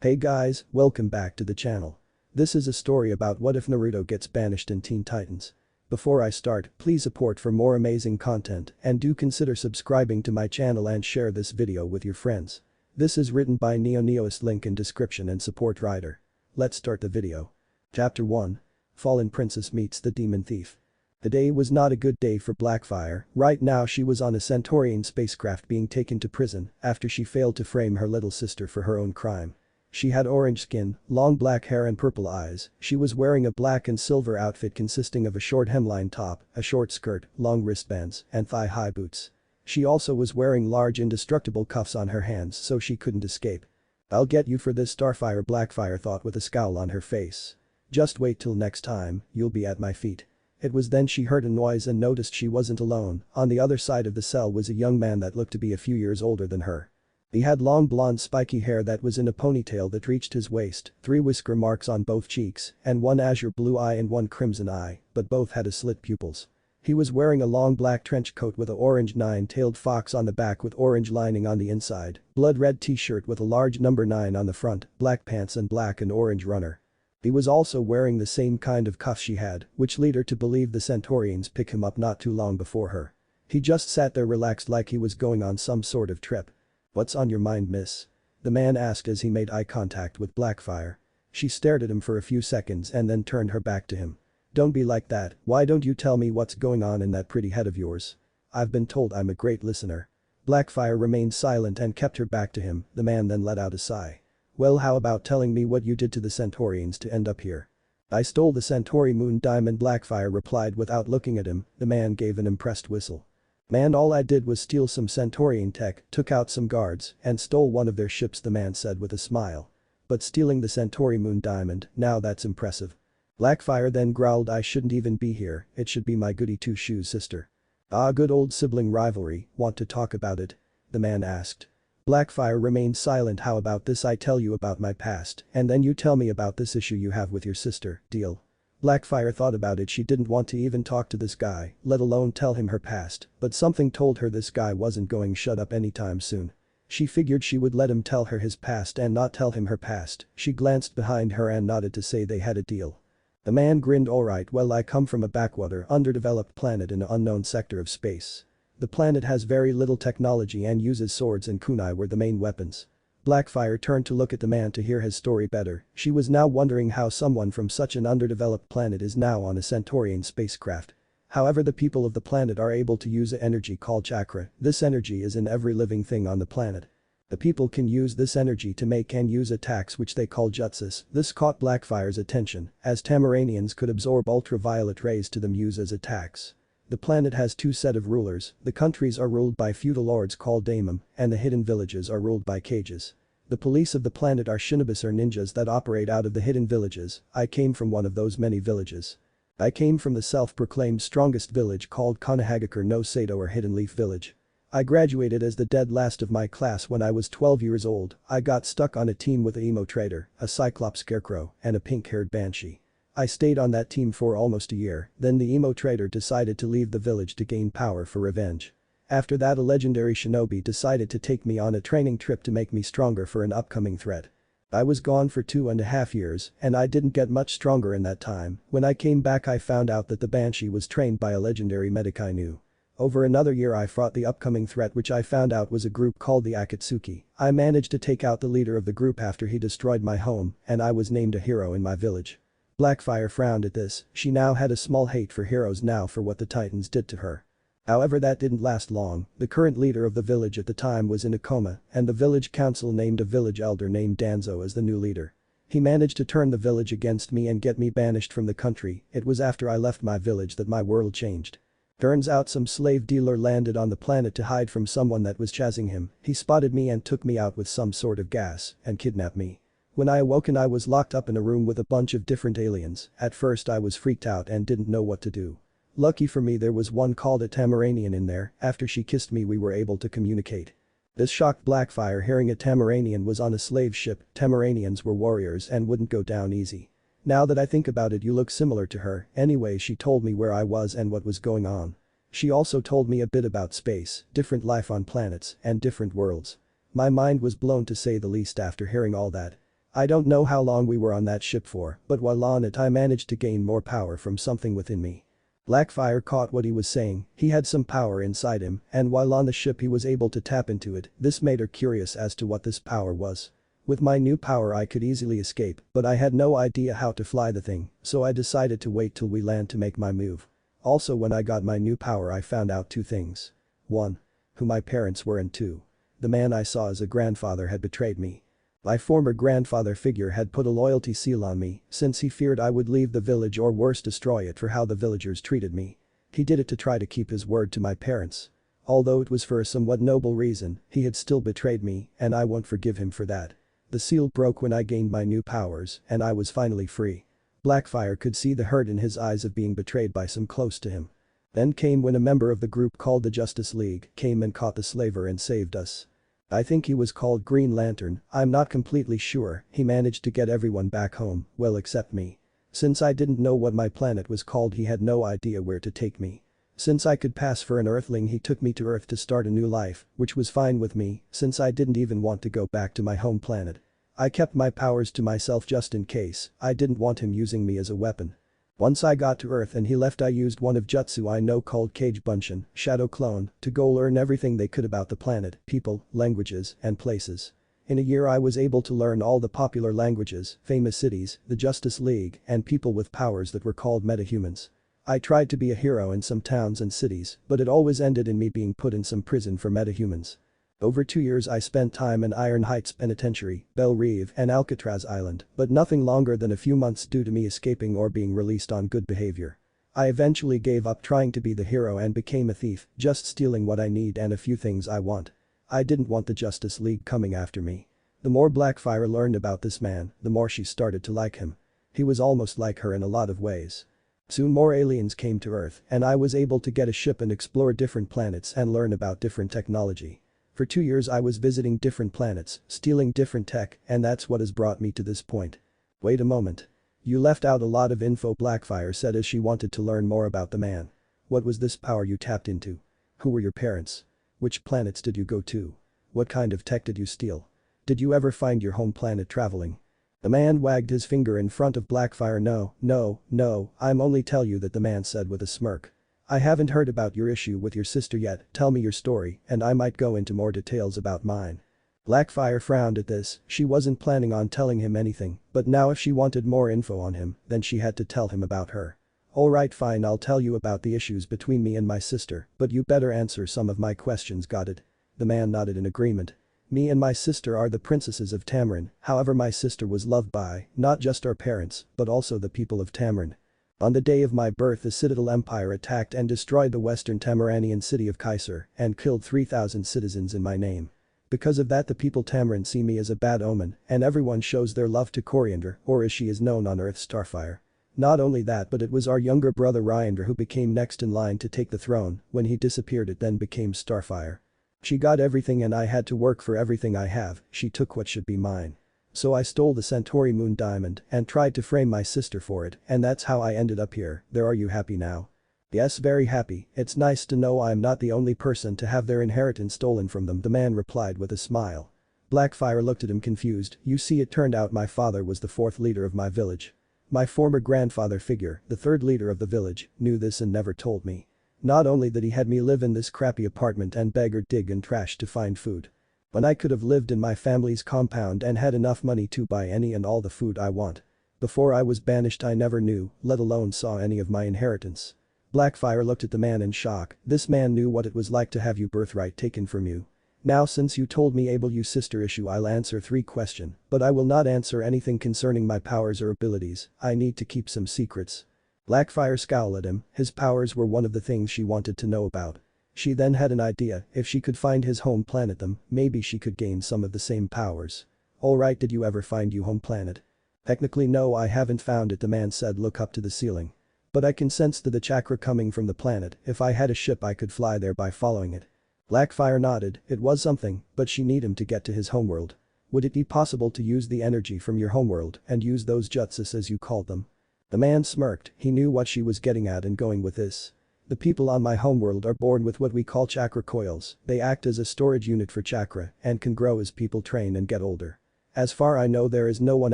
Hey guys, welcome back to the channel. This is a story about what if Naruto gets banished in Teen Titans. Before I start, please support for more amazing content and do consider subscribing to my channel and share this video with your friends. This is written by neoneoist, link in description and support writer. Let's start the video. Chapter 1. Fallen Princess meets the Demon Thief. The day was not a good day for Blackfire. Right now she was on a Centaurian spacecraft being taken to prison after she failed to frame her little sister for her own crime. She had orange skin, long black hair and purple eyes. She was wearing a black and silver outfit consisting of a short hemline top, a short skirt, long wristbands, and thigh-high boots. She also was wearing large indestructible cuffs on her hands so she couldn't escape. "I'll get you for this, Starfire," Blackfire thought with a scowl on her face. "Just wait till next time, you'll be at my feet." It was then she heard a noise and noticed she wasn't alone. On the other side of the cell was a young man that looked to be a few years older than her. He had long blonde spiky hair that was in a ponytail that reached his waist, 3 whisker marks on both cheeks, and 1 azure blue eye and 1 crimson eye, but both had a slit pupils. He was wearing a long black trench coat with a orange 9-tailed fox on the back with orange lining on the inside, blood red t-shirt with a large number 9 on the front, black pants and black and orange runner. He was also wearing the same kind of cuffs she had, which lead her to believe the Centaurians picked him up not too long before her. He just sat there relaxed like he was going on some sort of trip. "What's on your mind, miss?" the man asked as he made eye contact with Blackfire. She stared at him for a few seconds and then turned her back to him. "Don't be like that, why don't you tell me what's going on in that pretty head of yours? I've been told I'm a great listener." Blackfire remained silent and kept her back to him. The man then let out a sigh. "Well, how about telling me what you did to the Centaurians to end up here?" "I stole the Centauri moon diamond," Blackfire replied without looking at him. The man gave an impressed whistle. "Man, all I did was steal some Centaurian tech, took out some guards, and stole one of their ships," the man said with a smile. "But stealing the Centauri moon diamond, now that's impressive." Blackfire then growled, "I shouldn't even be here, it should be my goody two-shoes sister." "Ah, good old sibling rivalry, want to talk about it?" the man asked. Blackfire remained silent. "How about this, I tell you about my past, and then you tell me about this issue you have with your sister, deal?" Blackfire thought about it. She didn't want to even talk to this guy, let alone tell him her past, but something told her this guy wasn't going to shut up anytime soon. She figured she would let him tell her his past and not tell him her past. She glanced behind her and nodded to say they had a deal. The man grinned. "Alright, well, I come from a backwater, underdeveloped planet in an unknown sector of space. The planet has very little technology and uses swords and kunai were the main weapons." Blackfire turned to look at the man to hear his story better. She was now wondering how someone from such an underdeveloped planet is now on a Centaurian spacecraft. However, the people of the planet are able to use an energy called chakra. This energy is in every living thing on the planet. The people can use this energy to make and use attacks which they call jutsus. This caught Blackfire's attention, as Tamaranians could absorb ultraviolet rays to them use as attacks. The planet has 2 sets of rulers. The countries are ruled by feudal lords called daimon, and the hidden villages are ruled by kages. The police of the planet are shinobis or ninjas that operate out of the hidden villages. I came from one of those many villages. I came from the self-proclaimed strongest village called Konohagakure no Sato or Hidden Leaf Village. I graduated as the dead last of my class when I was 12 years old. I got stuck on a team with a emo trader, a cyclops scarecrow, and a pink-haired banshee. I stayed on that team for almost a year, then the emo trader decided to leave the village to gain power for revenge. After that, a legendary shinobi decided to take me on a training trip to make me stronger for an upcoming threat. I was gone for 2.5 years, and I didn't get much stronger in that time. When I came back, I found out that the banshee was trained by a legendary medic I knew. Over another year I fought the upcoming threat, which I found out was a group called the Akatsuki. I managed to take out the leader of the group after he destroyed my home, and I was named a hero in my village." Blackfire frowned at this. She now had a small hate for heroes now for what the Titans did to her. However, that didn't last long. The current leader of the village at the time was in a coma, and the village council named a village elder named Danzo as the new leader. He managed to turn the village against me and get me banished from the country. It was after I left my village that my world changed. Turns out some slave dealer landed on the planet to hide from someone that was chasing him. He spotted me and took me out with some sort of gas and kidnapped me. When I awoke, I was locked up in a room with a bunch of different aliens. At first I was freaked out and didn't know what to do. Lucky for me, there was one called a Tamaranian in there. After she kissed me, we were able to communicate. This shocked Blackfire hearing a Tamaranian was on a slave ship. Tamaranians were warriors and wouldn't go down easy. "Now that I think about it, you look similar to her." Anyway, she told me where I was and what was going on. She also told me a bit about space, different life on planets, and different worlds. My mind was blown to say the least after hearing all that. I don't know how long we were on that ship for, but while on it I managed to gain more power from something within me. Blackfire caught what he was saying, he had some power inside him, and while on the ship he was able to tap into it, this made her curious as to what this power was. With my new power I could easily escape, but I had no idea how to fly the thing, so I decided to wait till we land to make my move. Also when I got my new power I found out two things. 1. Who my parents were and 2. The man I saw as a grandfather had betrayed me. My former grandfather figure had put a loyalty seal on me since he feared I would leave the village or worse destroy it for how the villagers treated me. He did it to try to keep his word to my parents. Although it was for a somewhat noble reason, he had still betrayed me and I won't forgive him for that. The seal broke when I gained my new powers and I was finally free. Blackfire could see the hurt in his eyes of being betrayed by some close to him. Then came when a member of the group called the Justice League came and caught the slaver and saved us. I think he was called Green Lantern, I'm not completely sure, he managed to get everyone back home, well except me. Since I didn't know what my planet was called he had no idea where to take me. Since I could pass for an Earthling he took me to Earth to start a new life, which was fine with me since I didn't even want to go back to my home planet. I kept my powers to myself just in case, I didn't want him using me as a weapon. Once I got to Earth and he left I used one of jutsu I know called Cage Bunshin, Shadow Clone, to go learn everything they could about the planet, people, languages, and places. In a year I was able to learn all the popular languages, famous cities, the Justice League, and people with powers that were called metahumans. I tried to be a hero in some towns and cities, but it always ended in me being put in some prison for metahumans. Over 2 years I spent time in Iron Heights Penitentiary, Belle Reve and Alcatraz Island, but nothing longer than a few months due to me escaping or being released on good behavior. I eventually gave up trying to be the hero and became a thief, just stealing what I need and a few things I want. I didn't want the Justice League coming after me. The more Blackfire learned about this man, the more she started to like him. He was almost like her in a lot of ways. Soon more aliens came to Earth and I was able to get a ship and explore different planets and learn about different technology. For 2 years I was visiting different planets, stealing different tech, and that's what has brought me to this point. Wait a moment. You left out a lot of info, Blackfire said as she wanted to learn more about the man. What was this power you tapped into? Who were your parents? Which planets did you go to? What kind of tech did you steal? Did you ever find your home planet traveling? The man wagged his finger in front of Blackfire. No, I'm only tell you that the man said with a smirk. I haven't heard about your issue with your sister yet, tell me your story and I might go into more details about mine. Blackfire frowned at this, she wasn't planning on telling him anything, but now if she wanted more info on him, then she had to tell him about her. Alright fine, I'll tell you about the issues between me and my sister, but you better answer some of my questions, got it? The man nodded in agreement. Me and my sister are the princesses of Tamarin, however my sister was loved by, not just our parents, but also the people of Tamarin. On the day of my birth the Citadel Empire attacked and destroyed the western Tamaranian city of Kaiser and killed 3,000 citizens in my name. Because of that the people Tamarin see me as a bad omen and everyone shows their love to Coriander, or as she is known on Earth, Starfire. Not only that but it was our younger brother Ryander who became next in line to take the throne, when he disappeared it then became Starfire. She got everything and I had to work for everything I have, she took what should be mine. So I stole the Centauri Moon Diamond and tried to frame my sister for it and that's how I ended up here. There, are you happy now? Yes, very happy, it's nice to know I'm not the only person to have their inheritance stolen from them, the man replied with a smile. Blackfire looked at him confused, you see it turned out my father was the 4th leader of my village. My former grandfather figure, the 3rd leader of the village, knew this and never told me. Not only that he had me live in this crappy apartment and beg or dig in trash to find food. When I could have lived in my family's compound and had enough money to buy any and all the food I want. Before I was banished I never knew, let alone saw any of my inheritance. Blackfire looked at the man in shock, this man knew what it was like to have your birthright taken from you. Now since you told me able you sister issue I'll answer 3 questions, but I will not answer anything concerning my powers or abilities, I need to keep some secrets. Blackfire scowled at him, his powers were one of the things she wanted to know about. She then had an idea, if she could find his home planet them, maybe she could gain some of the same powers. Alright, did you ever find your home planet? Technically no, I haven't found it, the man said, look up to the ceiling. But I can sense the chakra coming from the planet, if I had a ship I could fly there by following it. Blackfire nodded, it was something, but she need him to get to his homeworld. Would it be possible to use the energy from your homeworld and use those jutsus as you called them? The man smirked, he knew what she was getting at and going with this. The people on my homeworld are born with what we call chakra coils, they act as a storage unit for chakra and can grow as people train and get older. As far I know there is no one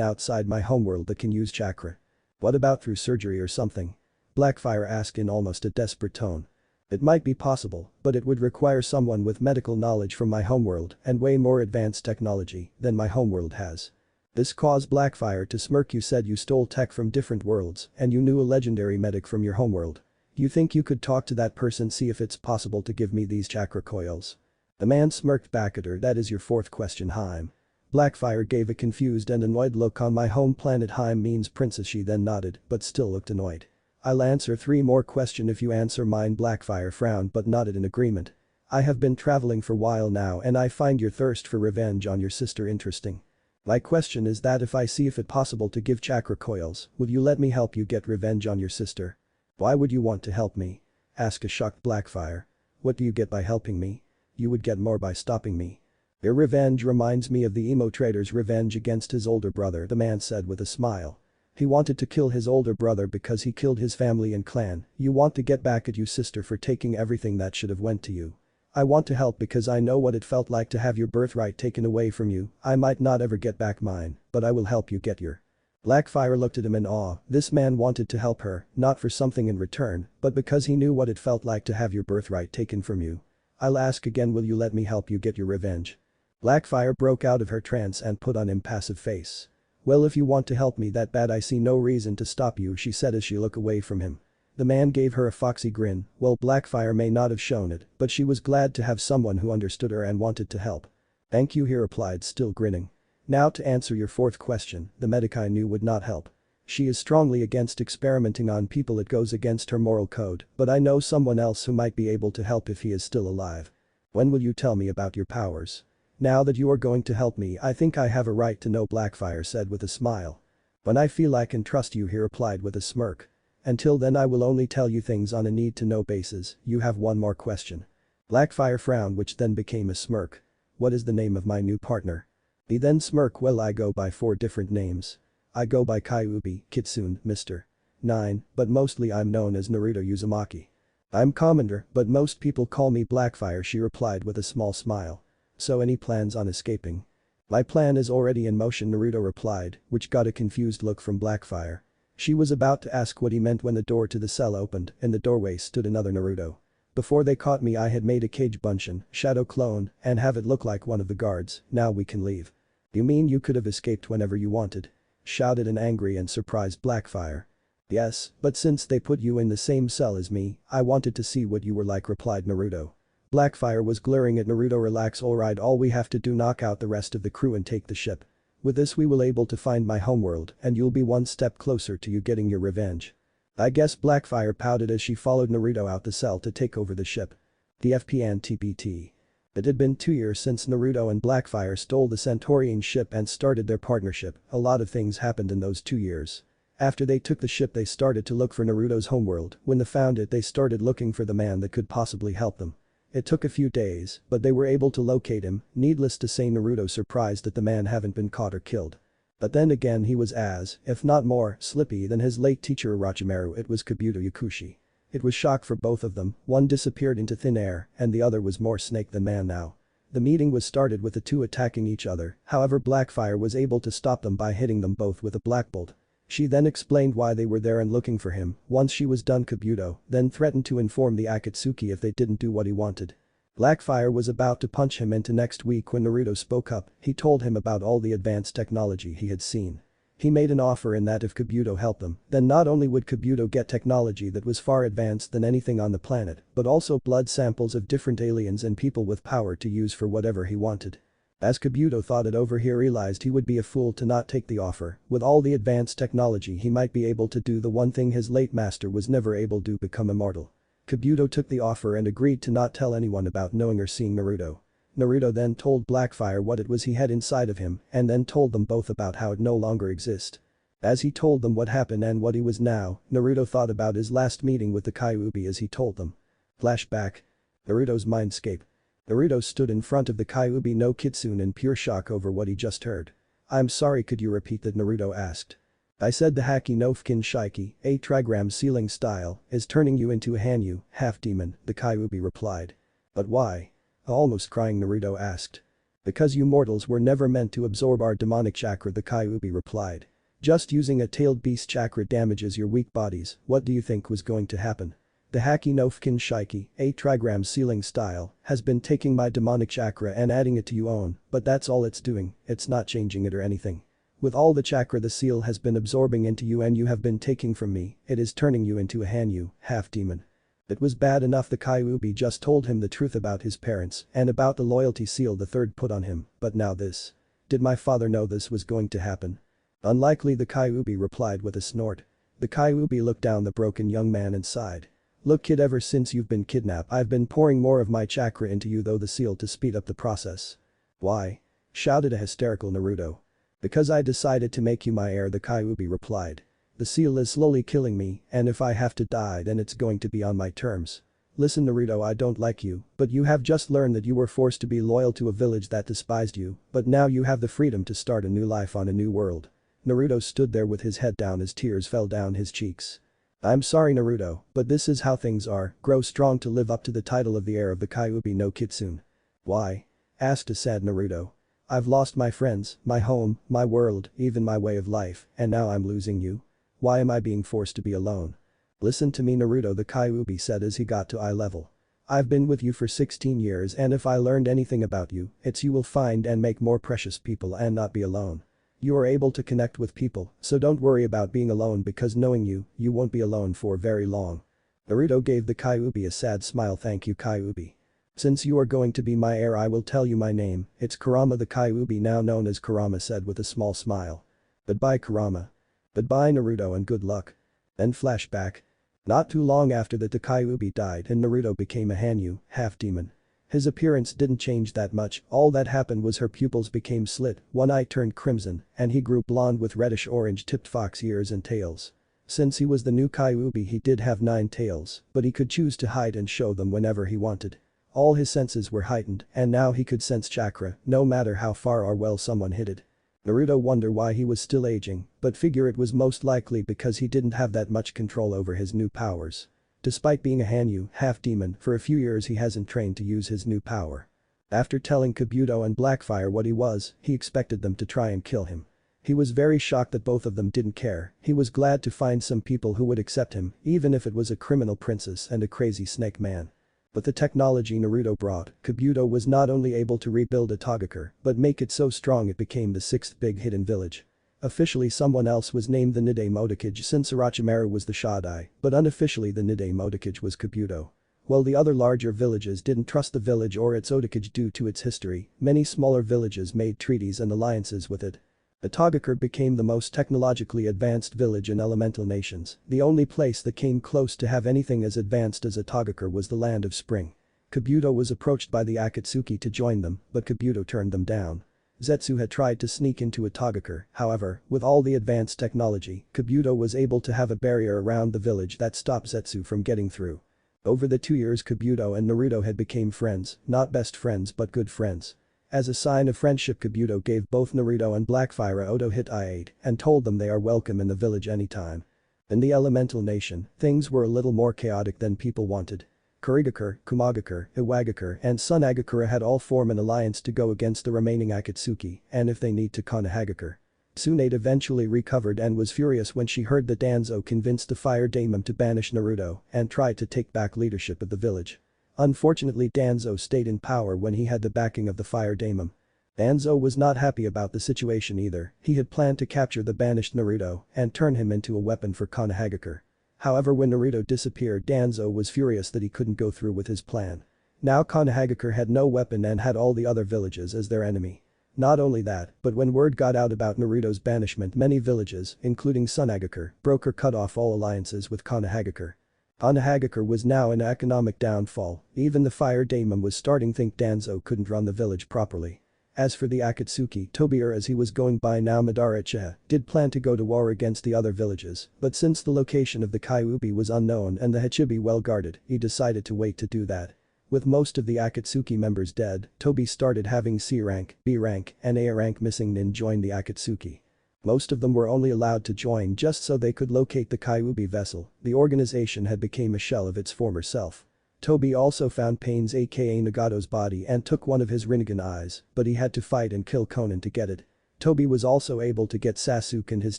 outside my homeworld that can use chakra. What about through surgery or something? Blackfire asked in almost a desperate tone. It might be possible, but it would require someone with medical knowledge from my homeworld and way more advanced technology than my homeworld has. This caused Blackfire to smirk. You said you stole tech from different worlds and you knew a legendary medic from your homeworld. You think you could talk to that person, see if it's possible to give me these chakra coils? The man smirked back at her. That is your fourth question, Haim. Blackfire gave a confused and annoyed look. On my home planet Haim means princess. She then nodded but still looked annoyed. I'll answer 3 more questions if you answer mine. Blackfire frowned but nodded in agreement. I have been traveling for a while now and I find your thirst for revenge on your sister interesting. My question is that if I see if it possible to give chakra coils, will you let me help you get revenge on your sister? Why would you want to help me? Asked a shocked Blackfire. What do you get by helping me? You would get more by stopping me. Your revenge reminds me of the emo trader's revenge against his older brother, the man said with a smile. He wanted to kill his older brother because he killed his family and clan. You want to get back at your sister for taking everything that should have went to you. I want to help because I know what it felt like to have your birthright taken away from you. I might not ever get back mine, but I will help you get your. Blackfire looked at him in awe. This man wanted to help her, not for something in return, but because he knew what it felt like to have your birthright taken from you. I'll ask again, will you let me help you get your revenge? Blackfire broke out of her trance and put on impassive face. Well, if you want to help me that bad, I see no reason to stop you, she said as she looked away from him. The man gave her a foxy grin. Well, Blackfire may not have shown it, but she was glad to have someone who understood her and wanted to help. Thank you, he replied, still grinning. Now to answer your fourth question, the medic I knew would not help. She is strongly against experimenting on people. It goes against her moral code, but I know someone else who might be able to help if he is still alive. When will you tell me about your powers? Now that you are going to help me, I think I have a right to know, Blackfire said with a smile. When I feel I can trust you, he replied with a smirk. Until then I will only tell you things on a need-to-know basis. You have one more question. Blackfire frowned, which then became a smirk. What is the name of my new partner? He then smirked. Well, I go by 4 different names. I go by Kyuubi, Kitsune, Mr. 9, but mostly I'm known as Naruto Uzumaki. I'm Commander, but most people call me Blackfire, she replied with a small smile. So any plans on escaping? My plan is already in motion, Naruto replied, which got a confused look from Blackfire. She was about to ask what he meant when the door to the cell opened. In the doorway stood another Naruto. Before they caught me, I had made a cage bunshin, shadow clone, and have it look like one of the guards. Now we can leave. You mean you could have escaped whenever you wanted? Shouted an angry and surprised Blackfire. Yes, but since they put you in the same cell as me, I wanted to see what you were like, replied Naruto. Blackfire was glaring at Naruto. Relax, alright, all we have to do knock out the rest of the crew and take the ship. With this we will able to find my homeworld and you'll be one step closer to you getting your revenge. I guess, Blackfire pouted as she followed Naruto out the cell to take over the ship. The FPN TPT. It had been 2 years since Naruto and Blackfire stole the Centaurian ship and started their partnership. A lot of things happened in those 2 years. After they took the ship, they started to look for Naruto's homeworld. When they found it, they started looking for the man that could possibly help them. It took a few days, but they were able to locate him. Needless to say, Naruto surprised that the man hadn't been caught or killed. But then again, he was as, if not more, slippy than his late teacher Orochimaru. It was Kabuto Yakushi. It was shock for both of them. One disappeared into thin air and the other was more snake than man now. The meeting was started with the two attacking each other. However, Blackfire was able to stop them by hitting them both with a black bolt. She then explained why they were there and looking for him. Once she was done, Kabuto then threatened to inform the Akatsuki if they didn't do what he wanted. Blackfire was about to punch him into next week when Naruto spoke up. He told him about all the advanced technology he had seen. He made an offer in that if Kabuto helped them, then not only would Kabuto get technology that was far advanced than anything on the planet, but also blood samples of different aliens and people with power to use for whatever he wanted. As Kabuto thought it over, he realized he would be a fool to not take the offer. With all the advanced technology, he might be able to do the one thing his late master was never able to: become immortal. Kabuto took the offer and agreed to not tell anyone about knowing or seeing Naruto. Naruto then told Blackfire what it was he had inside of him and then told them both about how it no longer exists. As he told them what happened and what he was now, Naruto thought about his last meeting with the Kyuubi as he told them. Flashback. Naruto's mindscape. Naruto stood in front of the Kyuubi no Kitsune in pure shock over what he just heard. I'm sorry, could you repeat that? Naruto asked. I said the Haki no Fukin Shiki, a trigram sealing style, is turning you into a Hanyu, half demon, the Kyuubi replied. But why? Almost crying, Naruto asked. Because you mortals were never meant to absorb our demonic chakra, the Kyuubi replied. Just using a tailed beast chakra damages your weak bodies, what do you think was going to happen? The Haki no Fukin Shiki, a trigram sealing style, has been taking my demonic chakra and adding it to your own, but that's all it's doing, it's not changing it or anything. With all the chakra the seal has been absorbing into you and you have been taking from me, it is turning you into a Hanyu, half-demon. It was bad enough the Kyuubi just told him the truth about his parents and about the loyalty seal the third put on him, but now this. Did my father know this was going to happen? Unlikely, the Kyuubi replied with a snort. The Kyuubi looked down the broken young man and sighed. Look kid, ever since you've been kidnapped I've been pouring more of my chakra into you though the seal to speed up the process. Why? Shouted a hysterical Naruto. Because I decided to make you my heir, the Kyuubi replied. The seal is slowly killing me, and if I have to die then it's going to be on my terms. Listen Naruto, I don't like you, but you have just learned that you were forced to be loyal to a village that despised you, but now you have the freedom to start a new life on a new world. Naruto stood there with his head down as tears fell down his cheeks. I'm sorry Naruto, but this is how things are, grow strong to live up to the title of the heir of the Kyuubi no Kitsune. Why? Asked a sad Naruto. I've lost my friends, my home, my world, even my way of life, and now I'm losing you. Why am I being forced to be alone? Listen to me Naruto, the Kyuubi said as he got to eye level. I've been with you for 16 years and if I learned anything about you, it's you will find and make more precious people and not be alone. You are able to connect with people, so don't worry about being alone because knowing you, you won't be alone for very long. Naruto gave the Kyuubi a sad smile. Thank you Kyuubi. Since you are going to be my heir I will tell you my name, it's Kurama, the Kyuubi now known as Kurama said with a small smile. Goodbye Kurama. Goodbye Naruto and good luck. Then flashback. Not too long after that the Kyuubi died and Naruto became a Hanyu, half-demon. His appearance didn't change that much, all that happened was her pupils became slit, one eye turned crimson, and he grew blonde with reddish-orange tipped fox ears and tails. Since he was the new Kyuubi he did have 9 tails, but he could choose to hide and show them whenever he wanted. All his senses were heightened and now he could sense chakra, no matter how far or well someone hid it. Naruto wondered why he was still aging, but figure it was most likely because he didn't have that much control over his new powers. Despite being a Hanyu, half-demon, for a few years he hasn't trained to use his new power. After telling Kabuto and Blackfire what he was, he expected them to try and kill him. He was very shocked that both of them didn't care, he was glad to find some people who would accept him, even if it was a criminal princess and a crazy snake man. But the technology Naruto brought, Kabuto was not only able to rebuild a Togeker, but make it so strong it became the 6th big hidden village. Officially someone else was named the Nide Motoukage since Orochimaru was the Shodai, but unofficially the Nide Motoukage was Kabuto. While the other larger villages didn't trust the village or its Otoukage due to its history, many smaller villages made treaties and alliances with it. The Togeker became the most technologically advanced village in elemental nations, the only place that came close to have anything as advanced as a Togeker was the Land of Spring. Kabuto was approached by the Akatsuki to join them, but Kabuto turned them down. Zetsu had tried to sneak into a Togeker, however, with all the advanced technology, Kabuto was able to have a barrier around the village that stopped Zetsu from getting through. Over the 2 years Kabuto and Naruto had become friends, not best friends but good friends. As a sign of friendship Kabuto gave both Naruto and Blackfire Oto hit I-8 and told them they are welcome in the village anytime. In the elemental nation, things were a little more chaotic than people wanted. Kurigakure, Kumagakure, Iwagakure and Sun Agakure had all formed an alliance to go against the remaining Akatsuki and if they need to Konohagakure. Tsunade eventually recovered and was furious when she heard that Danzo convinced the Fire Daemon to banish Naruto and tried to take back leadership of the village. Unfortunately Danzo stayed in power when he had the backing of the Fire Daemon. Danzo was not happy about the situation either, he had planned to capture the banished Naruto and turn him into a weapon for Konohagakure. However when Naruto disappeared Danzo was furious that he couldn't go through with his plan. Now Konohagakure had no weapon and had all the other villages as their enemy. Not only that, but when word got out about Naruto's banishment many villages, including Sunagakure, broke or cut off all alliances with Konohagakure. Konohagakure was now in economic downfall, even the Fire Daemon was starting to think Danzo couldn't run the village properly. As for the Akatsuki, Tobir as he was going by now Madara Uchiha, did plan to go to war against the other villages, but since the location of the Kyuubi was unknown and the Hachibi well guarded, he decided to wait to do that. With most of the Akatsuki members dead, Tobi started having C rank, B rank, and A rank missing nin join the Akatsuki. Most of them were only allowed to join just so they could locate the Kyuubi vessel, the organization had become a shell of its former self. Toby also found Pain's aka Nagato's body and took one of his Rinnegan eyes, but he had to fight and kill Conan to get it. Toby was also able to get Sasuke and his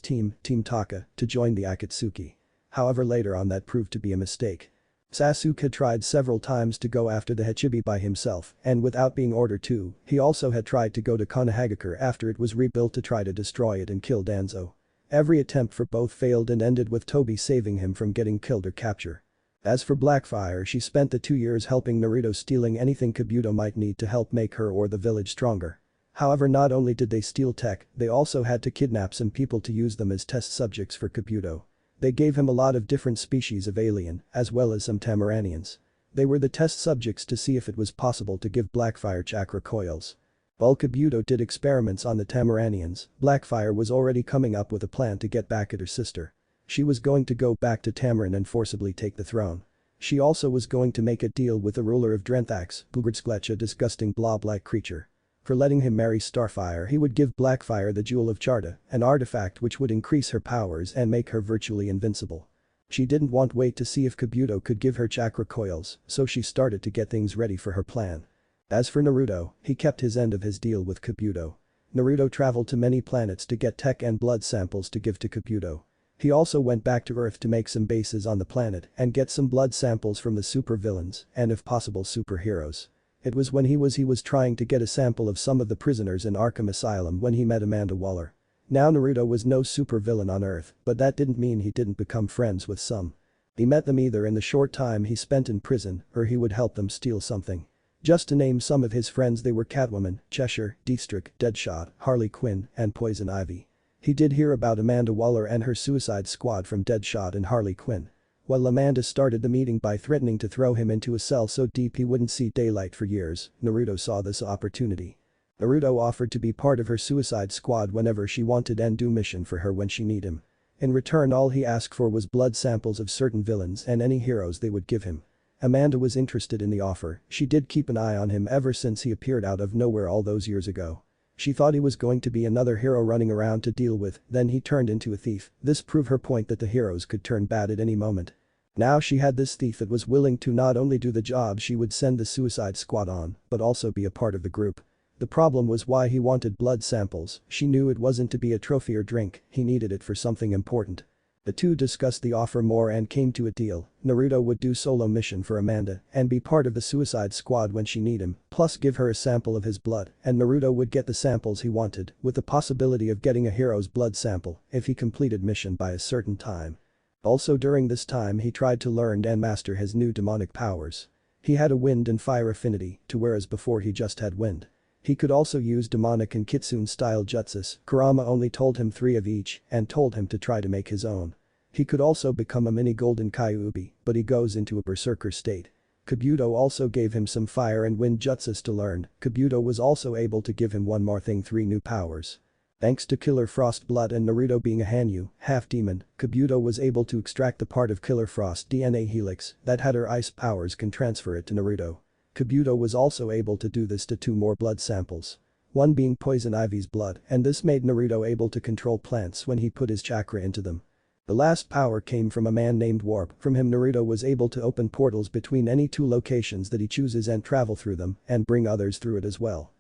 team, Team Taka, to join the Akatsuki. However, later on that proved to be a mistake. Sasuke had tried several times to go after the Hachibi by himself, and without being ordered to, he also had tried to go to Konohagakure after it was rebuilt to try to destroy it and kill Danzo. Every attempt for both failed and ended with Toby saving him from getting killed or captured. As for Blackfire, she spent the 2 years helping Naruto stealing anything Kabuto might need to help make her or the village stronger. However, not only did they steal tech, they also had to kidnap some people to use them as test subjects for Kabuto. They gave him a lot of different species of alien, as well as some Tamaranians. They were the test subjects to see if it was possible to give Blackfire chakra coils. While Kabuto did experiments on the Tamaranians, Blackfire was already coming up with a plan to get back at her sister. She was going to go back to Tamarin and forcibly take the throne. She also was going to make a deal with the ruler of Drenthax, Bugurtskletch, a disgusting blob-like creature. For letting him marry Starfire, he would give Blackfire the Jewel of Charta, an artifact which would increase her powers and make her virtually invincible. She didn't want to wait to see if Kabuto could give her chakra coils, so she started to get things ready for her plan. As for Naruto, he kept his end of his deal with Kabuto. Naruto traveled to many planets to get tech and blood samples to give to Kabuto. He also went back to Earth to make some bases on the planet and get some blood samples from the supervillains and if possible superheroes. It was when he was trying to get a sample of some of the prisoners in Arkham Asylum when he met Amanda Waller. Now Naruto was no supervillain on Earth, but that didn't mean he didn't become friends with some. He met them either in the short time he spent in prison or he would help them steal something. Just to name some of his friends, they were Catwoman, Cheshire, Deathstroke, Deadshot, Harley Quinn, and Poison Ivy. He did hear about Amanda Waller and her Suicide Squad from Deadshot and Harley Quinn. While Amanda started the meeting by threatening to throw him into a cell so deep he wouldn't see daylight for years, Naruto saw this opportunity. Naruto offered to be part of her Suicide Squad whenever she wanted and do mission for her when she need him. In return, all he asked for was blood samples of certain villains and any heroes they would give him. Amanda was interested in the offer. She did keep an eye on him ever since he appeared out of nowhere all those years ago. She thought he was going to be another hero running around to deal with, then he turned into a thief. This proved her point that the heroes could turn bad at any moment. Now she had this thief that was willing to not only do the job she would send the Suicide Squad on, but also be a part of the group. The problem was why he wanted blood samples. She knew it wasn't to be a trophy or drink, he needed it for something important. The two discussed the offer more and came to a deal. Naruto would do solo mission for Amanda and be part of the Suicide Squad when she need him, plus give her a sample of his blood, and Naruto would get the samples he wanted, with the possibility of getting a hero's blood sample if he completed mission by a certain time. Also during this time he tried to learn and master his new demonic powers. He had a wind and fire affinity, whereas before he just had wind. He could also use demonic and kitsune-style jutsus. Kurama only told him 3 of each and told him to try to make his own. He could also become a mini golden Kyuubi, but he goes into a berserker state. Kabuto also gave him some fire and wind jutsus to learn. Kabuto was also able to give him one more thing, 3 new powers. Thanks to Killer Frost blood and Naruto being a Hanyu, half-demon, Kabuto was able to extract the part of Killer Frost DNA helix that had her ice powers can transfer it to Naruto. Kabuto was also able to do this to 2 more blood samples. One being Poison Ivy's blood, and this made Naruto able to control plants when he put his chakra into them. The last power came from a man named Warp. From him Naruto was able to open portals between any 2 locations that he chooses and travel through them and bring others through it as well.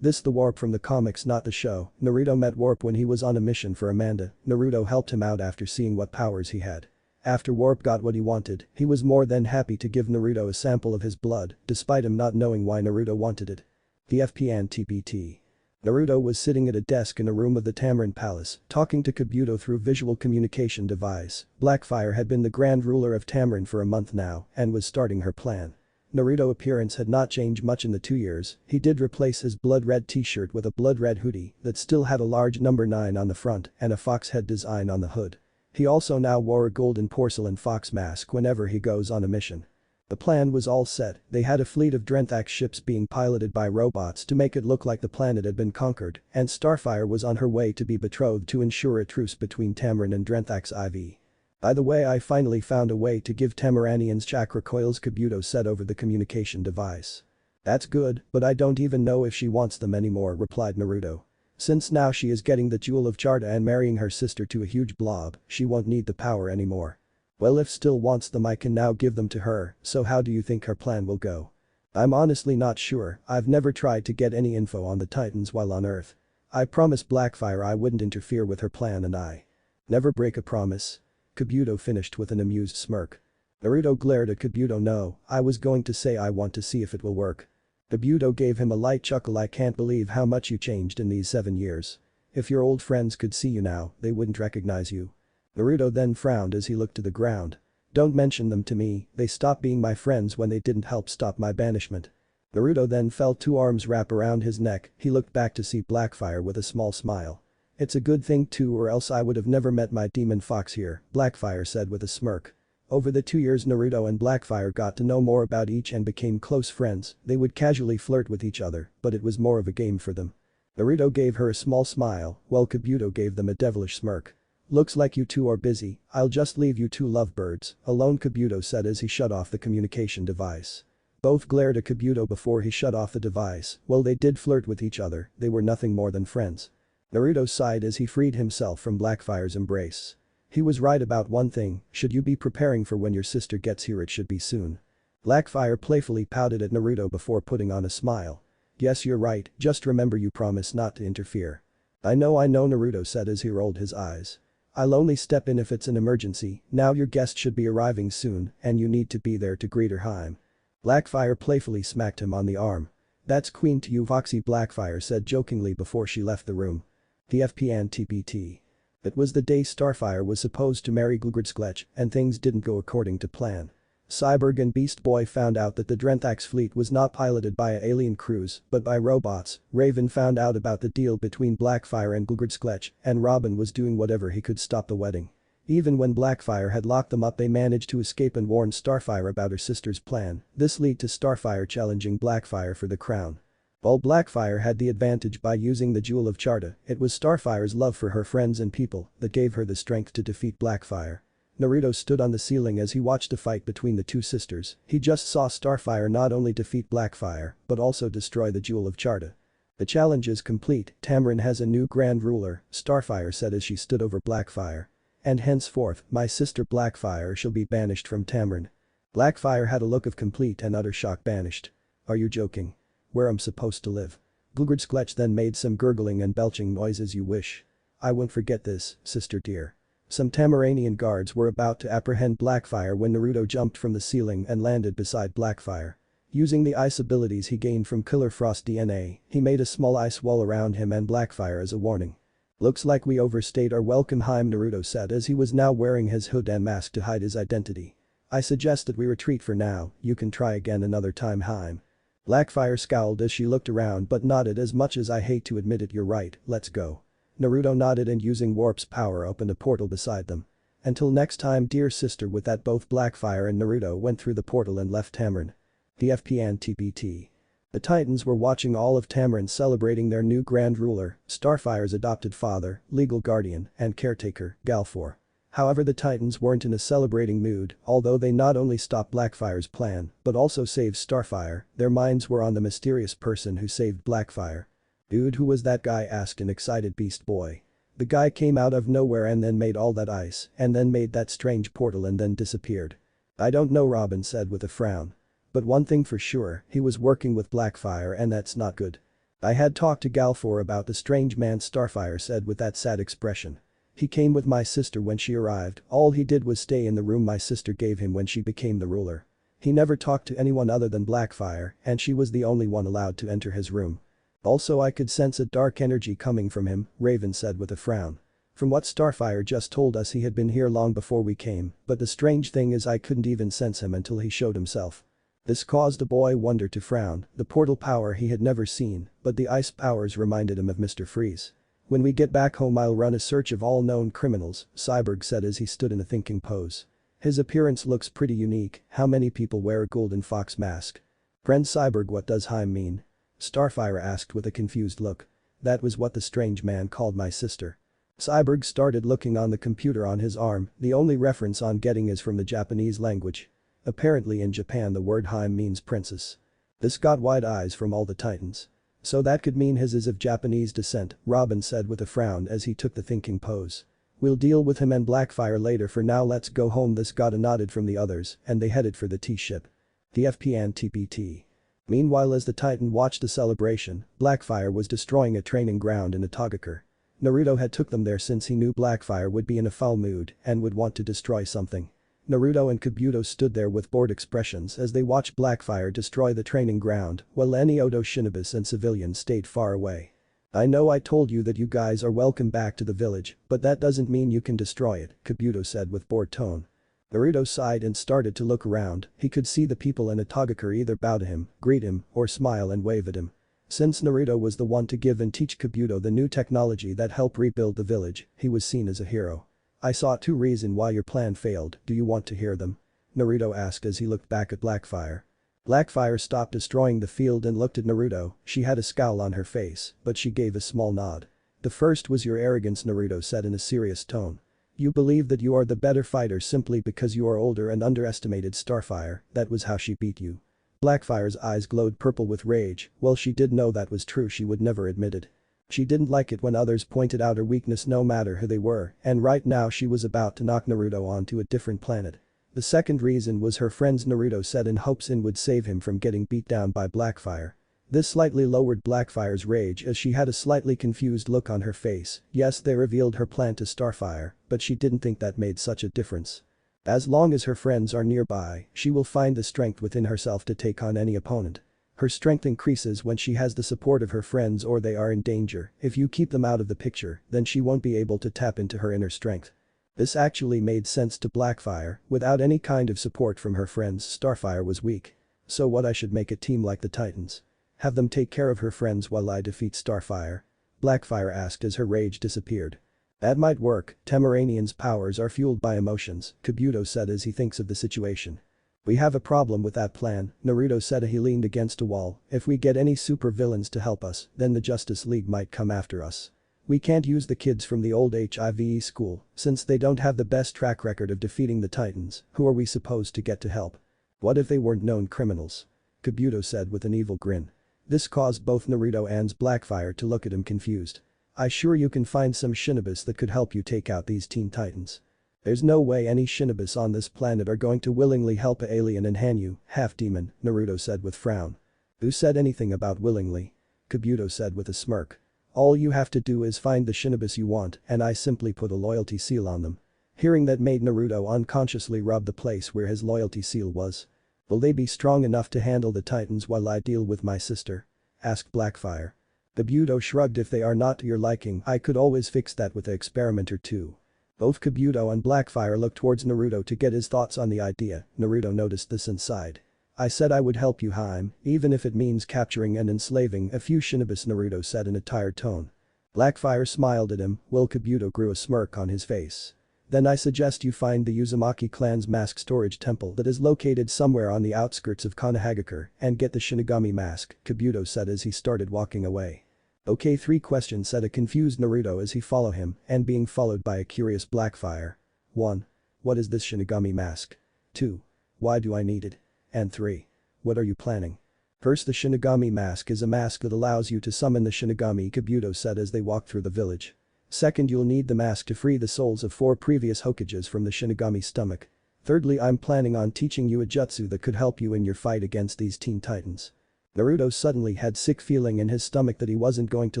This the Warp from the comics, not the show. Naruto met Warp when he was on a mission for Amanda. Naruto helped him out after seeing what powers he had. After Warp got what he wanted, he was more than happy to give Naruto a sample of his blood, despite him not knowing why Naruto wanted it. The FPN TBT. Naruto was sitting at a desk in a room of the Tamarin Palace, talking to Kabuto through visual communication device. Blackfire had been the grand ruler of Tamarin for a month now and was starting her plan. Naruto's appearance had not changed much in the 2 years. He did replace his blood red t-shirt with a blood red hoodie that still had a large number 9 on the front and a fox head design on the hood. He also now wore a golden porcelain fox mask whenever he goes on a mission. The plan was all set. They had a fleet of Drenthax ships being piloted by robots to make it look like the planet had been conquered, and Starfire was on her way to be betrothed to ensure a truce between Tamarin and Drenthax IV. By the way, I finally found a way to give Tamaranians chakra coils, Kabuto said over the communication device. That's good, but I don't even know if she wants them anymore, replied Naruto. Since now she is getting the Jewel of Charta and marrying her sister to a huge blob, she won't need the power anymore. Well, if still wants them I can now give them to her, so how do you think her plan will go? I'm honestly not sure, I've never tried to get any info on the Titans while on Earth. I promised Blackfire I wouldn't interfere with her plan and I never break a promise. Kabuto finished with an amused smirk. Naruto glared at Kabuto. No, I was going to say I want to see if it will work. Kabuto gave him a light chuckle. I can't believe how much you changed in these 7 years. If your old friends could see you now, they wouldn't recognize you. Naruto then frowned as he looked to the ground. Don't mention them to me, they stopped being my friends when they didn't help stop my banishment. Naruto then felt 2 arms wrap around his neck, he looked back to see Blackfire with a small smile. It's a good thing too or else I would have never met my demon fox here, Blackfire said with a smirk. Over the 2 years Naruto and Blackfire got to know more about each and became close friends, they would casually flirt with each other, but it was more of a game for them. Naruto gave her a small smile, while Kabuto gave them a devilish smirk. Looks like you two are busy, I'll just leave you two lovebirds alone, Kabuto said as he shut off the communication device. Both glared at Kabuto before he shut off the device. Well, they did flirt with each other, they were nothing more than friends. Naruto sighed as he freed himself from Blackfire's embrace. He was right about one thing, should you be preparing for when your sister gets here, it should be soon. Blackfire playfully pouted at Naruto before putting on a smile. Yes, you're right, just remember you promised not to interfere. I know, Naruto said as he rolled his eyes. I'll only step in if it's an emergency, now your guest should be arriving soon and you need to be there to greet her. Heim. Blackfire playfully smacked him on the arm. That's queen to you, Foxy, Blackfire said jokingly before she left the room. TFPN TBT. It was the day Starfire was supposed to marry Glugurskletch and things didn't go according to plan. Cyborg and Beast Boy found out that the Drenthax fleet was not piloted by alien crews but by robots. Raven found out about the deal between Blackfire and Glugurskletch and Robin was doing whatever he could stop the wedding. Even when Blackfire had locked them up they managed to escape and warn Starfire about her sister's plan. This led to Starfire challenging Blackfire for the crown. While Blackfire had the advantage by using the Jewel of Charta, it was Starfire's love for her friends and people that gave her the strength to defeat Blackfire. Naruto stood on the ceiling as he watched a fight between the two sisters. He just saw Starfire not only defeat Blackfire, but also destroy the Jewel of Charta. The challenge is complete, Tamarin has a new Grand Ruler, Starfire said as she stood over Blackfire. And henceforth, my sister Blackfire shall be banished from Tamarin. Blackfire had a look of complete and utter shock. Banished? Are you joking? Where I'm supposed to live? Glugurskletch then made some gurgling and belching noises. You wish. I won't forget this, sister dear. Some Tamaranian guards were about to apprehend Blackfire when Naruto jumped from the ceiling and landed beside Blackfire. Using the ice abilities he gained from Killer Frost DNA, he made a small ice wall around him and Blackfire as a warning. Looks like we overstayed our welcome, Heim, Naruto said as he was now wearing his hood and mask to hide his identity. I suggest that we retreat for now, you can try again another time, Heim. Blackfire scowled as she looked around but nodded. As much as I hate to admit it, you're right, let's go. Naruto nodded and using Warp's power opened a portal beside them. Until next time, dear sister. With that, both Blackfire and Naruto went through the portal and left Tamarin. TFPN TBT. The Titans were watching all of Tamarin celebrating their new Grand Ruler, Starfire's adopted father, legal guardian, and caretaker, Galfor. However, the Titans weren't in a celebrating mood, although they not only stopped Blackfire's plan, but also saved Starfire. Their minds were on the mysterious person who saved Blackfire. Dude, who was that guy? Asked an excited Beast Boy. The guy came out of nowhere and then made all that ice, and then made that strange portal and then disappeared. I don't know, Robin said with a frown. But one thing for sure, he was working with Blackfire and that's not good. I had talked to Galfor about the strange man, Starfire said with that sad expression. He came with my sister when she arrived, all he did was stay in the room my sister gave him when she became the ruler. He never talked to anyone other than Blackfire and she was the only one allowed to enter his room. Also, I could sense a dark energy coming from him, Raven said with a frown. From what Starfire just told us, he had been here long before we came, but the strange thing is I couldn't even sense him until he showed himself. This caused the boy wonder to frown. The portal power he had never seen, but the ice powers reminded him of Mr. Freeze. When we get back home I'll run a search of all known criminals, Cyborg said as he stood in a thinking pose. His appearance looks pretty unique. How many people wear a golden fox mask? Friend Cyborg, what does Heim mean? Starfire asked with a confused look. That was what the strange man called my sister. Cyborg started looking on the computer on his arm. The only reference on getting is from the Japanese language. Apparently in Japan the word Heim means princess. This got wide eyes from all the Titans. So that could mean his is of Japanese descent, Robin said with a frown as he took the thinking pose. We'll deal with him and Blackfire later, for now let's go home. This got a nodded from the others and they headed for the T-ship. The FP and TPT. Meanwhile, as the Titan watched the celebration, Blackfire was destroying a training ground in Atogakure. Naruto had took them there since he knew Blackfire would be in a foul mood and would want to destroy something. Naruto and Kabuto stood there with bored expressions as they watched Blackfire destroy the training ground while any Odo shinobis and civilians stayed far away. I know I told you that you guys are welcome back to the village, but that doesn't mean you can destroy it, Kabuto said with bored tone. Naruto sighed and started to look around. He could see the people in Atogakure either bow to him, greet him, or smile and wave at him. Since Naruto was the one to give and teach Kabuto the new technology that helped rebuild the village, he was seen as a hero. I saw 2 reasons why your plan failed. Do you want to hear them? Naruto asked as he looked back at Blackfire. Blackfire stopped destroying the field and looked at Naruto. She had a scowl on her face, but she gave a small nod. The first was your arrogance, Naruto said in a serious tone. You believe that you are the better fighter simply because you are older and underestimated Starfire. That was how she beat you. Blackfire's eyes glowed purple with rage. Well, she did know that was true, she would never admit it. She didn't like it when others pointed out her weakness no matter who they were, and right now she was about to knock Naruto onto a different planet. The second reason was her friends, Naruto said in hopes it would save him from getting beat down by Blackfire. This slightly lowered Blackfire's rage as she had a slightly confused look on her face. Yes, they revealed her plan to Starfire, but she didn't think that made such a difference. As long as her friends are nearby, she will find the strength within herself to take on any opponent. Her strength increases when she has the support of her friends or they are in danger. If you keep them out of the picture, then she won't be able to tap into her inner strength. This actually made sense to Blackfire. Without any kind of support from her friends, Starfire was weak. So what, I should make a team like the Titans? Have them take care of her friends while I defeat Starfire? Blackfire asked as her rage disappeared. That might work. Temeranian's powers are fueled by emotions, Kabuto said as he thinks of the situation. We have a problem with that plan, Naruto said as he leaned against a wall. If we get any super villains to help us, then the Justice League might come after us. We can't use the kids from the old HIVE school, since they don't have the best track record of defeating the Titans. Who are we supposed to get to help? What if they weren't known criminals? Kabuto said with an evil grin. This caused both Naruto and Blackfire to look at him confused. I sure you can find some shinobis that could help you take out these Teen Titans. There's no way any shinobis on this planet are going to willingly help a alien and Hanyu, half-demon, Naruto said with frown. Who said anything about willingly? Kabuto said with a smirk. All you have to do is find the shinobis you want and I simply put a loyalty seal on them. Hearing that made Naruto unconsciously rub the place where his loyalty seal was. Will they be strong enough to handle the Titans while I deal with my sister? Asked Blackfire. Kabuto shrugged. If they are not to your liking, I could always fix that with an experiment or two. Both Kabuto and Blackfire looked towards Naruto to get his thoughts on the idea. Naruto noticed this and sighed. I said I would help you, Haim, even if it means capturing and enslaving a few shinobis, Naruto said in a tired tone. Blackfire smiled at him, while Kabuto grew a smirk on his face. Then I suggest you find the Uzumaki clan's mask storage temple that is located somewhere on the outskirts of Konohagakure and get the Shinigami mask, Kabuto said as he started walking away. Okay, 3 questions, said a confused Naruto as he followed him and being followed by a curious Blackfire. 1. What is this Shinigami mask? 2. Why do I need it? And 3. What are you planning? First, the Shinigami mask is a mask that allows you to summon the Shinigami, Kabuto said as they walked through the village. Second, you'll need the mask to free the souls of 4 previous Hokages from the Shinigami stomach. Thirdly, I'm planning on teaching you a jutsu that could help you in your fight against these Teen Titans. Naruto suddenly had sick feeling in his stomach that he wasn't going to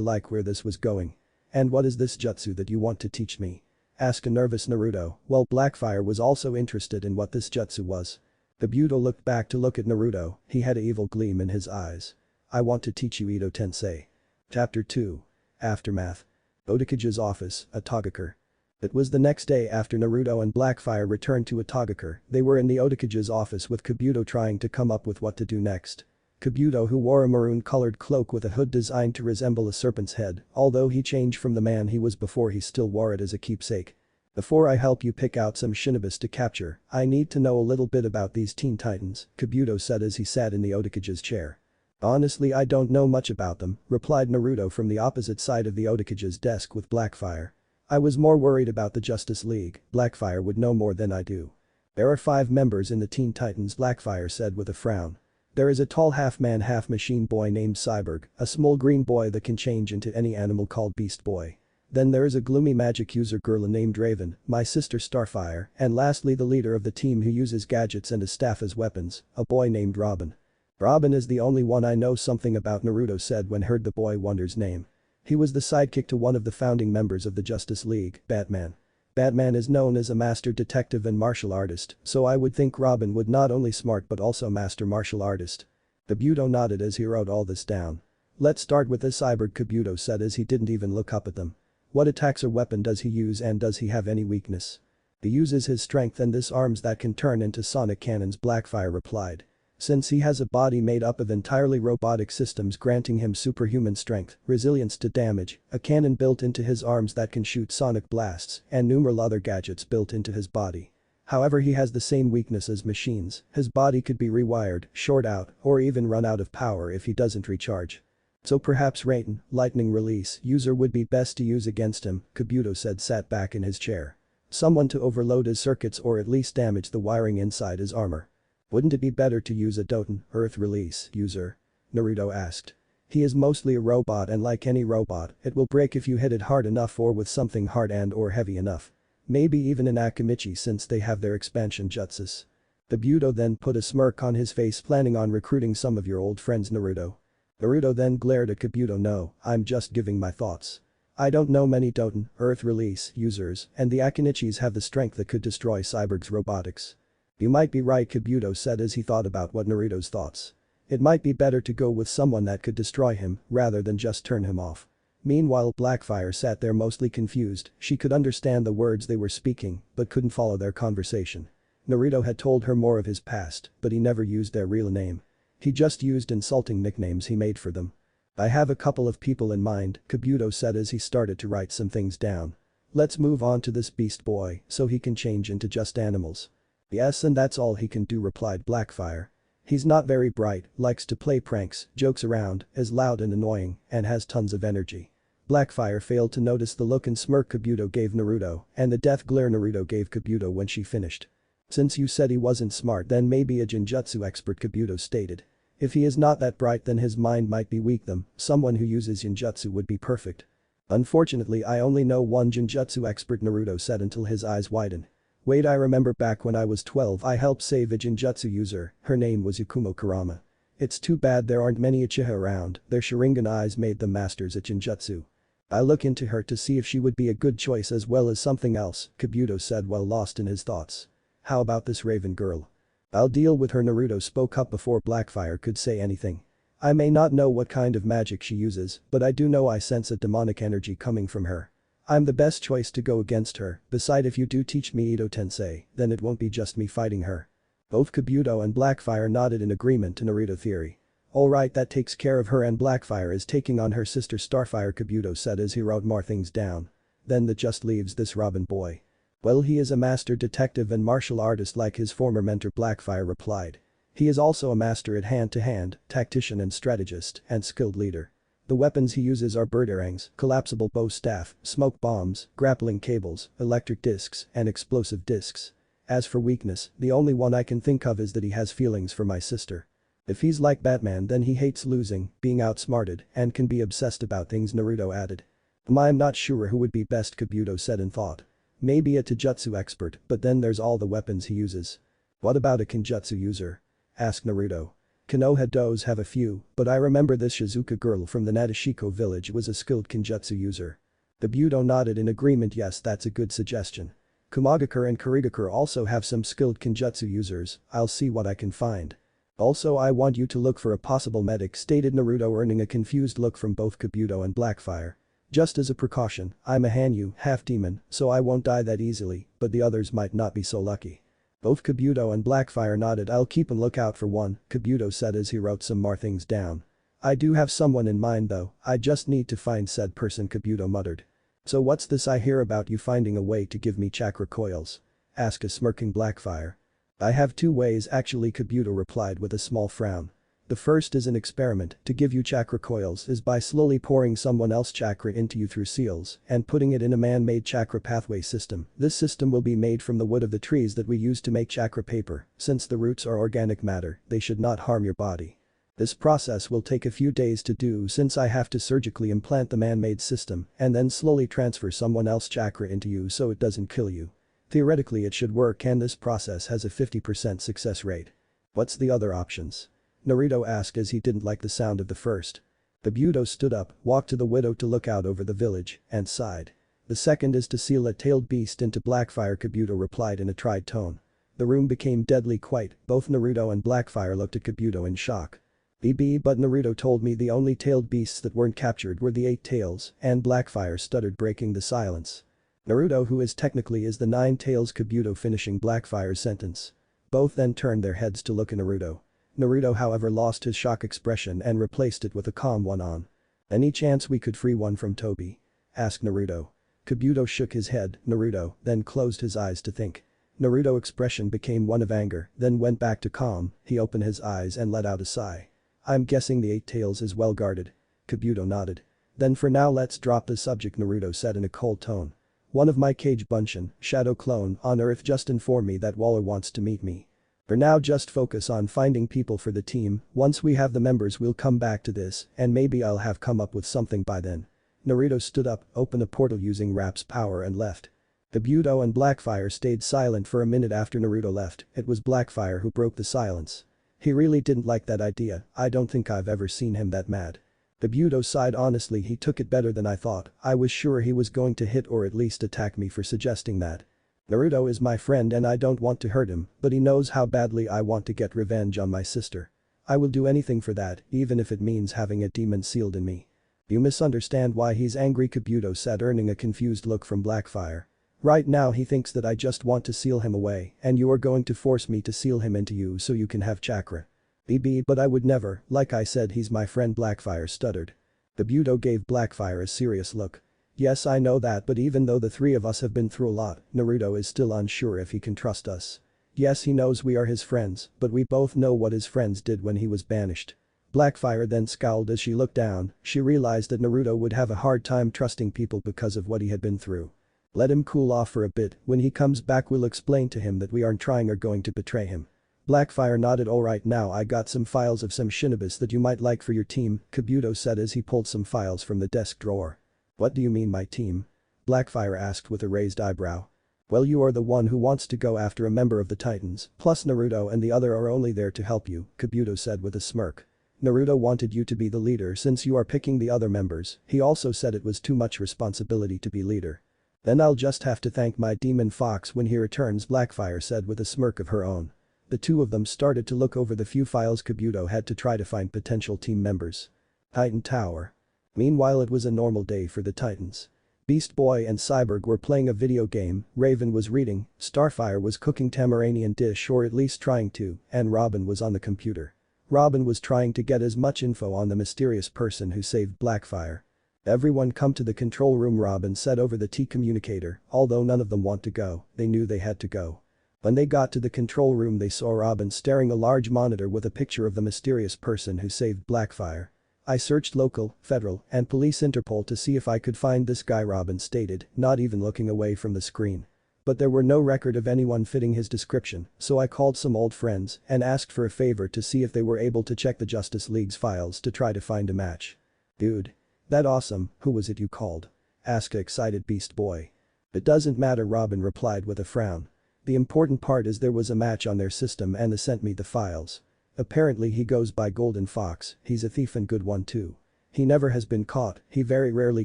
like where this was going. And what is this jutsu that you want to teach me? Asked a nervous Naruto, while Blackfire was also interested in what this jutsu was. Kabuto looked back to look at Naruto. He had an evil gleam in his eyes. I want to teach you Ito Tensei. Chapter 2. Aftermath. Otakage's office, Atogakure. It was the next day after Naruto and Blackfire returned to Atogakure. They were in the Otakage's office with Kabuto trying to come up with what to do next. Kabuto, who wore a maroon-colored cloak with a hood designed to resemble a serpent's head, although he changed from the man he was before, he still wore it as a keepsake. Before I help you pick out some shinobis to capture, I need to know a little bit about these Teen Titans, Kabuto said as he sat in the Otakage's chair. Honestly, I don't know much about them, replied Naruto from the opposite side of the Otakage's desk with Blackfire. I was more worried about the Justice League. Blackfire would know more than I do. There are 5 members in the Teen Titans, Blackfire said with a frown. There is a tall half-man half-machine boy named Cyborg, a small green boy that can change into any animal called Beast Boy. Then there is a gloomy magic user girl named Raven, my sister Starfire, and lastly the leader of the team who uses gadgets and a staff as weapons, a boy named Robin. Robin is the only one I know something about, Naruto said when heard the boy wonder's name. He was the sidekick to one of the founding members of the Justice League, Batman. Batman is known as a master detective and martial artist, so I would think Robin would not only smart but also master martial artist. Kabuto nodded as he wrote all this down. Let's start with this cyborg, Kabuto said as he didn't even look up at them. What attacks or weapon does he use and does he have any weakness? He uses his strength and this arms that can turn into sonic cannons, Blackfire replied. Since he has a body made up of entirely robotic systems granting him superhuman strength, resilience to damage, a cannon built into his arms that can shoot sonic blasts, and numerous other gadgets built into his body. However, he has the same weakness as machines, his body could be rewired, short out, or even run out of power if he doesn't recharge. So perhaps Raiden, lightning release user would be best to use against him, Kabuto said sat back in his chair. Someone to overload his circuits or at least damage the wiring inside his armor. Wouldn't it be better to use a Doton, earth release user? Naruto asked. He is mostly a robot and like any robot, it will break if you hit it hard enough or with something hard and or heavy enough. Maybe even an Akimichi since they have their expansion jutsus. Kabuto then put a smirk on his face, planning on recruiting some of your old friends, Naruto. Naruto then glared at Kabuto. No, I'm just giving my thoughts. I don't know many Doton, earth release users, and the Akinichis have the strength that could destroy Cyborg's robotics. You might be right, Kabuto said as he thought about what Naruto's thoughts. It might be better to go with someone that could destroy him rather than just turn him off. Meanwhile, Blackfire sat there mostly confused. She could understand the words they were speaking but couldn't follow their conversation. Naruto had told her more of his past, but he never used their real name. He just used insulting nicknames he made for them. I have a couple of people in mind, Kabuto said as he started to write some things down. Let's move on to this beast boy so he can change into just animals. Yes, and that's all he can do, replied Blackfire. He's not very bright, likes to play pranks, jokes around, is loud and annoying, and has tons of energy. Blackfire failed to notice the look and smirk Kabuto gave Naruto and the death glare Naruto gave Kabuto when she finished. Since you said he wasn't smart, then maybe a Genjutsu expert, Kabuto stated. If he is not that bright, then his mind might be weak. Someone who uses Genjutsu would be perfect. Unfortunately, I only know one Genjutsu expert, Naruto said until his eyes widened. Wait, I remember back when I was 12 I helped save a Genjutsu user, her name was Yakumo Kurama. It's too bad there aren't many Uchiha around, their Sharingan eyes made them masters at Genjutsu. I'll look into her to see if she would be a good choice as well as something else, Kabuto said while lost in his thoughts. How about this Raven girl? I'll deal with her, Naruto spoke up before Blackfire could say anything. I may not know what kind of magic she uses, but I do know I sense a demonic energy coming from her. I'm the best choice to go against her, besides if you do teach me Ito-tensei, then it won't be just me fighting her. Both Kabuto and Blackfire nodded in agreement to Naruto theory. Alright, that takes care of her, and Blackfire is taking on her sister Starfire, Kabuto said as he wrote more things down. Then that just leaves this Robin boy. Well, he is a master detective and martial artist like his former mentor, Blackfire replied. He is also a master at hand-to-hand, tactician and strategist, and skilled leader. The weapons he uses are bird-earrings, collapsible bow staff, smoke bombs, grappling cables, electric discs, and explosive discs. As for weakness, the only one I can think of is that he has feelings for my sister. If he's like Batman, then he hates losing, being outsmarted, and can be obsessed about things, Naruto added. I'm not sure who would be best, Kabuto said in thought. Maybe a Taijutsu expert, but then there's all the weapons he uses. What about a Kenjutsu user? Asked Naruto. Konoha does have a few, but I remember this Shizuka girl from the Nadeshiko village was a skilled Kenjutsu user. Kabuto nodded in agreement. Yes, that's a good suggestion. Kumagakure and Kurigakure also have some skilled Kenjutsu users, I'll see what I can find. Also, I want you to look for a possible medic, stated Naruto, earning a confused look from both Kabuto and Blackfire. Just as a precaution, I'm a Hanyu, half-demon, so I won't die that easily, but the others might not be so lucky. Both Kabuto and Blackfire nodded. I'll keep a lookout for one, Kabuto said as he wrote some more things down. I do have someone in mind though, I just need to find said person, Kabuto muttered. So what's this I hear about you finding a way to give me chakra coils? Asked a smirking Blackfire. I have two ways actually, Kabuto replied with a small frown. The first is an experiment to give you chakra coils is by slowly pouring someone else's chakra into you through seals and putting it in a man-made chakra pathway system. This system will be made from the wood of the trees that we use to make chakra paper. Since the roots are organic matter, they should not harm your body. This process will take a few days to do since I have to surgically implant the man-made system and then slowly transfer someone else's chakra into you so it doesn't kill you. Theoretically it should work and this process has a 50% success rate. What's the other options? Naruto asked as he didn't like the sound of the first. Kabuto stood up, walked to the window to look out over the village, and sighed. The second is to seal a tailed beast into Blackfire, Kabuto replied in a tried tone. The room became deadly quiet, both Naruto and Blackfire looked at Kabuto in shock. But Naruto told me the only tailed beasts that weren't captured were the 8 tails, and Blackfire stuttered, breaking the silence. Naruto, who is technically is the 9 tails, Kabuto finishing Blackfire's sentence. Both then turned their heads to look at Naruto. Naruto however lost his shock expression and replaced it with a calm one on. Any chance we could free one from Toby? Asked Naruto. Kabuto shook his head, Naruto, then closed his eyes to think. Naruto's expression became one of anger, then went back to calm, he opened his eyes and let out a sigh. I'm guessing the 8 tails is well guarded. Kabuto nodded. Then for now let's drop the subject, Naruto said in a cold tone. One of my Kage Bunshin, Shadow Clone, on Earth just informed me that Waller wants to meet me. For now just focus on finding people for the team, once we have the members we'll come back to this and maybe I'll have come up with something by then. Naruto stood up, opened a portal using Rap's power and left. Kabuto and Blackfire stayed silent for a minute after Naruto left, it was Blackfire who broke the silence. He really didn't like that idea, I don't think I've ever seen him that mad. Kabuto sighed, honestly he took it better than I thought, I was sure he was going to hit or at least attack me for suggesting that. Naruto is my friend and I don't want to hurt him, but he knows how badly I want to get revenge on my sister. I will do anything for that, even if it means having a demon sealed in me. You misunderstand why he's angry, Kabuto said, earning a confused look from Blackfire. Right now he thinks that I just want to seal him away and you are going to force me to seal him into you so you can have chakra. But I would never, like I said he's my friend, Blackfire stuttered. Kabuto gave Blackfire a serious look. Yes I know that, but even though the 3 of us have been through a lot, Naruto is still unsure if he can trust us. Yes he knows we are his friends, but we both know what his friends did when he was banished. Blackfire then scowled as she looked down, she realized that Naruto would have a hard time trusting people because of what he had been through. Let him cool off for a bit, when he comes back we'll explain to him that we aren't trying or going to betray him. Blackfire nodded. Alright, now I got some files of some shinobis that you might like for your team, Kabuto said as he pulled some files from the desk drawer. What do you mean my team? Blackfire asked with a raised eyebrow. Well you are the one who wants to go after a member of the Titans, plus Naruto and the other are only there to help you, Kabuto said with a smirk. Naruto wanted you to be the leader since you are picking the other members, he also said it was too much responsibility to be leader. Then I'll just have to thank my demon fox when he returns, Blackfire said with a smirk of her own. The 2 of them started to look over the few files Kabuto had to try to find potential team members. Titan Tower. Meanwhile it was a normal day for the Titans. Beast Boy and Cyborg were playing a video game, Raven was reading, Starfire was cooking Tamaranian dish or at least trying to, and Robin was on the computer. Robin was trying to get as much info on the mysterious person who saved Blackfire. Everyone come to the control room, Robin said over the T-communicator, although none of them want to go, they knew they had to go. When they got to the control room they saw Robin staring a large monitor with a picture of the mysterious person who saved Blackfire. I searched local, federal, and police Interpol to see if I could find this guy, Robin stated, not even looking away from the screen. But there were no record of anyone fitting his description, so I called some old friends and asked for a favor to see if they were able to check the Justice League's files to try to find a match. Dude. That awesome, who was it you called? Asked an excited Beast Boy. It doesn't matter, Robin replied with a frown. The important part is there was a match on their system and they sent me the files. Apparently he goes by Golden Fox, he's a thief and good one too. He never has been caught, he very rarely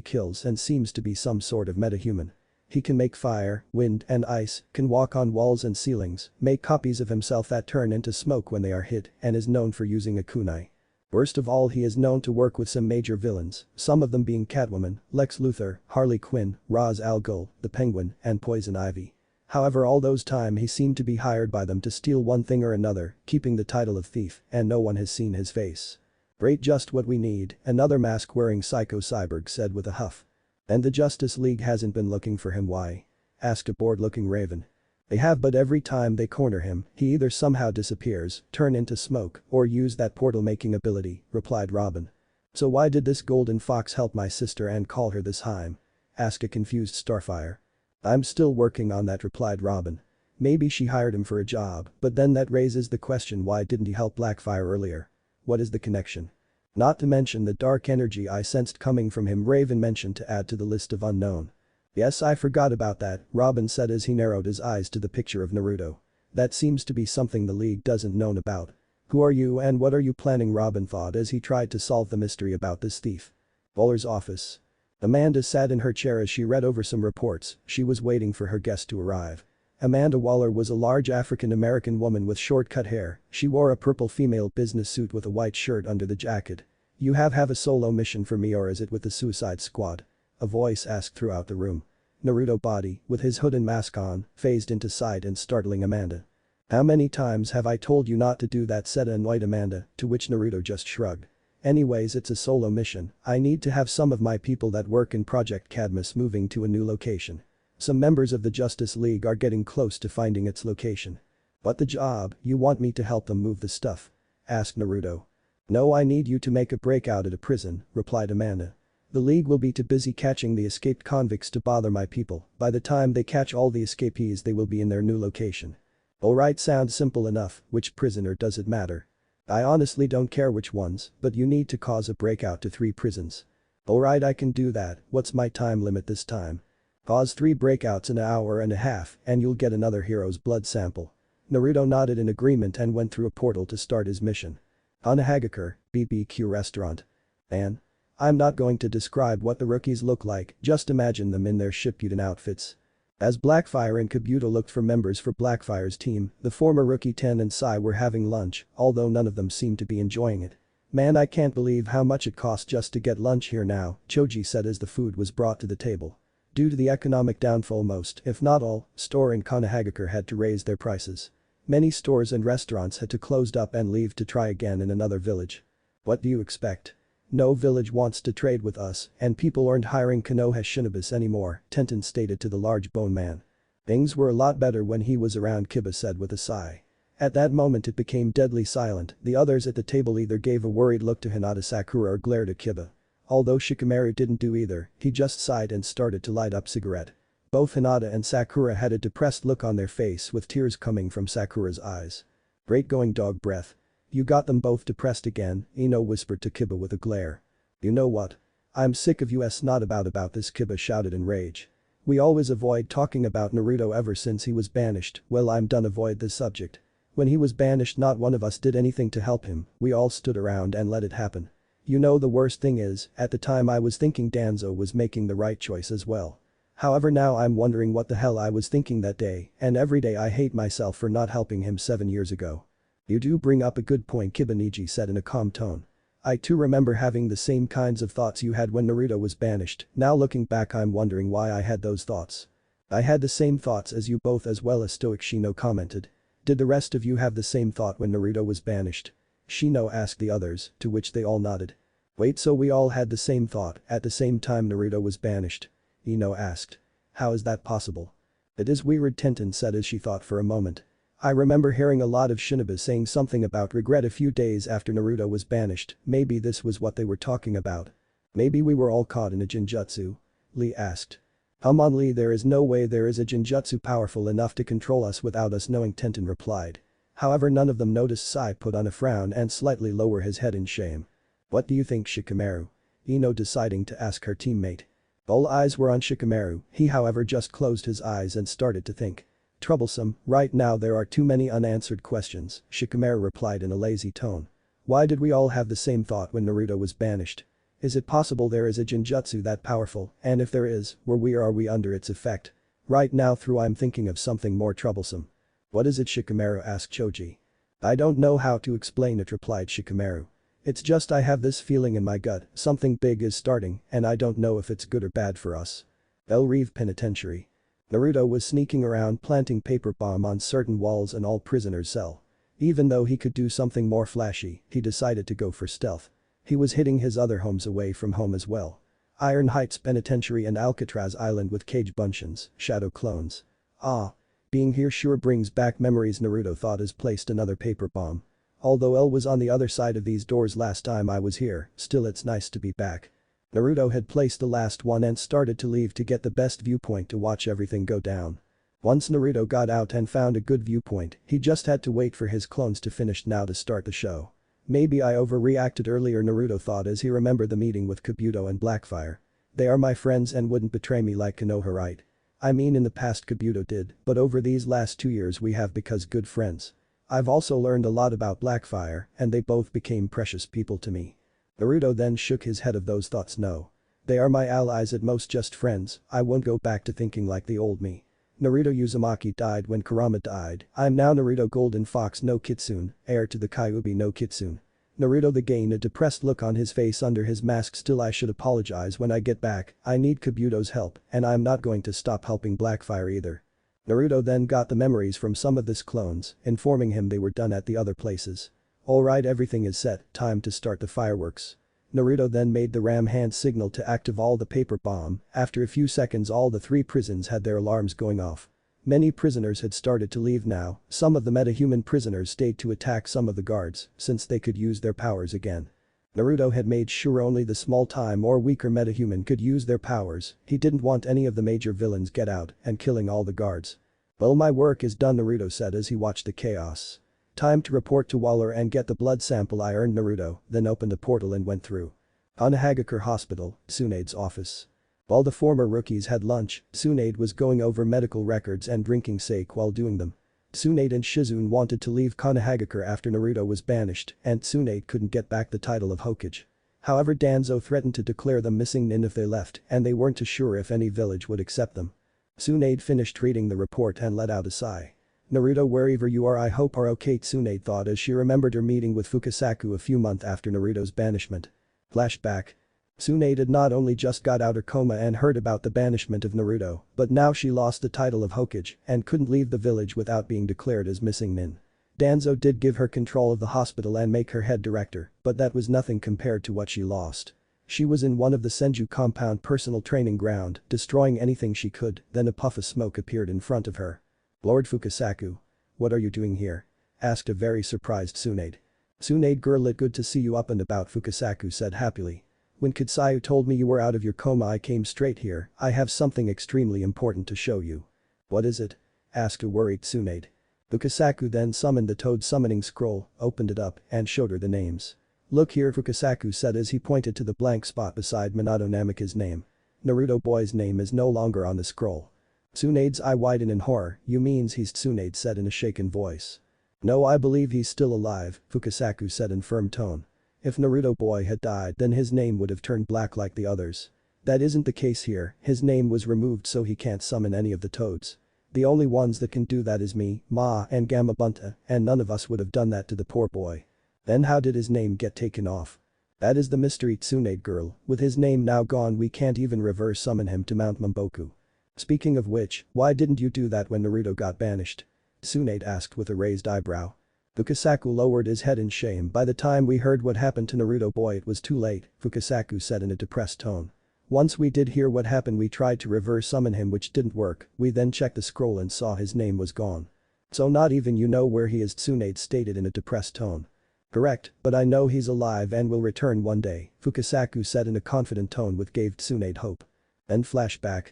kills and seems to be some sort of metahuman. He can make fire, wind and ice, can walk on walls and ceilings, make copies of himself that turn into smoke when they are hit and is known for using a kunai. Worst of all, he is known to work with some major villains, some of them being Catwoman, Lex Luthor, Harley Quinn, Ra's al Ghul, the Penguin, and Poison Ivy. However, all those time he seemed to be hired by them to steal one thing or another, keeping the title of thief, and no one has seen his face. Great, just what we need, another mask-wearing Psycho Cyborg said with a huff. And the Justice League hasn't been looking for him, why? Asked a bored-looking Raven. They have, but every time they corner him, he either somehow disappears, turn into smoke, or use that portal-making ability, replied Robin. So why did this Golden Fox help my sister and call her this Heim? Asked a confused Starfire. I'm still working on that, replied Robin. Maybe she hired him for a job, but then that raises the question, why didn't he help Blackfire earlier? What is the connection? Not to mention the dark energy I sensed coming from him, Raven mentioned to add to the list of unknown. Yes, I forgot about that, Robin said as he narrowed his eyes to the picture of Naruto. That seems to be something the League doesn't know about. Who are you and what are you planning? Robin thought as he tried to solve the mystery about this thief. Bowler's office. Amanda sat in her chair as she read over some reports. She was waiting for her guest to arrive. Amanda Waller was a large African-American woman with short-cut hair. She wore a purple female business suit with a white shirt under the jacket. You have a solo mission for me or is it with the Suicide Squad? A voice asked throughout the room. Naruto body, with his hood and mask on, phased into sight and startling Amanda. How many times have I told you not to do that, said annoyed Amanda, to which Naruto just shrugged. Anyways, it's a solo mission. I need to have some of my people that work in Project Cadmus moving to a new location. Some members of the Justice League are getting close to finding its location. What the job, you want me to help them move the stuff? Asked Naruto. No, I need you to make a breakout at a prison, replied Amanda. The League will be too busy catching the escaped convicts to bother my people. By the time they catch all the escapees they will be in their new location. Alright, sounds simple enough, which prisoner does it matter? I honestly don't care which ones, but you need to cause a breakout to 3 prisons. Alright, I can do that, what's my time limit this time? Cause 3 breakouts in an hour and a half and you'll get another hero's blood sample. Naruto nodded in agreement and went through a portal to start his mission. Hanahagakure, BBQ restaurant. Man. I'm not going to describe what the rookies look like, just imagine them in their Shippuden outfits. As Blackfire and Kabuto looked for members for Blackfire's team, the former rookie Ten and Sai were having lunch, although none of them seemed to be enjoying it. Man, I can't believe how much it costs just to get lunch here now, Choji said as the food was brought to the table. Due to the economic downfall, most, if not all, store in Hanahagakure had to raise their prices. Many stores and restaurants had to close up and leave to try again in another village. What do you expect? No village wants to trade with us, and people aren't hiring Konoha Shinobis anymore, Tenten stated to the large bone man. Things were a lot better when he was around, Kiba said with a sigh. At that moment it became deadly silent, the others at the table either gave a worried look to Hinata Sakura or glared at Kiba. Although Shikamaru didn't do either, he just sighed and started to light up cigarette. Both Hinata and Sakura had a depressed look on their face with tears coming from Sakura's eyes. Great going, dog breath. You got them both depressed again, Ino whispered to Kiba with a glare. You know what? I'm sick of us not about this, Kiba shouted in rage. We always avoid talking about Naruto ever since he was banished. Well, I'm done avoid this subject. When he was banished not one of us did anything to help him, we all stood around and let it happen. You know the worst thing is, at the time I was thinking Danzo was making the right choice as well. However, now I'm wondering what the hell I was thinking that day, and every day I hate myself for not helping him 7 years ago. You do bring up a good point, Kibaniji said in a calm tone. I too remember having the same kinds of thoughts you had when Naruto was banished, now looking back I'm wondering why I had those thoughts. I had the same thoughts as you both as well as Stoic, Shino commented. Did the rest of you have the same thought when Naruto was banished? Shino asked the others, to which they all nodded. Wait, so we all had the same thought at the same time Naruto was banished? Ino asked. How is that possible? It is weird, Tenten said as she thought for a moment. I remember hearing a lot of Shinobis saying something about regret a few days after Naruto was banished, maybe this was what they were talking about. Maybe we were all caught in a genjutsu? Lee asked. On Lee, there is no way there is a genjutsu powerful enough to control us without us knowing, Tenten replied. However, none of them noticed Sai put on a frown and slightly lower his head in shame. What do you think, Shikamaru? Ino deciding to ask her teammate. All eyes were on Shikamaru, he however just closed his eyes and started to think. Troublesome, right now there are too many unanswered questions, Shikamaru replied in a lazy tone. Why did we all have the same thought when Naruto was banished? Is it possible there is a genjutsu that powerful, and if there is, were we or are we under its effect? Right now I'm thinking of something more troublesome. What is it, Shikamaru asked Choji. I don't know how to explain it, replied Shikamaru. It's just I have this feeling in my gut, something big is starting and I don't know if it's good or bad for us. El Reeve Penitentiary. Naruto was sneaking around planting paper bomb on certain walls in all prisoners' cell. Even though he could do something more flashy, he decided to go for stealth. He was hitting his other homes away from home as well. Iron Heights Penitentiary and Alcatraz Island with cage buncheons, shadow clones. Ah. Being here sure brings back memories, Naruto thought as placed another paper bomb. Although L was on the other side of these doors last time I was here, still it's nice to be back. Naruto had placed the last one and started to leave to get the best viewpoint to watch everything go down. Once Naruto got out and found a good viewpoint, he just had to wait for his clones to finish now to start the show. Maybe I overreacted earlier, Naruto thought as he remembered the meeting with Kabuto and Blackfire. They are my friends and wouldn't betray me like Konoha, right? I mean, in the past Kabuto did, but over these last 2 years we have become good friends. I've also learned a lot about Blackfire, and they both became precious people to me. Naruto then shook his head of those thoughts. No. They are my allies, at most just friends. I won't go back to thinking like the old me. Naruto Uzumaki died when Kurama died. I'm now Naruto Golden Fox no Kitsune, heir to the Kyuubi no Kitsune. Naruto the gained a depressed look on his face under his mask. Still, I should apologize when I get back. I need Kabuto's help, and I'm not going to stop helping Blackfire either. Naruto then got the memories from some of his clones, informing him they were done at the other places. Alright, everything is set, time to start the fireworks. Naruto then made the ram hand signal to activate all the paper bomb. After a few seconds all the 3 prisons had their alarms going off. Many prisoners had started to leave now. Some of the metahuman prisoners stayed to attack some of the guards, since they could use their powers again. Naruto had made sure only the small-time or weaker metahuman could use their powers. He didn't want any of the major villains get out and killing all the guards. Well, my work is done, Naruto said as he watched the chaos. Time to report to Waller and get the blood sample I earned. Naruto then opened a portal and went through. Onahagakure Hospital, Tsunade's office. While the former rookies had lunch, Tsunade was going over medical records and drinking sake while doing them. Tsunade and Shizune wanted to leave Konohagakure after Naruto was banished, and Tsunade couldn't get back the title of Hokage. However, Danzo threatened to declare them missing if they left, and they weren't too sure if any village would accept them. Tsunade finished reading the report and let out a sigh. Naruto, wherever you are, I hope are okay, Tsunade thought as she remembered her meeting with Fukasaku a few months after Naruto's banishment. Flashback. Tsunade had not only just got out her coma and heard about the banishment of Naruto, but now she lost the title of Hokage and couldn't leave the village without being declared as missing nin. Danzo did give her control of the hospital and make her head director, but that was nothing compared to what she lost. She was in one of the Senju compound personal training ground, destroying anything she could. Then a puff of smoke appeared in front of her. Lord Fukasaku. What are you doing here? Asked a very surprised Tsunade. Tsunade girl, it good to see you up and about, Fukasaku said happily. When Kitsayu told me you were out of your coma I came straight here. I have something extremely important to show you. What is it? Asked a worried Tsunade. Fukasaku then summoned the toad summoning scroll, opened it up, and showed her the names. Look here, Fukasaku said as he pointed to the blank spot beside Minato Namika's name. Naruto boy's name is no longer on the scroll. Tsunade's eye widened in horror. You means he's Tsunade said in a shaken voice. No, I believe he's still alive, Fukasaku said in firm tone. If Naruto boy had died then his name would have turned black like the others. That isn't the case here, his name was removed so he can't summon any of the toads. The only ones that can do that is me, Ma and Gamabunta, and none of us would have done that to the poor boy. Then how did his name get taken off? That is the mystery, Tsunade girl. With his name now gone we can't even reverse summon him to Mount Mamboku. Speaking of which, why didn't you do that when Naruto got banished? Tsunade asked with a raised eyebrow. Fukasaku lowered his head in shame. By the time we heard what happened to Naruto boy it was too late, Fukasaku said in a depressed tone. Once we did hear what happened we tried to reverse summon him which didn't work, we then checked the scroll and saw his name was gone. So not even you know where he is, Tsunade stated in a depressed tone. Correct, but I know he's alive and will return one day, Fukasaku said in a confident tone which gave Tsunade hope. Then flashback.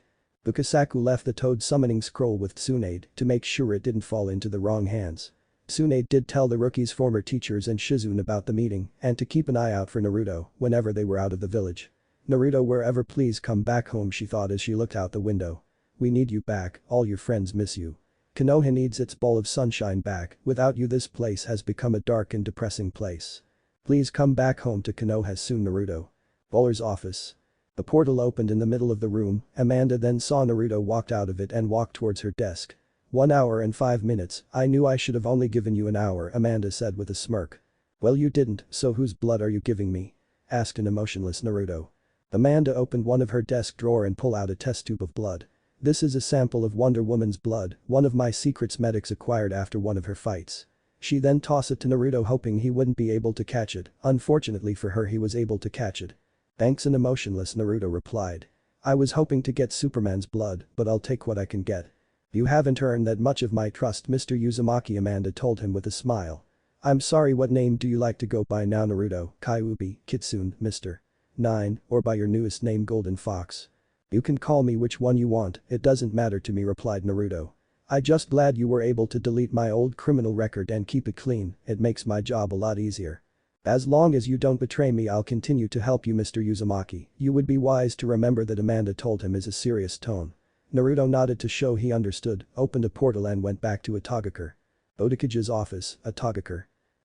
Fukasaku left the toad summoning scroll with Tsunade to make sure it didn't fall into the wrong hands. Tsunade did tell the rookies' former teachers and Shizune about the meeting and to keep an eye out for Naruto whenever they were out of the village. Naruto, wherever, please come back home, she thought as she looked out the window. We need you back, all your friends miss you. Konoha needs its ball of sunshine back. Without you this place has become a dark and depressing place. Please come back home to Konoha soon, Naruto. Bowler's office. The portal opened in the middle of the room. Amanda then saw Naruto walked out of it and walked towards her desk. 1 hour and 5 minutes, I knew I should have only given you an hour, Amanda said with a smirk. Well, you didn't, so whose blood are you giving me? Asked an emotionless Naruto. Amanda opened one of her desk drawer and pulled out a test tube of blood. This is a sample of Wonder Woman's blood, one of my secrets medics acquired after one of her fights. She then tossed it to Naruto hoping he wouldn't be able to catch it. Unfortunately for her he was able to catch it. Thanks, an emotionless Naruto replied. I was hoping to get Superman's blood, but I'll take what I can get. You haven't earned that much of my trust, Mr. Uzumaki, Amanda told him with a smile. I'm sorry, what name do you like to go by now, Naruto? Kyuubi, Kitsune, Mr. 9, or by your newest name, Golden Fox? You can call me which one you want, it doesn't matter to me, replied Naruto. I just glad you were able to delete my old criminal record and keep it clean, it makes my job a lot easier. As long as you don't betray me, I'll continue to help you, Mr. Uzumaki. You would be wise to remember that Amanda told him in a serious tone. Naruto nodded to show he understood, opened a portal and went back to Otagaker. Otakage's office, Otagaker.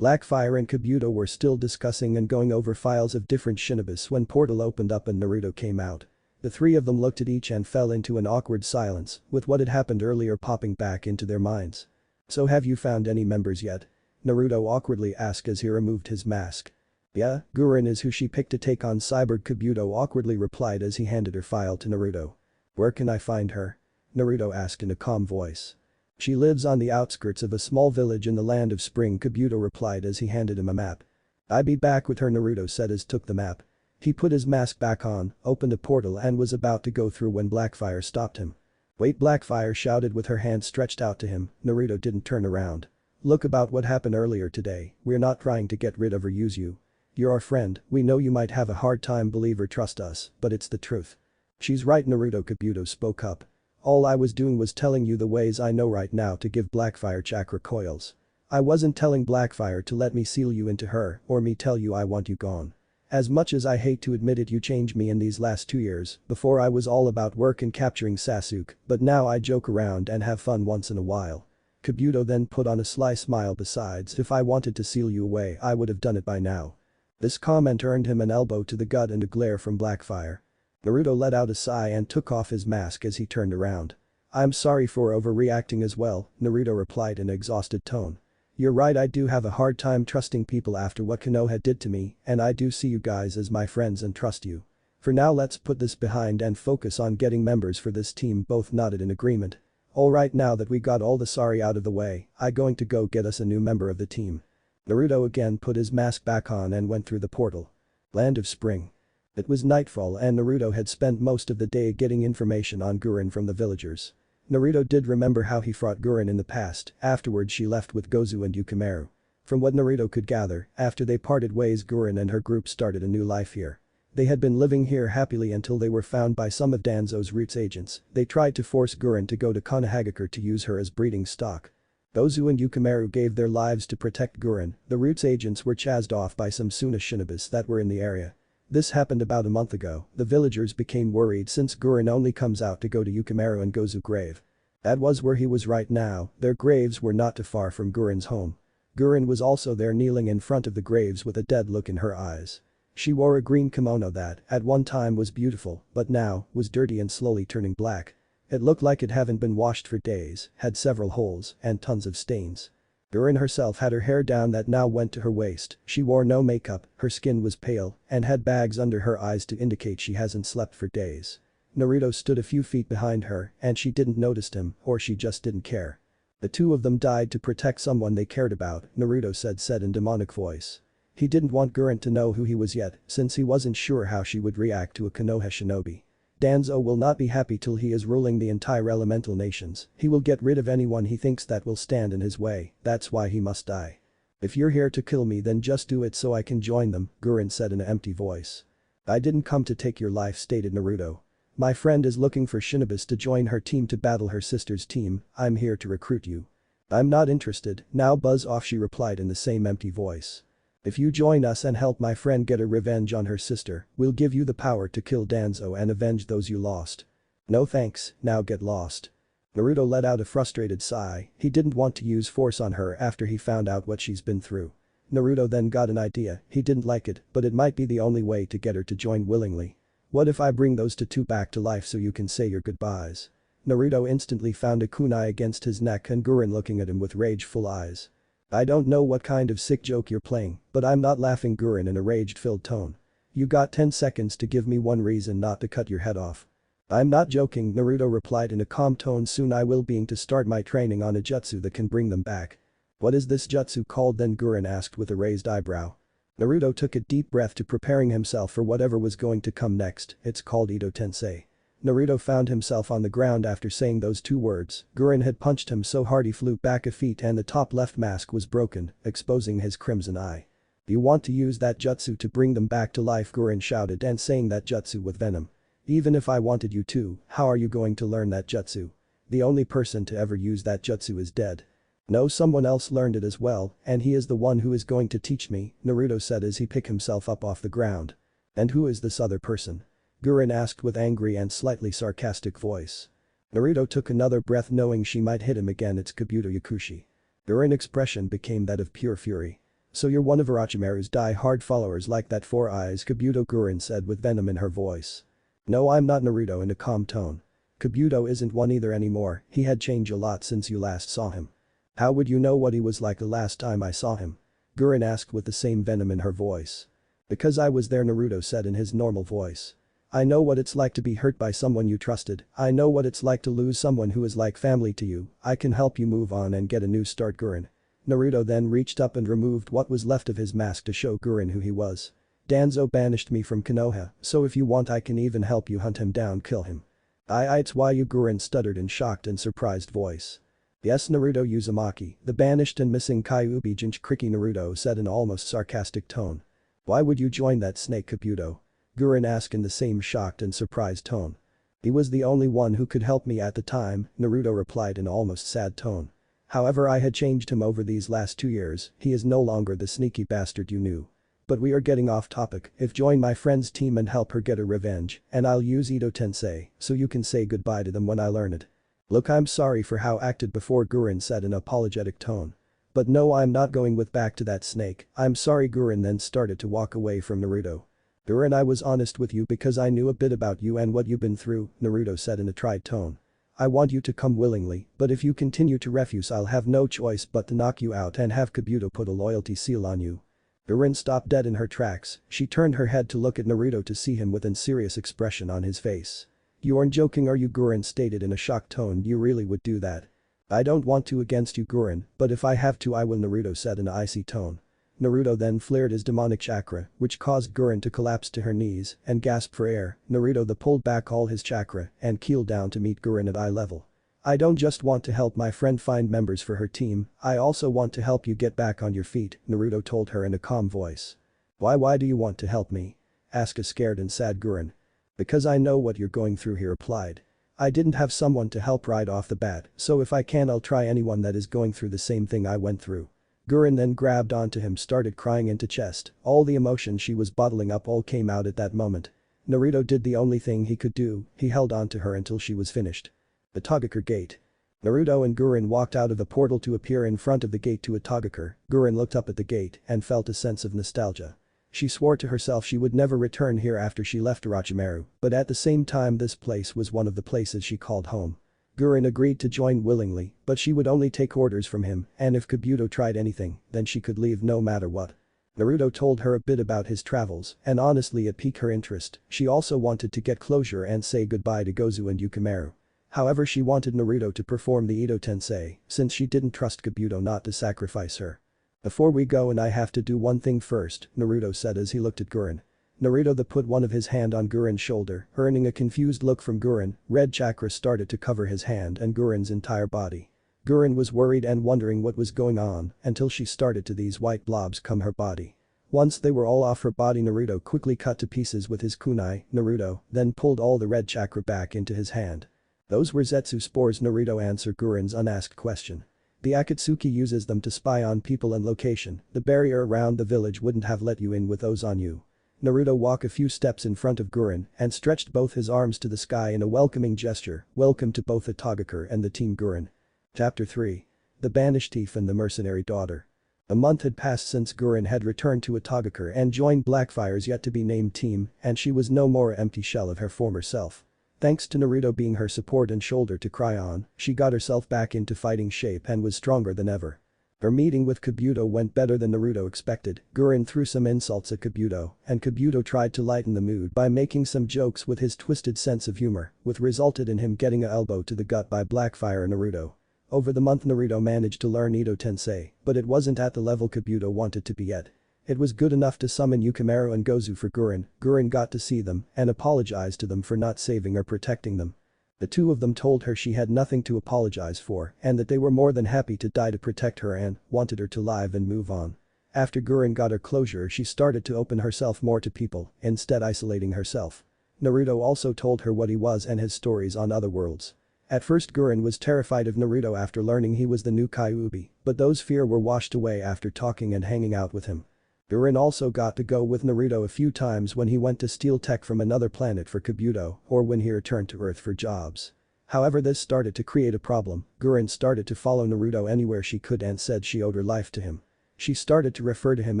Blackfire and Kabuto were still discussing and going over files of different shinobis when portal opened up and Naruto came out. The three of them looked at each and fell into an awkward silence, with what had happened earlier popping back into their minds. So have you found any members yet? Naruto awkwardly asked as he removed his mask. Yeah, Guren is who she picked to take on Cyborg, Kabuto awkwardly replied as he handed her file to Naruto. Where can I find her? Naruto asked in a calm voice. She lives on the outskirts of a small village in the land of spring, Kabuto replied as he handed him a map. I'll be back with her, Naruto said as took the map. He put his mask back on, opened a portal and was about to go through when Blackfire stopped him. Wait, Blackfire shouted with her hand stretched out to him. Naruto didn't turn around. Look, about what happened earlier today, we're not trying to get rid of or use you. You're our friend, we know you might have a hard time believe or trust us, but it's the truth. She's right, Naruto, Kabuto spoke up. All I was doing was telling you the ways I know right now to give Blackfire chakra coils. I wasn't telling Blackfire to let me seal you into her or me tell you I want you gone. As much as I hate to admit it, you changed me in these last 2 years. Before I was all about work and capturing Sasuke, but now I joke around and have fun once in a while. Kabuto then put on a sly smile. Besides, if I wanted to seal you away I would have done it by now. This comment earned him an elbow to the gut and a glare from Blackfire. Naruto let out a sigh and took off his mask as he turned around. I'm sorry for overreacting as well, Naruto replied in an exhausted tone. You're right, I do have a hard time trusting people after what Konoha did to me, and I do see you guys as my friends and trust you. For now let's put this behind and focus on getting members for this team. Both nodded in agreement. Alright, now that we got all the sorry out of the way, I'm going to go get us a new member of the team. Naruto again put his mask back on and went through the portal. Land of Spring. It was nightfall and Naruto had spent most of the day getting information on Guren from the villagers. Naruto did remember how he fought Guren in the past. Afterwards she left with Gozu and Yukimaru. From what Naruto could gather, after they parted ways, Guren and her group started a new life here. They had been living here happily until they were found by some of Danzo's roots agents. They tried to force Guren to go to Konohagakure to use her as breeding stock. Gozu and Yukimaru gave their lives to protect Guren. The roots agents were chased off by some Suna shinobis that were in the area. This happened about a month ago. The villagers became worried since Guren only comes out to go to Yukimaru and Gozu grave. That was where he was right now. Their graves were not too far from Guren's home. Guren was also there, kneeling in front of the graves with a dead look in her eyes. She wore a green kimono that, at one time, was beautiful, but now, was dirty and slowly turning black. It looked like it hadn't been washed for days, had several holes, and tons of stains. Guren herself had her hair down that now went to her waist. She wore no makeup, her skin was pale, and had bags under her eyes to indicate she hasn't slept for days. Naruto stood a few feet behind her, and she didn't notice him, or she just didn't care. The two of them died to protect someone they cared about, Naruto said in demonic voice. He didn't want Guren to know who he was yet, since he wasn't sure how she would react to a Konoha shinobi. Danzo will not be happy till he is ruling the entire elemental nations. He will get rid of anyone he thinks that will stand in his way, that's why he must die. If you're here to kill me then just do it so I can join them, Guren said in an empty voice. I didn't come to take your life, stated Naruto. My friend is looking for shinobis to join her team to battle her sister's team. I'm here to recruit you. I'm not interested, now buzz off, she replied in the same empty voice. If you join us and help my friend get her revenge on her sister, we'll give you the power to kill Danzo and avenge those you lost. No thanks, now get lost. Naruto let out a frustrated sigh. He didn't want to use force on her after he found out what she's been through. Naruto then got an idea. He didn't like it, but it might be the only way to get her to join willingly. What if I bring those two back to life so you can say your goodbyes? Naruto instantly found a kunai against his neck and Guren looking at him with rageful eyes. I don't know what kind of sick joke you're playing, but I'm not laughing, Guren in a rage-filled tone. You got 10 seconds to give me one reason not to cut your head off. I'm not joking, Naruto replied in a calm tone. Soon I will be to start my training on a jutsu that can bring them back. What is this jutsu called then, Guren asked with a raised eyebrow. Naruto took a deep breath to preparing himself for whatever was going to come next. It's called Ito Tensei. Naruto found himself on the ground after saying those two words. Guren had punched him so hard he flew back a feet and the top left mask was broken, exposing his crimson eye. You want to use that jutsu to bring them back to life, Guren shouted, and saying that jutsu with venom. Even if I wanted you to, how are you going to learn that jutsu? The only person to ever use that jutsu is dead. No, someone else learned it as well, and he is the one who is going to teach me, Naruto said as he picked himself up off the ground. And who is this other person? Gurren asked with angry and slightly sarcastic voice. Naruto took another breath knowing she might hit him again. It's Kabuto Yakushi. Gurren's expression became that of pure fury. So you're one of Orochimaru's die-hard followers like that Four Eyes Kabuto, Gurren said with venom in her voice. No, I'm not, Naruto in a calm tone. Kabuto isn't one either anymore, he had changed a lot since you last saw him. How would you know what he was like the last time I saw him? Gurren asked with the same venom in her voice. Because I was there, Naruto said in his normal voice. I know what it's like to be hurt by someone you trusted, I know what it's like to lose someone who is like family to you, I can help you move on and get a new start, Gurren. Naruto then reached up and removed what was left of his mask to show Gurren who he was. Danzo banished me from Konoha, so if you want I can even help you hunt him down, kill him. It's why you, Gurren stuttered in shocked and surprised voice. Yes, Naruto Uzumaki, the banished and missing Kyuubi Jinchuriki, Naruto said in almost sarcastic tone. Why would you join that snake, Kabuto? Gurren asked in the same shocked and surprised tone. He was the only one who could help me at the time, Naruto replied in almost sad tone. However, I had changed him over these last 2 years, he is no longer the sneaky bastard you knew. But we are getting off topic, if join my friend's team and help her get her revenge, and I'll use Ito Tensei, so you can say goodbye to them when I learn it. Look, I'm sorry for how I acted before, Gurren said in an apologetic tone. But no, I'm not going with back to that snake, I'm sorry. Gurren then started to walk away from Naruto. Gurren, I was honest with you because I knew a bit about you and what you've been through, Naruto said in a tried tone. I want you to come willingly, but if you continue to refuse I'll have no choice but to knock you out and have Kabuto put a loyalty seal on you. Gurren stopped dead in her tracks, she turned her head to look at Naruto to see him with a serious expression on his face. You aren't joking, are you? Gurren stated in a shocked tone. You really would do that? I don't want to against you, Gurren, but if I have to I will, Naruto said in an icy tone. Naruto then flared his demonic chakra, which caused Gurren to collapse to her knees and gasp for air. Naruto then pulled back all his chakra and keeled down to meet Gurren at eye level. I don't just want to help my friend find members for her team, I also want to help you get back on your feet, Naruto told her in a calm voice. Why do you want to help me? Asked a scared and sad Gurren. Because I know what you're going through, he replied. I didn't have someone to help right off the bat, so if I can I'll try anyone that is going through the same thing I went through. Gurren then grabbed onto him, started crying into chest, all the emotion she was bottling up all came out at that moment. Naruto did the only thing he could do, he held onto her until she was finished. The Togakure Gate. Naruto and Gurren walked out of the portal to appear in front of the gate to Togakure. Gurren looked up at the gate and felt a sense of nostalgia. She swore to herself she would never return here after she left Orochimaru, but at the same time this place was one of the places she called home. Gurren agreed to join willingly, but she would only take orders from him, and if Kabuto tried anything, then she could leave no matter what. Naruto told her a bit about his travels, and honestly it piqued her interest. She also wanted to get closure and say goodbye to Gozu and Yukimaru. However, she wanted Naruto to perform the Ito Tensei, since she didn't trust Kabuto not to sacrifice her. Before we go and I have to do one thing first, Naruto said as he looked at Gurren. Naruto then put one of his hand on Gurren's shoulder, earning a confused look from Gurren. Red chakra started to cover his hand and Gurren's entire body. Gurren was worried and wondering what was going on until she started to these white blobs come her body. Once they were all off her body, Naruto quickly cut to pieces with his kunai. Naruto then pulled all the red chakra back into his hand. Those were Zetsu spores, Naruto answered Gurren's unasked question. The Akatsuki uses them to spy on people and location, the barrier around the village wouldn't have let you in with those on you. Naruto walked a few steps in front of Gurren and stretched both his arms to the sky in a welcoming gesture, welcome to both the Togakure and the team Gurren. Chapter 3. The Banished Thief and the Mercenary Daughter. A month had passed since Gurren had returned to Togakure and joined Blackfire's yet-to-be-named team, and she was no more an empty shell of her former self. Thanks to Naruto being her support and shoulder to cry on, she got herself back into fighting shape and was stronger than ever. Her meeting with Kabuto went better than Naruto expected. Gurren threw some insults at Kabuto, and Kabuto tried to lighten the mood by making some jokes with his twisted sense of humor, which resulted in him getting an elbow to the gut by Blackfire and Naruto. Over the month Naruto managed to learn Ito Tensei, but it wasn't at the level Kabuto wanted to be yet. It was good enough to summon Yukimaru and Gozu for Gurren. Gurren got to see them and apologized to them for not saving or protecting them. The two of them told her she had nothing to apologize for and that they were more than happy to die to protect her and wanted her to live and move on. After Gurren got her closure, she started to open herself more to people, instead isolating herself. Naruto also told her what he was and his stories on other worlds. At first Gurren was terrified of Naruto after learning he was the new Kyuubi, but those fears were washed away after talking and hanging out with him. Gurren also got to go with Naruto a few times when he went to steal tech from another planet for Kabuto or when he returned to Earth for jobs. However, this started to create a problem. Gurren started to follow Naruto anywhere she could and said she owed her life to him. She started to refer to him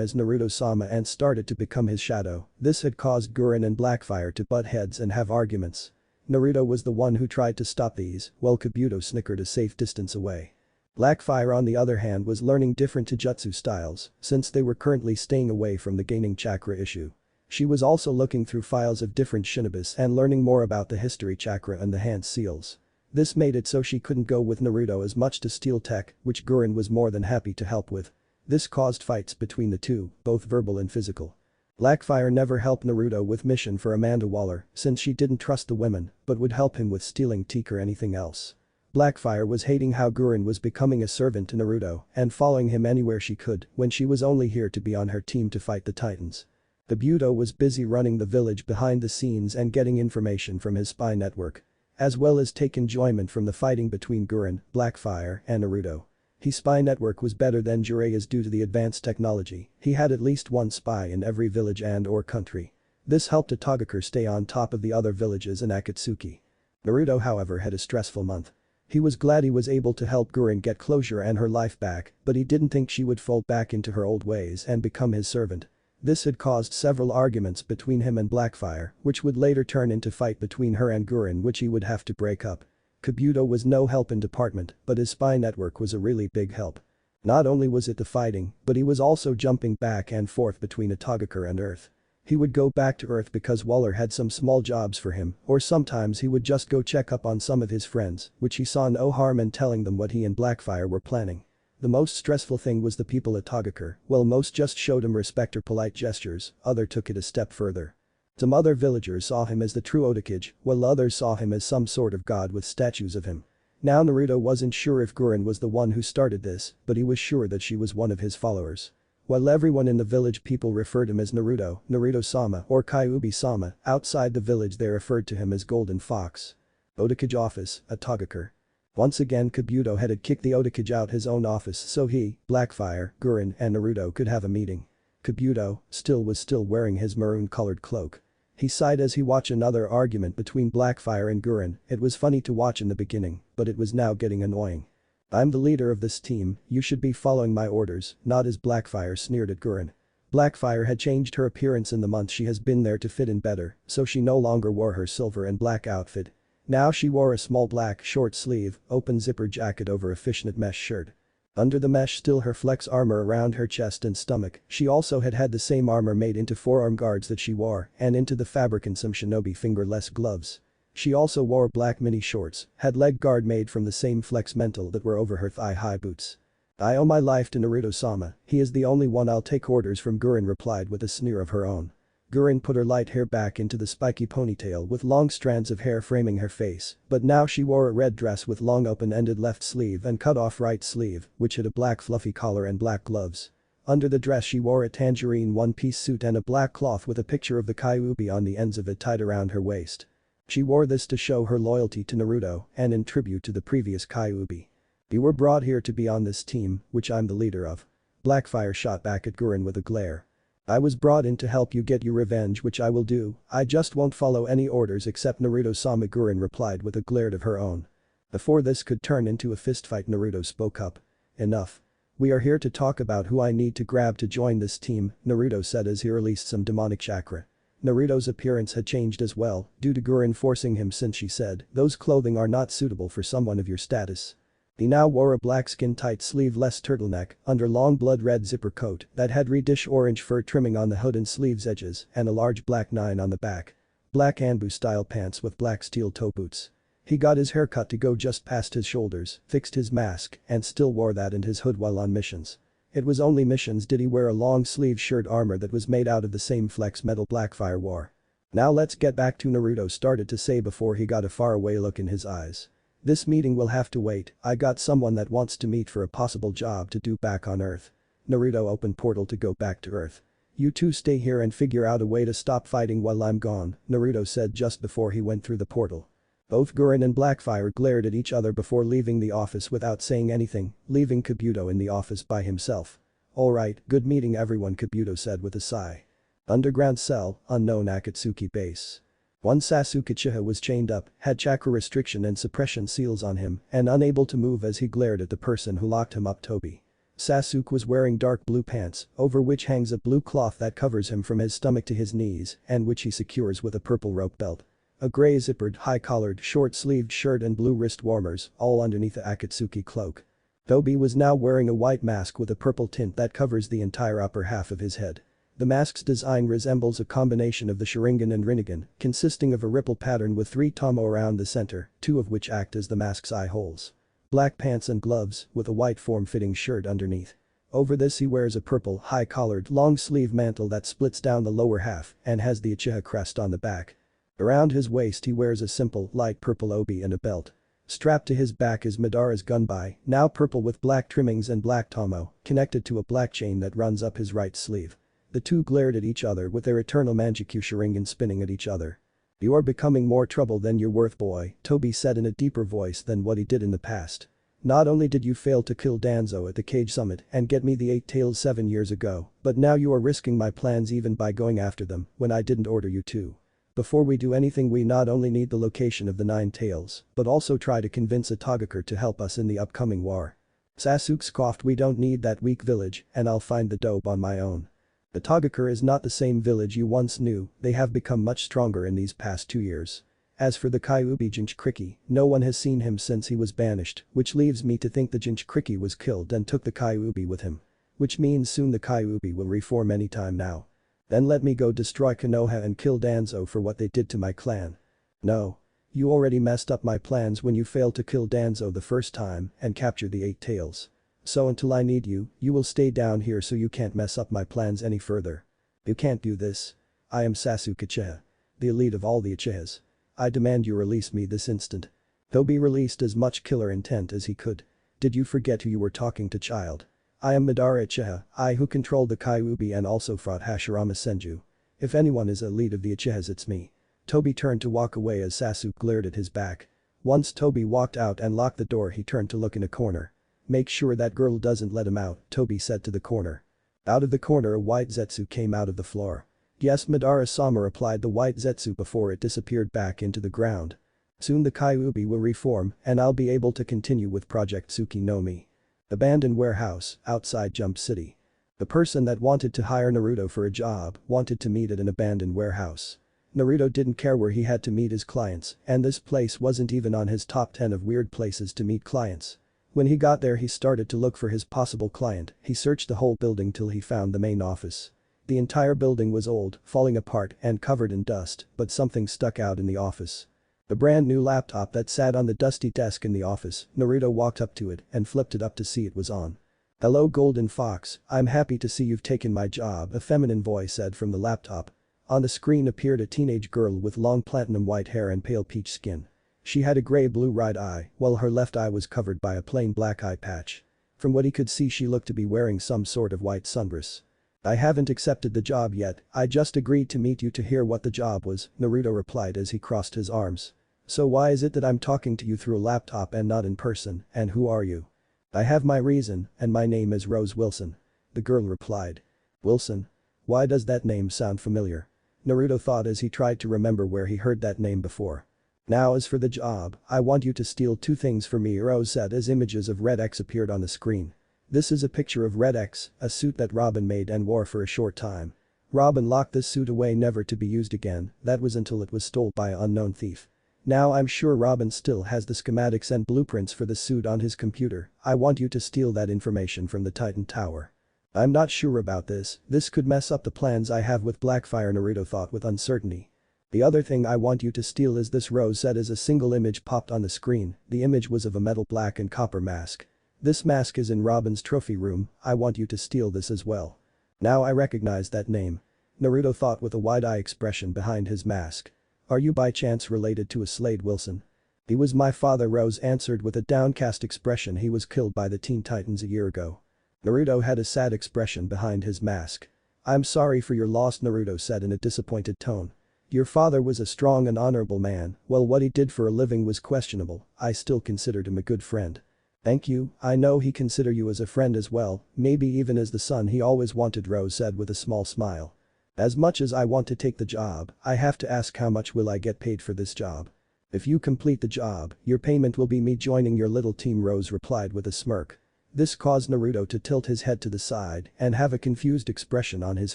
as Naruto-sama and started to become his shadow. This had caused Gurren and Blackfire to butt heads and have arguments. Naruto was the one who tried to stop these, while Kabuto snickered a safe distance away. Blackfire on the other hand was learning different Taijutsu styles, since they were currently staying away from the gaining chakra issue. She was also looking through files of different shinobis and learning more about the history chakra and the hand seals. This made it so she couldn't go with Naruto as much to steal tech, which Gurren was more than happy to help with. This caused fights between the two, both verbal and physical. Blackfire never helped Naruto with mission for Amanda Waller since she didn't trust the women but would help him with stealing teak or anything else. Blackfire was hating how Gurren was becoming a servant to Naruto and following him anywhere she could when she was only here to be on her team to fight the Titans. Kabuto was busy running the village behind the scenes and getting information from his spy network, as well as take enjoyment from the fighting between Gurren, Blackfire, and Naruto. His spy network was better than Jireya's due to the advanced technology. He had at least one spy in every village and/or country. This helped Itagakure stay on top of the other villages in Akatsuki. Naruto, however, had a stressful month. He was glad he was able to help Gurren get closure and her life back, but he didn't think she would fall back into her old ways and become his servant. This had caused several arguments between him and Blackfire, which would later turn into fight between her and Gurren, which he would have to break up. Kabuto was no help in department, but his spy network was a really big help. Not only was it the fighting, but he was also jumping back and forth between Itagakure and Earth. He would go back to Earth because Waller had some small jobs for him, or sometimes he would just go check up on some of his friends, which he saw no harm in telling them what he and Blackfire were planning. The most stressful thing was the people at Itagakure. While most just showed him respect or polite gestures, others took it a step further. Some other villagers saw him as the true Otakage, while others saw him as some sort of god with statues of him. Now Naruto wasn't sure if Gurren was the one who started this, but he was sure that she was one of his followers. While everyone in the village people referred him as Naruto, Naruto-sama or Kyuubi-sama, outside the village they referred to him as Golden Fox. Otakage office, Itagakure. Once again Kabuto had kicked the Otakage out his own office so he, Blackfire, Gurren and Naruto could have a meeting. Kabuto was still wearing his maroon-colored cloak. He sighed as he watched another argument between Blackfire and Gurren. It was funny to watch in the beginning, but it was now getting annoying. "I'm the leader of this team, you should be following my orders," not as Blackfire sneered at Gurren. Blackfire had changed her appearance in the month she has been there to fit in better, so she no longer wore her silver and black outfit. Now she wore a small black short-sleeve, open-zipper jacket over a fishnet mesh shirt. Under the mesh still her flex armor around her chest and stomach. She also had the same armor made into forearm guards that she wore and into the fabric and some shinobi fingerless gloves. She also wore black mini shorts, had leg guard made from the same flex mental that were over her thigh-high boots. "I owe my life to Naruto-sama, he is the only one I'll take orders from," Gurren replied with a sneer of her own. Gurren put her light hair back into the spiky ponytail with long strands of hair framing her face, but now she wore a red dress with long open-ended left sleeve and cut-off right sleeve, which had a black fluffy collar and black gloves. Under the dress she wore a tangerine one-piece suit and a black cloth with a picture of the Kyuubi on the ends of it tied around her waist. She wore this to show her loyalty to Naruto and in tribute to the previous Kyuubi. "You were brought here to be on this team, which I'm the leader of." Blackfire shot back at Gurren with a glare. "I was brought in to help you get your revenge, which I will do, I just won't follow any orders except Naruto-sama," Gurren replied with a glare of her own. Before this could turn into a fistfight, Naruto spoke up. "Enough. We are here to talk about who I need to grab to join this team," Naruto said as he released some demonic chakra. Naruto's appearance had changed as well, due to Gurren forcing him since she said, "Those clothing are not suitable for someone of your status." He now wore a black skin-tight sleeveless turtleneck under long blood-red zipper coat that had reddish orange fur trimming on the hood and sleeves edges and a large black 9 on the back. Black Anbu-style pants with black steel toe boots. He got his haircut to go just past his shoulders, fixed his mask, and still wore that and his hood while on missions. It was only missions did he wear a long-sleeve shirt armor that was made out of the same flex metal Blackfire wore. "Now let's get back to," Naruto started to say before he got a faraway look in his eyes. "This meeting will have to wait, I got someone that wants to meet for a possible job to do back on Earth." Naruto opened portal to go back to Earth. "You two stay here and figure out a way to stop fighting while I'm gone," Naruto said just before he went through the portal. Both Gurren and Blackfire glared at each other before leaving the office without saying anything, leaving Kabuto in the office by himself. "Alright, good meeting everyone," Kabuto said with a sigh. Underground cell, unknown Akatsuki base. One Sasuke Uchiha was chained up, had chakra restriction and suppression seals on him, and unable to move as he glared at the person who locked him up, Toby. Sasuke was wearing dark blue pants, over which hangs a blue cloth that covers him from his stomach to his knees and which he secures with a purple rope belt. A grey zippered, high-collared, short-sleeved shirt and blue wrist warmers, all underneath the Akatsuki cloak. Toby was now wearing a white mask with a purple tint that covers the entire upper half of his head. The mask's design resembles a combination of the Sharingan and Rinnegan, consisting of a ripple pattern with 3 tomo around the center, 2 of which act as the mask's eye holes. Black pants and gloves, with a white form-fitting shirt underneath. Over this he wears a purple, high-collared, long-sleeve mantle that splits down the lower half and has the Uchiha crest on the back. Around his waist he wears a simple, light purple obi and a belt. Strapped to his back is Madara's gunbai, now purple with black trimmings and black tomo, connected to a black chain that runs up his right sleeve. The two glared at each other with their eternal Manjikyu Sharingan spinning at each other. "You are becoming more trouble than you're worth, boy," Toby said in a deeper voice than what he did in the past. "Not only did you fail to kill Danzo at the Cage Summit and get me the 8 tails 7 years ago, but now you are risking my plans even by going after them when I didn't order you to. Before we do anything we not only need the location of the 9 tails, but also try to convince a Togakur to help us in the upcoming war." Sasuke scoffed, "We don't need that weak village and I'll find the dope on my own." The Togakur is not the same village you once knew, they have become much stronger in these past 2 years. As for the Kyuubi Jinchuriki, no one has seen him since he was banished, which leaves me to think the Jinchuriki was killed and took the Kyuubi with him. Which means soon the Kyuubi will reform anytime now. Then let me go destroy Konoha and kill Danzo for what they did to my clan. No. You already messed up my plans when you failed to kill Danzo the first time and capture the 8 tails. So until I need you, you will stay down here so you can't mess up my plans any further. You can't do this. I am Sasuke Uchiha. The elite of all the Uchihas. I demand you release me this instant." Toby released as much killer intent as he could. "Did you forget who you were talking to, child? I am Madara Uchiha, I who controlled the Kyuubi and also fought Hashirama Senju. If anyone is elite of the Uchihas it's me." Toby turned to walk away as Sasuke glared at his back. Once Toby walked out and locked the door, he turned to look in a corner. "Make sure that girl doesn't let him out," Toby said to the corner. Out of the corner a white zetsu came out of the floor. "Yes," Madara-sama replied the white zetsu before it disappeared back into the ground. "Soon the Kyuubi will reform and I'll be able to continue with Project Tsuki no Mi." Abandoned warehouse, outside Jump City. The person that wanted to hire Naruto for a job wanted to meet at an abandoned warehouse. Naruto didn't care where he had to meet his clients, and this place wasn't even on his top 10 of weird places to meet clients. When he got there he started to look for his possible client, he searched the whole building till he found the main office. The entire building was old, falling apart and covered in dust, but something stuck out in the office. The brand new laptop that sat on the dusty desk in the office, Naruto walked up to it and flipped it up to see it was on. "Hello Golden Fox, I'm happy to see you've taken my job," a feminine voice said from the laptop. On the screen appeared a teenage girl with long platinum white hair and pale peach skin. She had a grey-blue right eye, while her left eye was covered by a plain black eye patch. From what he could see she looked to be wearing some sort of white sundress. "I haven't accepted the job yet, I just agreed to meet you to hear what the job was," Naruto replied as he crossed his arms. "So why is it that I'm talking to you through a laptop and not in person, and who are you?" "I have my reason, and my name is Rose Wilson," the girl replied. "Wilson? Why does that name sound familiar?" Naruto thought as he tried to remember where he heard that name before. "Now as for the job, I want you to steal 2 things for me," Rose said as images of Red X appeared on the screen. This is a picture of Red X, a suit that Robin made and wore for a short time. Robin locked this suit away never to be used again, that was until it was stolen by an unknown thief. Now I'm sure Robin still has the schematics and blueprints for the suit on his computer, I want you to steal that information from the Titan Tower. "I'm not sure about this could mess up the plans I have with Blackfire," Naruto thought with uncertainty. "The other thing I want you to steal is this," Rose said as a single image popped on the screen, the image was of a metal black and copper mask. "This mask is in Robin's trophy room, I want you to steal this as well." "Now I recognize that name," Naruto thought with a wide-eye expression behind his mask. "Are you by chance related to a Slade Wilson?" "He was my father," Rose answered with a downcast expression. "He was killed by the Teen Titans a year ago." Naruto had a sad expression behind his mask. "I'm sorry for your loss," Naruto said in a disappointed tone. Your father was a strong and honorable man, while what he did for a living was questionable. I still considered him a good friend. Thank you, I know he consider you as a friend as well, maybe even as the son he always wanted, Rose said with a small smile. As much as I want to take the job, I have to ask how much will I get paid for this job? If you complete the job, your payment will be me joining your little team, Rose replied with a smirk. This caused Naruto to tilt his head to the side and have a confused expression on his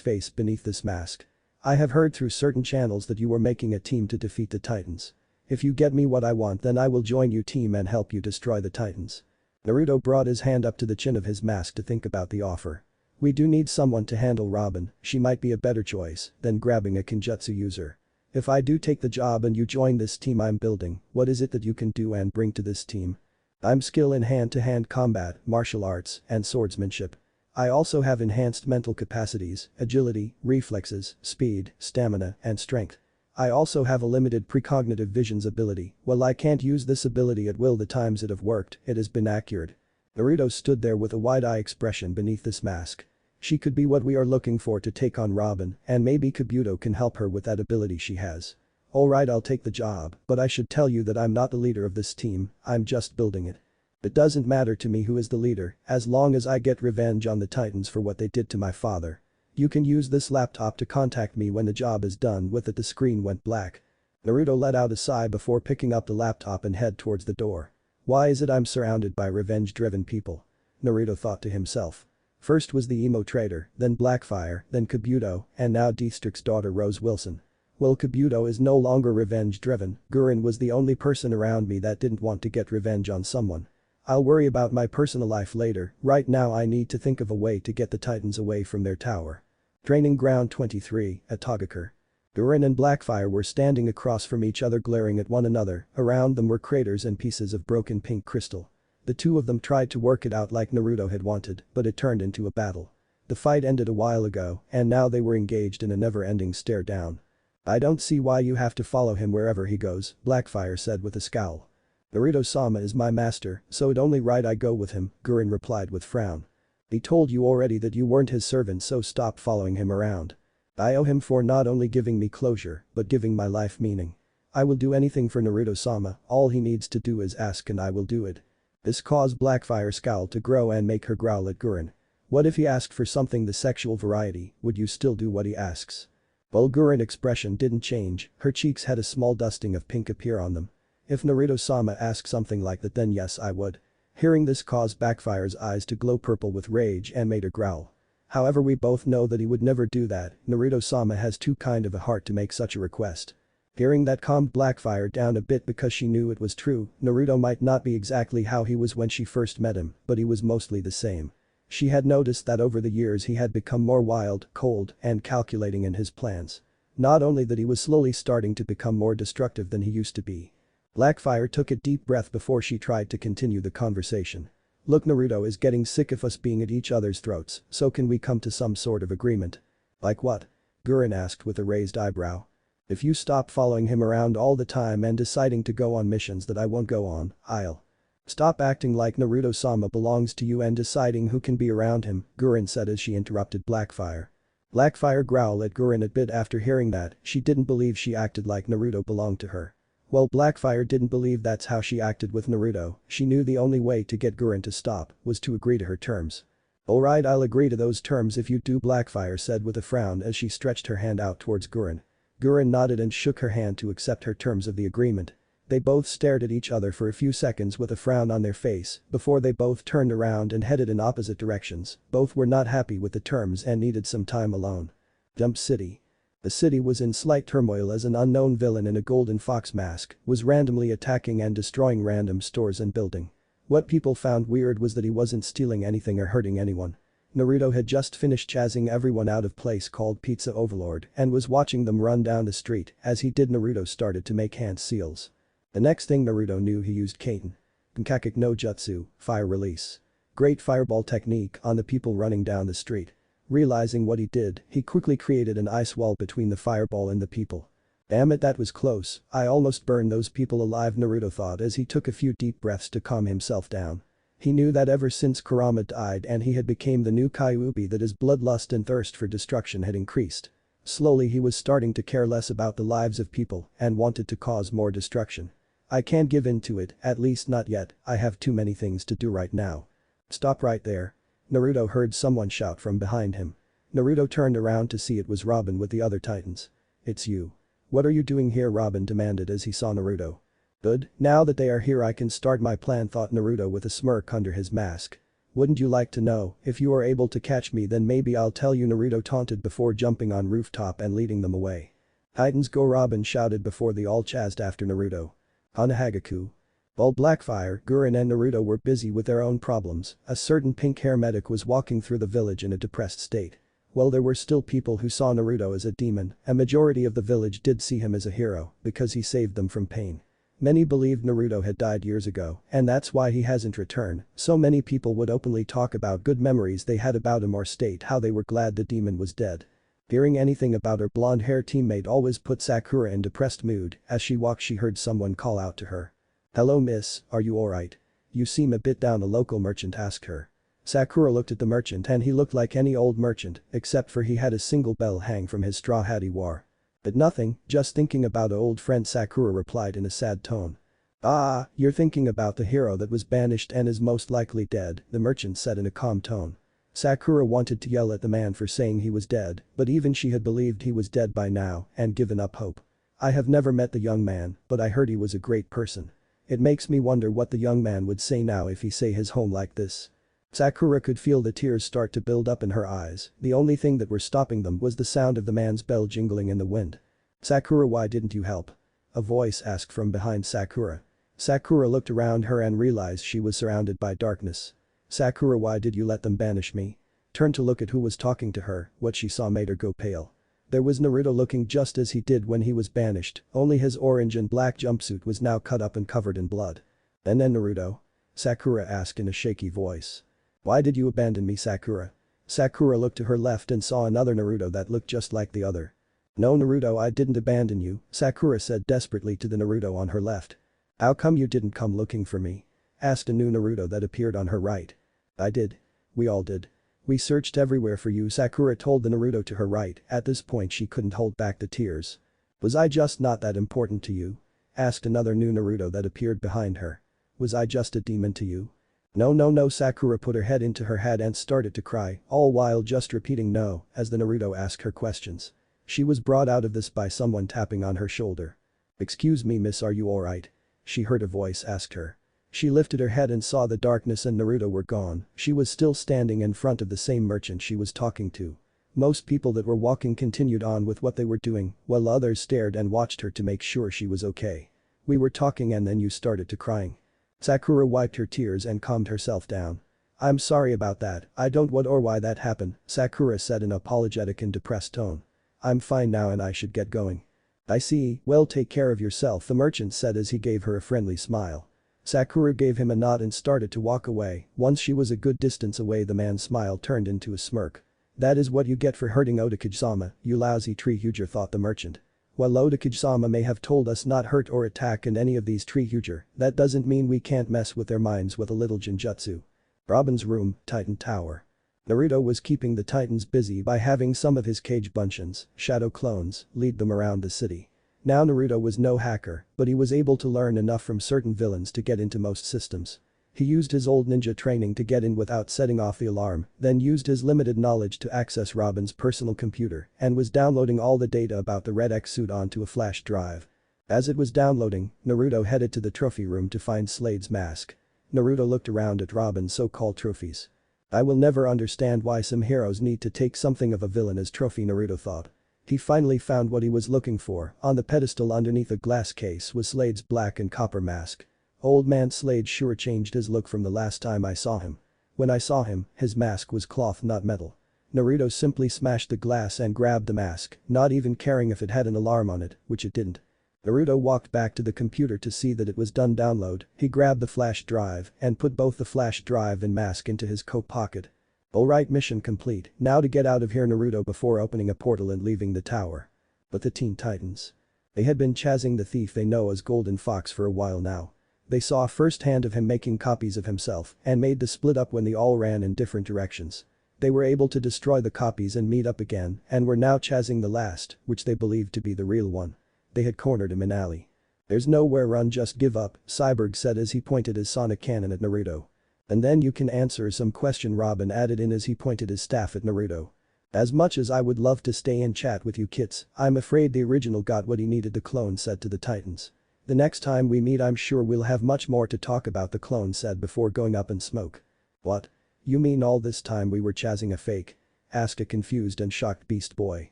face beneath this mask. I have heard through certain channels that you were making a team to defeat the Titans. If you get me what I want, then I will join your team and help you destroy the Titans. Naruto brought his hand up to the chin of his mask to think about the offer. We do need someone to handle Robin, she might be a better choice than grabbing a Kenjutsu user. If I do take the job and you join this team I'm building, what is it that you can do and bring to this team? I'm skilled in hand-to-hand combat, martial arts, and swordsmanship. I also have enhanced mental capacities, agility, reflexes, speed, stamina, and strength. I also have a limited precognitive visions ability. While I can't use this ability at will, the times it have worked, it has been accurate. Naruto stood there with a wide-eye expression beneath this mask. She could be what we are looking for to take on Robin, and maybe Kabuto can help her with that ability she has. Alright, I'll take the job, but I should tell you that I'm not the leader of this team, I'm just building it. It doesn't matter to me who is the leader, as long as I get revenge on the Titans for what they did to my father. You can use this laptop to contact me when the job is done. With it, the screen went black. Naruto let out a sigh before picking up the laptop and head towards the door. Why is it I'm surrounded by revenge-driven people? Naruto thought to himself. First was the emo trader, then Blackfire, then Kabuto, and now District's daughter Rose Wilson. Well, Kabuto is no longer revenge-driven, Gurin was the only person around me that didn't want to get revenge on someone. I'll worry about my personal life later, right now I need to think of a way to get the Titans away from their tower. Training Ground 23, at Togakur. Gurin and Blackfire were standing across from each other glaring at one another, around them were craters and pieces of broken pink crystal. The two of them tried to work it out like Naruto had wanted, but it turned into a battle. The fight ended a while ago, and now they were engaged in a never-ending stare down. I don't see why you have to follow him wherever he goes, Blackfire said with a scowl. Naruto-sama is my master, so it only right I go with him, Gurin replied with frown. He told you already that you weren't his servant, so stop following him around. I owe him for not only giving me closure, but giving my life meaning. I will do anything for Naruto-sama, all he needs to do is ask and I will do it. This caused Blackfire's scowl to grow and make her growl at Gurin. What if he asked for something the sexual variety, would you still do what he asks? Well, Gurin's expression didn't change, her cheeks had a small dusting of pink appear on them. If Naruto-sama asked something like that, then yes, I would. Hearing this caused Blackfire's eyes to glow purple with rage and made her growl. However, we both know that he would never do that, Naruto-sama has too kind of a heart to make such a request. Hearing that calmed Blackfire down a bit because she knew it was true, Naruto might not be exactly how he was when she first met him, but he was mostly the same. She had noticed that over the years he had become more wild, cold, and calculating in his plans. Not only that, he was slowly starting to become more destructive than he used to be. Blackfire took a deep breath before she tried to continue the conversation. Look, Naruto is getting sick of us being at each other's throats, so can we come to some sort of agreement? Like what? Gurin asked with a raised eyebrow. If you stop following him around all the time and deciding to go on missions that I won't go on, I'll. Stop acting like Naruto-sama belongs to you and deciding who can be around him, Gurin said as she interrupted Blackfire. Blackfire growled at Gurin a bit after hearing that, she didn't believe she acted like Naruto belonged to her. While Blackfire didn't believe that's how she acted with Naruto, she knew the only way to get Gurin to stop was to agree to her terms. Alright, I'll agree to those terms if you do, Blackfire said with a frown as she stretched her hand out towards Gurin. Gurin nodded and shook her hand to accept her terms of the agreement. They both stared at each other for a few seconds with a frown on their face before they both turned around and headed in opposite directions. Both were not happy with the terms and needed some time alone. Dump City. The city was in slight turmoil as an unknown villain in a golden fox mask was randomly attacking and destroying random stores and buildings. What people found weird was that he wasn't stealing anything or hurting anyone. Naruto had just finished chasing everyone out of place called Pizza Overlord and was watching them run down the street. As he did, Naruto started to make hand seals. The next thing Naruto knew, he used Kaiten. Kankakek no Jutsu, fire release. Great fireball technique on the people running down the street. Realizing what he did, he quickly created an ice wall between the fireball and the people. Damn it, that was close, I almost burned those people alive, Naruto thought as he took a few deep breaths to calm himself down. He knew that ever since Kurama died and he had become the new Kyuubi that his bloodlust and thirst for destruction had increased. Slowly he was starting to care less about the lives of people and wanted to cause more destruction. I can't give in to it, at least not yet, I have too many things to do right now. Stop right there. Naruto heard someone shout from behind him. Naruto turned around to see it was Robin with the other titans. It's you. What are you doing here? Robin demanded as he saw Naruto. Good, now that they are here I can start my plan, thought Naruto with a smirk under his mask. Wouldn't you like to know, if you are able to catch me then maybe I'll tell you, Naruto taunted before jumping on rooftop and leading them away. Titans go, Robin shouted before they all chased after Naruto. Hanahagaku. While Blackfire, Gurren and Naruto were busy with their own problems, a certain pink-hair medic was walking through the village in a depressed state. While there were still people who saw Naruto as a demon, a majority of the village did see him as a hero because he saved them from pain. Many believed Naruto had died years ago, and that's why he hasn't returned, so many people would openly talk about good memories they had about him or state how they were glad the demon was dead. Hearing anything about her blonde-haired teammate always put Sakura in depressed mood. As she walked she heard someone call out to her. "Hello miss, are you alright? You seem a bit down," a local merchant asked her. Sakura looked at the merchant and he looked like any old merchant, except for he had a single bell hang from his straw hat he wore. "But nothing, just thinking about an old friend," Sakura replied in a sad tone. "Ah, you're thinking about the hero that was banished and is most likely dead," the merchant said in a calm tone. Sakura wanted to yell at the man for saying he was dead, but even she had believed he was dead by now and given up hope. "I have never met the young man, but I heard he was a great person. It makes me wonder what the young man would say now if he say his home like this." Sakura could feel the tears start to build up in her eyes, the only thing that were stopping them was the sound of the man's bell jingling in the wind. "Sakura, why didn't you help?" a voice asked from behind Sakura. Sakura looked around her and realized she was surrounded by darkness. "Sakura, why did you let them banish me?" Turned to look at who was talking to her, what she saw made her go pale. There was Naruto looking just as he did when he was banished, only his orange and black jumpsuit was now cut up and covered in blood. "And then Naruto?" Sakura asked in a shaky voice. "Why did you abandon me, Sakura?" Sakura looked to her left and saw another Naruto that looked just like the other. "No Naruto, I didn't abandon you," Sakura said desperately to the Naruto on her left. "How come you didn't come looking for me?" asked a new Naruto that appeared on her right. "I did. We all did. We searched everywhere for you," Sakura told the Naruto to her right. At this point she couldn't hold back the tears. "Was I just not that important to you?" asked another new Naruto that appeared behind her. "Was I just a demon to you?" No, Sakura put her head into her hat and started to cry, all while just repeating no as the Naruto asked her questions. She was brought out of this by someone tapping on her shoulder. "Excuse me miss, are you alright?" she heard a voice ask her. She lifted her head and saw the darkness and Naruto were gone. She was still standing in front of the same merchant she was talking to. Most people that were walking continued on with what they were doing, while others stared and watched her to make sure she was okay. "We were talking and then you started to crying." Sakura wiped her tears and calmed herself down. "I'm sorry about that, I don't what or why that happened," Sakura said in an apologetic and depressed tone. "I'm fine now and I should get going." "I see, well take care of yourself," the merchant said as he gave her a friendly smile. Sakura gave him a nod and started to walk away. Once she was a good distance away the man's smile turned into a smirk. "That is what you get for hurting Otakage-sama, you lousy tree hugger," thought the merchant. "While Otakage-sama may have told us not hurt or attack in any of these tree hugger, that doesn't mean we can't mess with their minds with a little genjutsu." Robin's room, Titan Tower. Naruto was keeping the Titans busy by having some of his cage bunchins, shadow clones, lead them around the city. Now Naruto was no hacker, but he was able to learn enough from certain villains to get into most systems. He used his old ninja training to get in without setting off the alarm, then used his limited knowledge to access Robin's personal computer and was downloading all the data about the Red X suit onto a flash drive. As it was downloading, Naruto headed to the trophy room to find Slade's mask. Naruto looked around at Robin's so-called trophies. "I will never understand why some heroes need to take something of a villain as trophy," Naruto thought. He finally found what he was looking for. On the pedestal underneath a glass case was Slade's black and copper mask. Old man Slade sure changed his look from the last time I saw him. When I saw him, his mask was cloth not metal. Naruto simply smashed the glass and grabbed the mask, not even caring if it had an alarm on it, which it didn't. Naruto walked back to the computer to see that it was done download. He grabbed the flash drive and put both the flash drive and mask into his coat pocket. "Alright, mission complete, now to get out of here," Naruto before opening a portal and leaving the tower. But the Teen Titans. They had been chasing the thief they know as Golden Fox for a while now. They saw firsthand of him making copies of himself and made the split up when they all ran in different directions. They were able to destroy the copies and meet up again and were now chasing the last, which they believed to be the real one. They had cornered him in alley. "There's nowhere run, just give up," Cyborg said as he pointed his sonic cannon at Naruto. "And then you can answer some question," Robin added in as he pointed his staff at Naruto. "As much as I would love to stay and chat with you kits, I'm afraid the original got what he needed," the clone said to the Titans. "The next time we meet I'm sure we'll have much more to talk about," the clone said before going up in smoke. "What? You mean all this time we were chasing a fake?" asked a confused and shocked Beast Boy.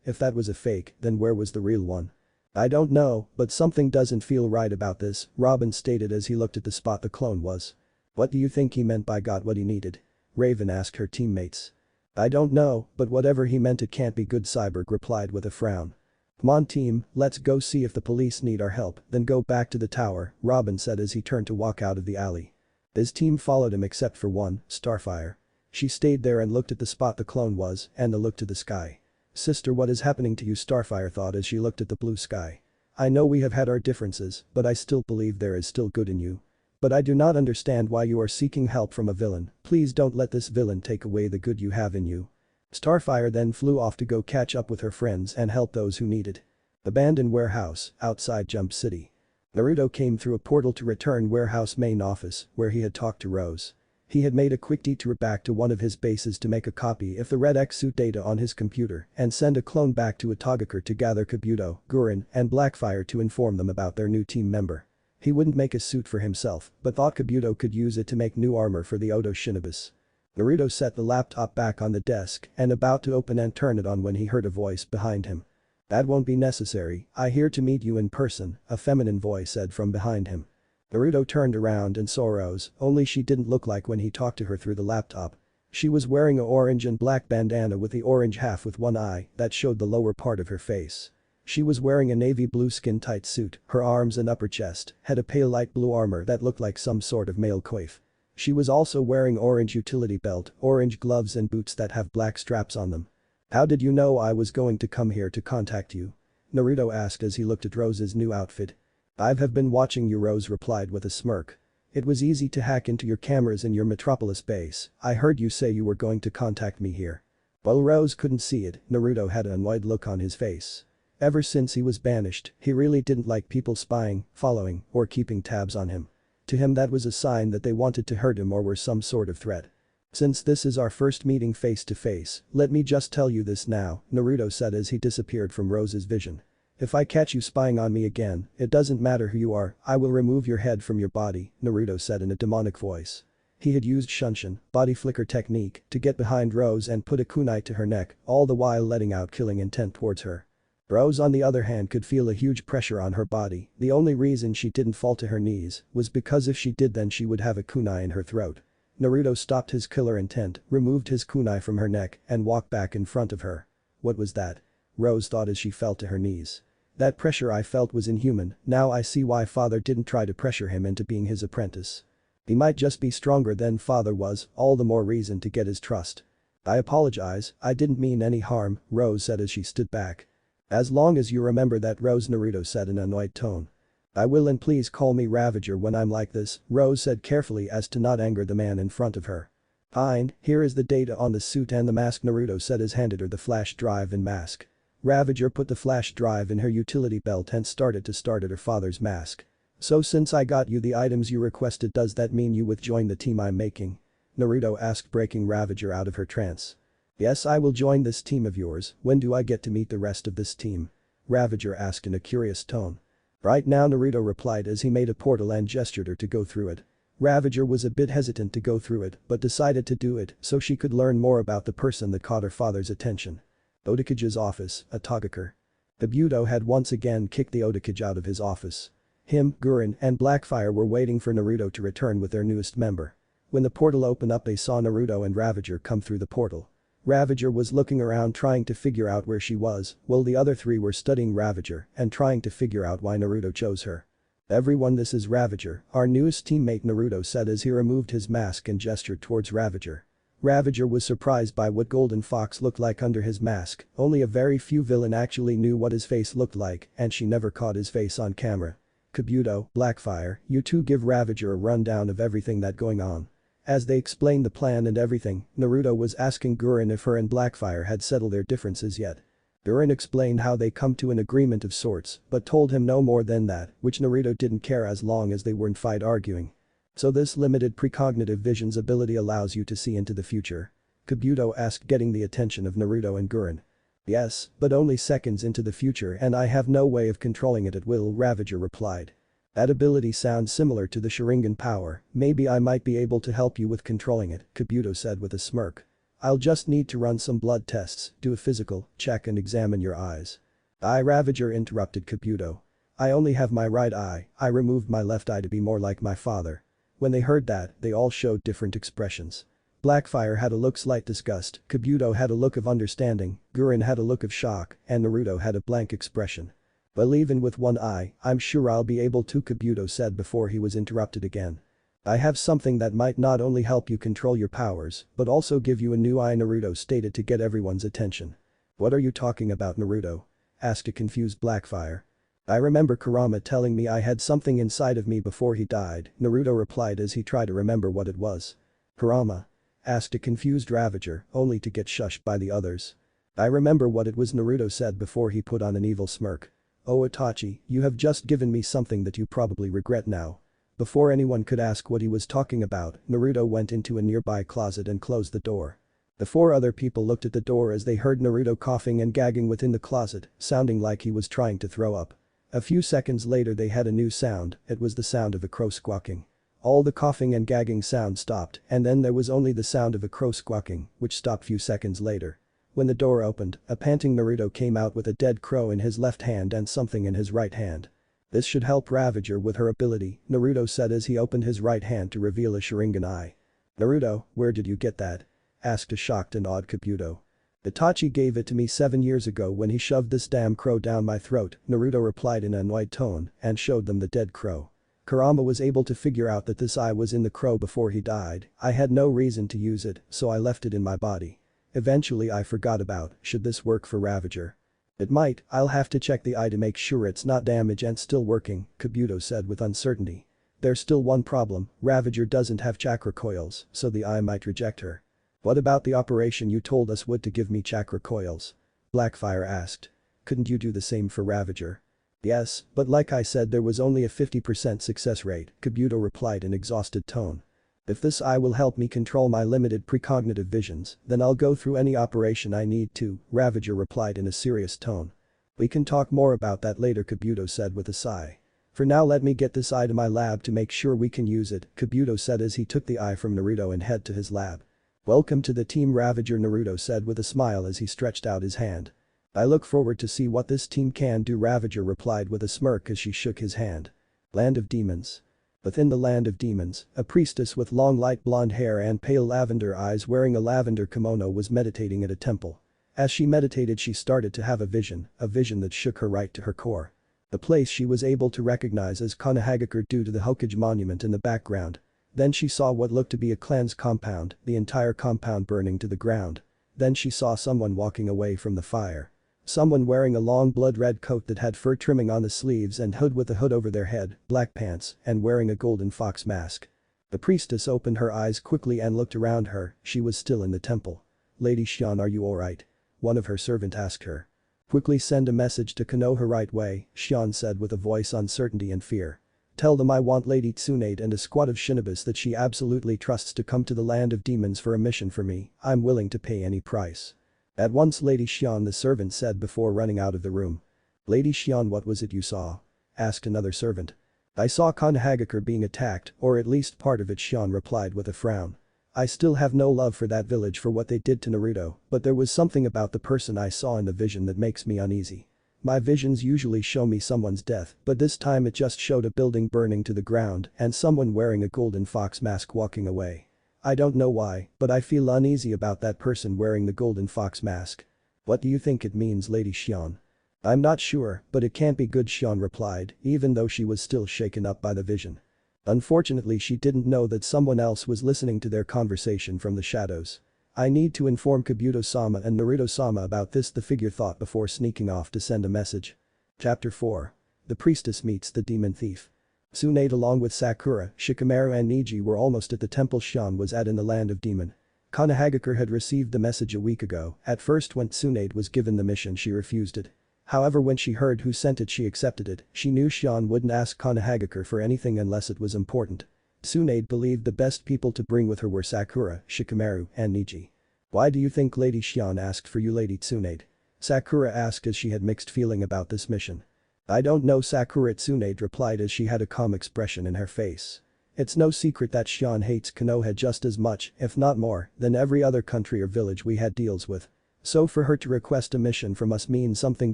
"If that was a fake, then where was the real one?" "I don't know, but something doesn't feel right about this," Robin stated as he looked at the spot the clone was. "What do you think he meant by got what he needed?" Raven asked her teammates. "I don't know, but whatever he meant it can't be good," Cyborg replied with a frown. "Come on team, let's go see if the police need our help, then go back to the tower," Robin said as he turned to walk out of the alley. His team followed him except for one, Starfire. She stayed there and looked at the spot the clone was and looked to the sky. "Sister, what is happening to you?" Starfire thought as she looked at the blue sky. "I know we have had our differences, but I still believe there is still good in you. But I do not understand why you are seeking help from a villain. Please don't let this villain take away the good you have in you." Starfire then flew off to go catch up with her friends and help those who needed. Abandoned warehouse, outside Jump City. Naruto came through a portal to return warehouse main office where he had talked to Rose. He had made a quick detour back to one of his bases to make a copy of the Red X suit data on his computer and send a clone back to Otogaker to gather Kabuto, Gurren, and Blackfire to inform them about their new team member. He wouldn't make a suit for himself, but thought Kabuto could use it to make new armor for the Oto Shinobis. Naruto set the laptop back on the desk and about to open and turn it on when he heard a voice behind him. "That won't be necessary, I here to meet you in person," a feminine voice said from behind him. Naruto turned around and saw Rose, only she didn't look like when he talked to her through the laptop. She was wearing a orange and black bandana with the orange half with one eye that showed the lower part of her face. She was wearing a navy blue skin-tight suit, her arms and upper chest had a pale light blue armor that looked like some sort of male coif. She was also wearing orange utility belt, orange gloves and boots that have black straps on them. "How did you know I was going to come here to contact you?" Naruto asked as he looked at Rose's new outfit. "I have been watching you," Rose replied with a smirk. "It was easy to hack into your cameras in your Metropolis base. I heard you say you were going to contact me here." While Rose couldn't see it, Naruto had an annoyed look on his face. Ever since he was banished, he really didn't like people spying, following, or keeping tabs on him. To him that was a sign that they wanted to hurt him or were some sort of threat. "Since this is our first meeting face to face, let me just tell you this now," Naruto said as he disappeared from Rose's vision. "If I catch you spying on me again, it doesn't matter who you are, I will remove your head from your body," Naruto said in a demonic voice. He had used Shunshin, body flicker technique, to get behind Rose and put a kunai to her neck, all the while letting out killing intent towards her. Rose on the other hand could feel a huge pressure on her body, the only reason she didn't fall to her knees was because if she did then she would have a kunai in her throat. Naruto stopped his killer intent, removed his kunai from her neck and walked back in front of her. "What was that?" Rose thought as she fell to her knees. "That pressure I felt was inhuman, now I see why father didn't try to pressure him into being his apprentice. He might just be stronger than father was, all the more reason to get his trust." "I apologize, I didn't mean any harm," Rose said as she stood back. "As long as you remember that, Rose," Naruto said in an annoyed tone. "I will, and please call me Ravager when I'm like this," Rose said carefully as to not anger the man in front of her. "Fine, here is the data on the suit and the mask," Naruto said as handed her the flash drive and mask. Ravager put the flash drive in her utility belt and started to start at her father's mask. "So since I got you the items you requested, does that mean you would join the team I'm making?" Naruto asked, breaking Ravager out of her trance. "Yes, I will join this team of yours. When do I get to meet the rest of this team?" Ravager asked in a curious tone. "Right now," Naruto replied as he made a portal and gestured her to go through it. Ravager was a bit hesitant to go through it but decided to do it so she could learn more about the person that caught her father's attention. Otakage's office, Otogaker. Kabuto had once again kicked the Otakage out of his office. Him, Gurren, and Blackfire were waiting for Naruto to return with their newest member. When the portal opened up they saw Naruto and Ravager come through the portal. Ravager was looking around trying to figure out where she was, while the other three were studying Ravager and trying to figure out why Naruto chose her. "Everyone, this is Ravager, our newest teammate," Naruto said as he removed his mask and gestured towards Ravager. Ravager was surprised by what Golden Fox looked like under his mask, only a very few villain actually knew what his face looked like and she never caught his face on camera. "Kabuto, Blackfire, you two give Ravager a rundown of everything that going on." As they explained the plan and everything, Naruto was asking Gurren if her and Blackfire had settled their differences yet. Gurren explained how they come to an agreement of sorts, but told him no more than that, which Naruto didn't care as long as they weren't fight arguing. So this limited precognitive vision's ability allows you to see into the future? Kabuto asked, getting the attention of Naruto and Gurren. Yes, but only seconds into the future and I have no way of controlling it at will, Ravager replied. That ability sounds similar to the Sharingan power, maybe I might be able to help you with controlling it, Kabuto said with a smirk. I'll just need to run some blood tests, do a physical check and examine your eyes. Ravager interrupted Kabuto. I only have my right eye, I removed my left eye to be more like my father. When they heard that, they all showed different expressions. Blackfire had a look slight disgust, Kabuto had a look of understanding, Gurren had a look of shock, and Naruto had a blank expression. Well, even with one eye, I'm sure I'll be able to, Kabuto said before he was interrupted again. I have something that might not only help you control your powers, but also give you a new eye, Naruto stated to get everyone's attention. What are you talking about, Naruto? Asked a confused Blackfire. I remember Kurama telling me I had something inside of me before he died, Naruto replied as he tried to remember what it was. Kurama? Asked a confused Ravager, only to get shushed by the others. I remember what it was, Naruto said before he put on an evil smirk. Oh Itachi, you have just given me something that you probably regret now. Before anyone could ask what he was talking about, Naruto went into a nearby closet and closed the door. The four other people looked at the door as they heard Naruto coughing and gagging within the closet, sounding like he was trying to throw up. A few seconds later they had a new sound, it was the sound of a crow squawking. All the coughing and gagging sound stopped and then there was only the sound of a crow squawking, which stopped few seconds later. When the door opened, a panting Naruto came out with a dead crow in his left hand and something in his right hand. This should help Ravager with her ability, Naruto said as he opened his right hand to reveal a Sharingan eye. Naruto, where did you get that? Asked a shocked and awed Kabuto. Itachi gave it to me 7 years ago when he shoved this damn crow down my throat, Naruto replied in an annoyed tone and showed them the dead crow. Kurama was able to figure out that this eye was in the crow before he died. I had no reason to use it, so I left it in my body. Eventually I forgot about, should this work for Ravager? It might, I'll have to check the eye to make sure it's not damaged and still working, Kabuto said with uncertainty. There's still one problem, Ravager doesn't have chakra coils, so the eye might reject her. What about the operation you told us would to give me chakra coils? Blackfire asked. Couldn't you do the same for Ravager? Yes, but like I said there was only a 50% success rate, Kabuto replied in exhausted tone. If this eye will help me control my limited precognitive visions, then I'll go through any operation I need to, Ravager replied in a serious tone. We can talk more about that later, Kabuto said with a sigh. For now let me get this eye to my lab to make sure we can use it, Kabuto said as he took the eye from Naruto and head to his lab. Welcome to the team, Ravager, Naruto said with a smile as he stretched out his hand. I look forward to see what this team can do, Ravager replied with a smirk as she shook his hand. Land of Demons. Within the Land of Demons, a priestess with long light blonde hair and pale lavender eyes wearing a lavender kimono was meditating at a temple. As she meditated she started to have a vision that shook her right to her core. The place she was able to recognize as Konohagakure due to the Hokage monument in the background. Then she saw what looked to be a clan's compound, the entire compound burning to the ground. Then she saw someone walking away from the fire. Someone wearing a long blood-red coat that had fur trimming on the sleeves and hood with a hood over their head, black pants, and wearing a golden fox mask. The priestess opened her eyes quickly and looked around her, she was still in the temple. Lady Xian, are you alright? One of her servant asked her. Quickly send a message to Konoha right way, Xian said with a voice uncertainty and fear. Tell them I want Lady Tsunade and a squad of shinobis that she absolutely trusts to come to the Land of Demons for a mission for me, I'm willing to pay any price. At once Lady Xian, the servant said before running out of the room. Lady Xian, what was it you saw? Asked another servant. I saw Konohagakure being attacked, or at least part of it, Xian replied with a frown. I still have no love for that village for what they did to Naruto, but there was something about the person I saw in the vision that makes me uneasy. My visions usually show me someone's death, but this time it just showed a building burning to the ground and someone wearing a golden fox mask walking away. I don't know why, but I feel uneasy about that person wearing the golden fox mask. What do you think it means, Lady Xian? I'm not sure, but it can't be good, Xian replied, even though she was still shaken up by the vision. Unfortunately she didn't know that someone else was listening to their conversation from the shadows. I need to inform Kabuto-sama and Naruto-sama about this, the figure thought before sneaking off to send a message. Chapter 4. The priestess meets the demon thief. Tsunade along with Sakura, Shikamaru and Niji were almost at the temple Shion was at in the land of demon. Konohagakure had received the message a week ago. At first when Tsunade was given the mission she refused it. However, when she heard who sent it she accepted it. She knew Shion wouldn't ask Konohagakure for anything unless it was important. Tsunade believed the best people to bring with her were Sakura, Shikamaru, and Niji. "Why do you think Lady Shion asked for you, Lady Tsunade?" Sakura asked as she had mixed feeling about this mission. "I don't know," Sakura, Tsunade replied as she had a calm expression in her face. "It's no secret that Shion hates Konoha just as much, if not more, than every other country or village we had deals with. So for her to request a mission from us means something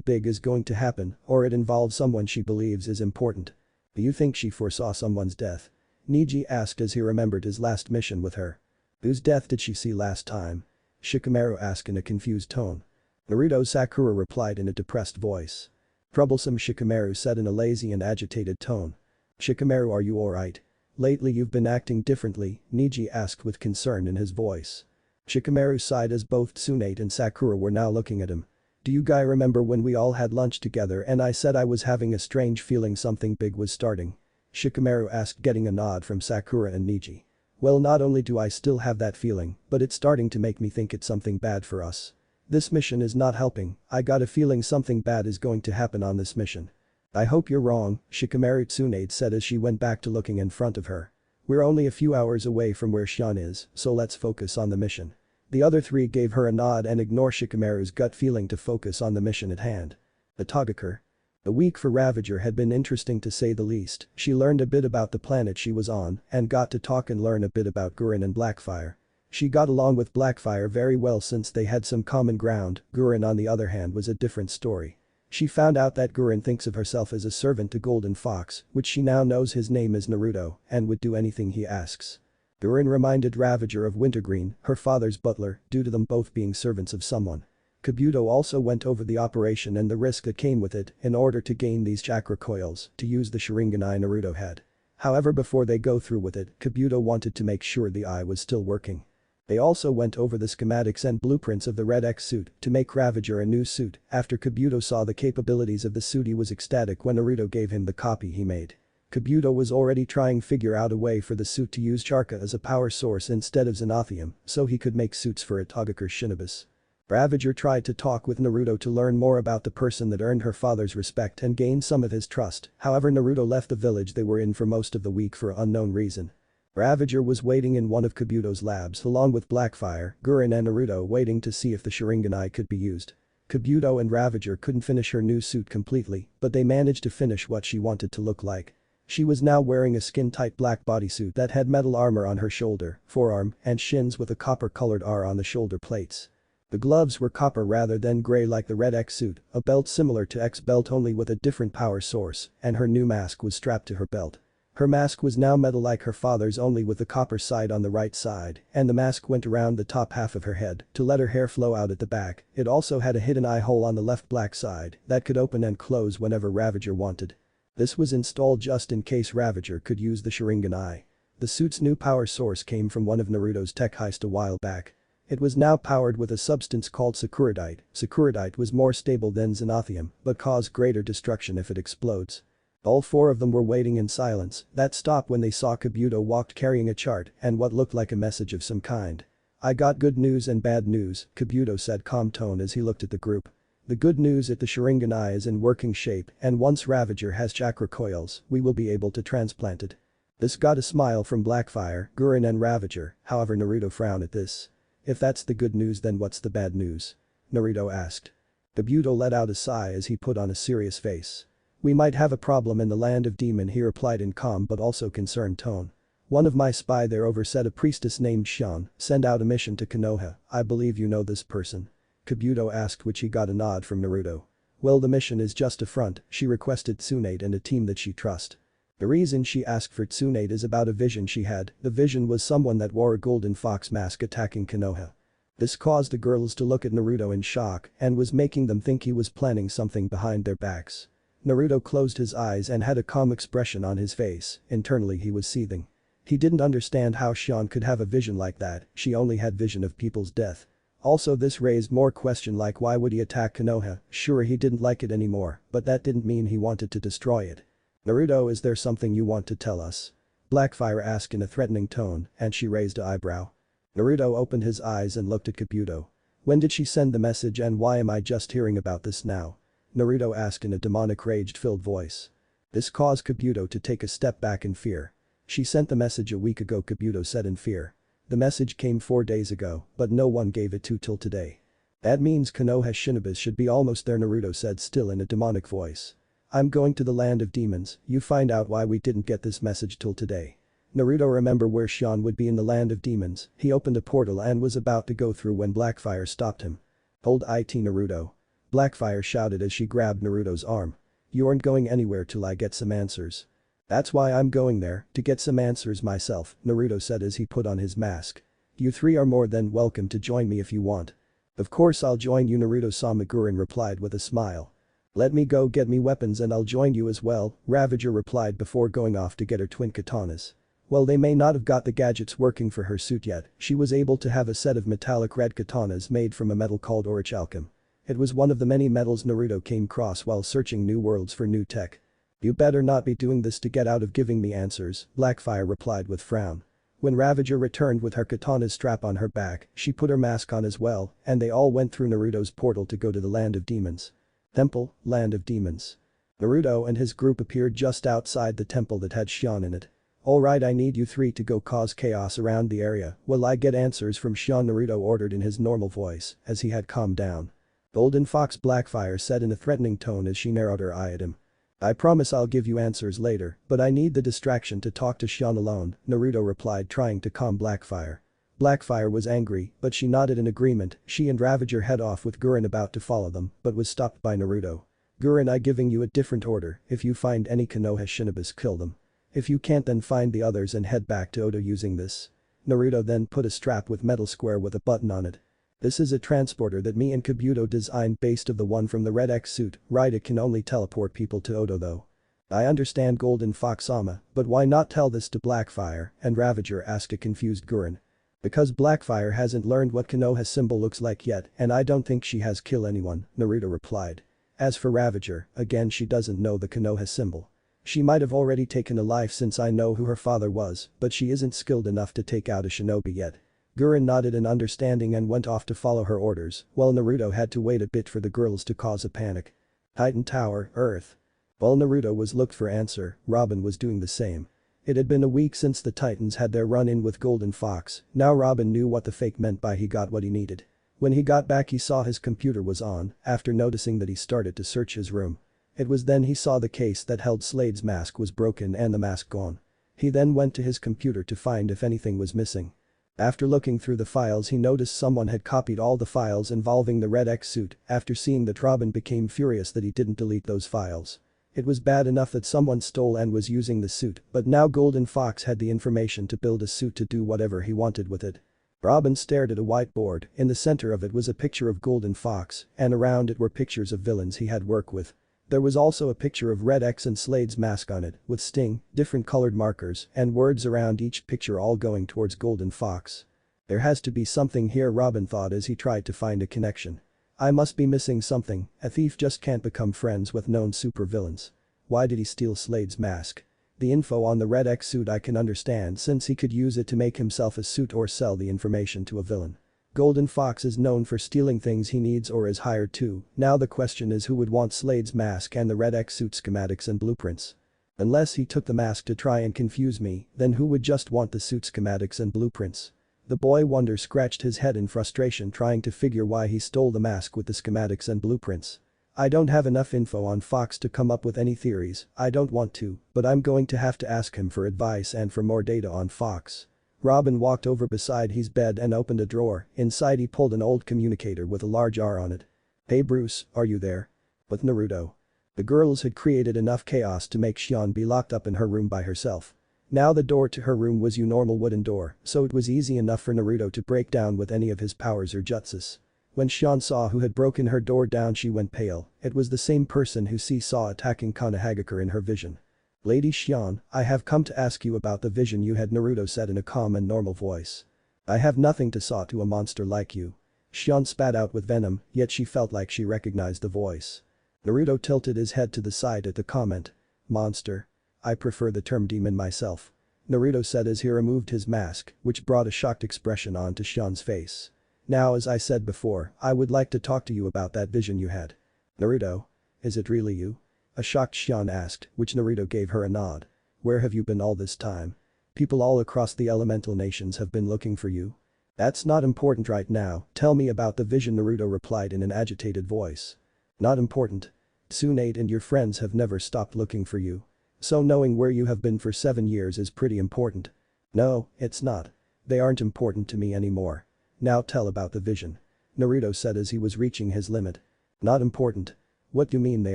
big is going to happen or it involves someone she believes is important." "Do you think she foresaw someone's death?" Niji asked as he remembered his last mission with her. "Whose death did she see last time?" Shikamaru asked in a confused tone. "Naruto," Sakura replied in a depressed voice. "Troublesome," Shikamaru said in a lazy and agitated tone. "Shikamaru, are you alright? Lately you've been acting differently," Niji asked with concern in his voice. Shikamaru sighed as both Tsunade and Sakura were now looking at him. "Do you guys remember when we all had lunch together and I said I was having a strange feeling something big was starting?" Shikamaru asked, getting a nod from Sakura and Niji. "Well, not only do I still have that feeling, but it's starting to make me think it's something bad for us. This mission is not helping. I got a feeling something bad is going to happen on this mission." "I hope you're wrong," Shikamaru, Tsunade said as she went back to looking in front of her. "We're only a few hours away from where Shion is, so let's focus on the mission." The other three gave her a nod and ignored Shikamaru's gut feeling to focus on the mission at hand. Atogakure. The week for Ravager had been interesting to say the least. She learned a bit about the planet she was on and got to talk and learn a bit about Gurren and Blackfire. She got along with Blackfire very well since they had some common ground. Gurren, on the other hand, was a different story. She found out that Gurren thinks of herself as a servant to Golden Fox, which she now knows his name is Naruto, and would do anything he asks. Gurren reminded Ravager of Wintergreen, her father's butler, due to them both being servants of someone. Kabuto also went over the operation and the risk that came with it in order to gain these chakra coils to use the Sharingan eye Naruto had. However, before they go through with it, Kabuto wanted to make sure the eye was still working. They also went over the schematics and blueprints of the Red X suit to make Ravager a new suit. After Kabuto saw the capabilities of the suit, he was ecstatic when Naruto gave him the copy he made. Kabuto was already trying to figure out a way for the suit to use Charka as a power source instead of Zenothium so he could make suits for Atogakure Shinobis. Ravager tried to talk with Naruto to learn more about the person that earned her father's respect and gain some of his trust. However, Naruto left the village they were in for most of the week for an unknown reason. Ravager was waiting in one of Kabuto's labs along with Blackfire, Gurren and Naruto, waiting to see if the Sharingan eye could be used. Kabuto and Ravager couldn't finish her new suit completely, but they managed to finish what she wanted to look like. She was now wearing a skin-tight black bodysuit that had metal armor on her shoulder, forearm, and shins with a copper-colored R on the shoulder plates. The gloves were copper rather than gray like the Red X suit, a belt similar to X belt only with a different power source, and her new mask was strapped to her belt. Her mask was now metal like her father's, only with the copper side on the right side, and the mask went around the top half of her head to let her hair flow out at the back. It also had a hidden eye hole on the left black side that could open and close whenever Ravager wanted. This was installed just in case Ravager could use the Sharingan eye. The suit's new power source came from one of Naruto's tech heists a while back. It was now powered with a substance called Sakuradite. Sakuradite was more stable than Zenothium but caused greater destruction if it explodes. All four of them were waiting in silence. That stopped when they saw Kabuto walked carrying a chart and what looked like a message of some kind. "I got good news and bad news," Kabuto said, calm tone as he looked at the group. "The good news is the Sharingan eye is in working shape and once Ravager has chakra coils, we will be able to transplant it." This got a smile from Blackfire, Gurren and Ravager, however Naruto frowned at this. "If that's the good news, then what's the bad news?" Naruto asked. Kabuto let out a sigh as he put on a serious face. "We might have a problem in the land of demon," he replied in calm but also concerned tone. "One of my spy there oversaid a priestess named Shion send out a mission to Konoha. I believe you know this person?" Kabuto asked, which he got a nod from Naruto. "Well, the mission is just a front. She requested Tsunade and a team that she trusts. The reason she asked for Tsunade is about a vision she had. The vision was someone that wore a golden fox mask attacking Konoha. This caused the girls to look at Naruto in shock and was making them think he was planning something behind their backs." Naruto closed his eyes and had a calm expression on his face. Internally he was seething. He didn't understand how Shion could have a vision like that. She only had vision of people's death. Also, this raised more question like why would he attack Konoha? Sure, he didn't like it anymore, but that didn't mean he wanted to destroy it. Naruto, is there something you want to tell us? Blackfire asked in a threatening tone, and she raised an eyebrow. Naruto opened his eyes and looked at Kabuto. When did she send the message and why am I just hearing about this now? Naruto asked in a demonic rage-filled voice. This caused Kabuto to take a step back in fear. She sent the message a week ago, Kabuto said in fear. The message came 4 days ago, but no one gave it to till today. That means Konoha Shinobis should be almost there, Naruto said still in a demonic voice. I'm going to the land of demons, you find out why we didn't get this message till today. Naruto remembered where Shion would be in the land of demons, he opened a portal and was about to go through when Blackfire stopped him. Hold it, Naruto. Blackfire shouted as she grabbed Naruto's arm. You aren't going anywhere till I get some answers. That's why I'm going there, to get some answers myself, Naruto said as he put on his mask. You three are more than welcome to join me if you want. Of course I'll join you, Naruto-sama, Gurren replied with a smile. Let me go get me weapons and I'll join you as well, Ravager replied before going off to get her twin katanas. While they may not have got the gadgets working for her suit yet, she was able to have a set of metallic red katanas made from a metal called orichalcum. It was one of the many metals Naruto came across while searching new worlds for new tech. You better not be doing this to get out of giving me answers, Blackfire replied with frown. When Ravager returned with her katana's strap on her back, she put her mask on as well, and they all went through Naruto's portal to go to the land of demons. Temple, land of demons. Naruto and his group appeared just outside the temple that had Shion in it. Alright, I need you three to go cause chaos around the area while I get answers from Shion, Naruto ordered in his normal voice as he had calmed down. Golden Fox, Blackfire said in a threatening tone as she narrowed her eye at him. I promise I'll give you answers later, but I need the distraction to talk to Shion alone, Naruto replied trying to calm Blackfire. Blackfire was angry, but she nodded in agreement. She and Ravager head off with Gurren about to follow them, but was stopped by Naruto. Gurren, I giving you a different order, if you find any Konoha Shinobis, kill them. If you can't, then find the others and head back to Odo using this. Naruto then put a strap with metal square with a button on it. This is a transporter that me and Kabuto designed based of the one from the Red X suit, right? It can only teleport people to Odo though. I understand, Golden Fox-sama, but why not tell this to Blackfire, and Ravager asked a confused Gurren. Because Blackfire hasn't learned what Konoha symbol looks like yet and I don't think she has killed anyone, Naruto replied. As for Ravager, again she doesn't know the Konoha symbol. She might have already taken a life since I know who her father was, but she isn't skilled enough to take out a shinobi yet. Gurren nodded in understanding and went off to follow her orders, while Naruto had to wait a bit for the girls to cause a panic. Titan Tower, Earth. While Naruto was looked for answer, Robin was doing the same. It had been a week since the Titans had their run-in with Golden Fox, now Robin knew what the fake meant by he got what he needed. When he got back he saw his computer was on, after noticing that he started to search his room. It was then he saw the case that held Slade's mask was broken and the mask gone. He then went to his computer to find if anything was missing. After looking through the files he noticed someone had copied all the files involving the Red X suit. After seeing that, Robin became furious that he didn't delete those files. It was bad enough that someone stole and was using the suit, but now Golden Fox had the information to build a suit to do whatever he wanted with it. Robin stared at a whiteboard. In the center of it was a picture of Golden Fox, and around it were pictures of villains he had worked with. There was also a picture of Red X and Slade's mask on it, with Sting, different colored markers, and words around each picture all going towards Golden Fox. There has to be something here, Robin thought as he tried to find a connection. I must be missing something, a thief just can't become friends with known supervillains. Why did he steal Slade's mask? The info on the Red X suit I can understand since he could use it to make himself a suit or sell the information to a villain. Golden Fox is known for stealing things he needs or is hired to. Now the question is who would want Slade's mask and the Red X suit schematics and blueprints? Unless he took the mask to try and confuse me, then who would just want the suit schematics and blueprints? The boy wonder scratched his head in frustration trying to figure why he stole the mask with the schematics and blueprints. I don't have enough info on Fox to come up with any theories. I don't want to, but I'm going to have to ask him for advice and for more data on Fox. Robin walked over beside his bed and opened a drawer. Inside he pulled an old communicator with a large R on it. Hey Bruce, are you there? With Naruto. The girls had created enough chaos to make Shion be locked up in her room by herself. Now the door to her room was a normal wooden door, so it was easy enough for Naruto to break down with any of his powers or jutsus. When Shion saw who had broken her door down she went pale. It was the same person who she saw attacking Konohagakure in her vision. Lady Shion, I have come to ask you about the vision you had, Naruto said in a calm and normal voice. I have nothing to say to a monster like you. Shion spat out with venom, yet she felt like she recognized the voice. Naruto tilted his head to the side at the comment. Monster. I prefer the term demon myself. Naruto said as he removed his mask, which brought a shocked expression onto Sean's face. Now as I said before, I would like to talk to you about that vision you had. Naruto? Is it really you? A shocked Sean asked, which Naruto gave her a nod. Where have you been all this time? People all across the elemental nations have been looking for you. That's not important right now, tell me about the vision, Naruto replied in an agitated voice. Not important. Tsunade and your friends have never stopped looking for you. So knowing where you have been for 7 years is pretty important. No, it's not. They aren't important to me anymore. Now tell about the vision. Naruto said as he was reaching his limit. Not important. What do you mean they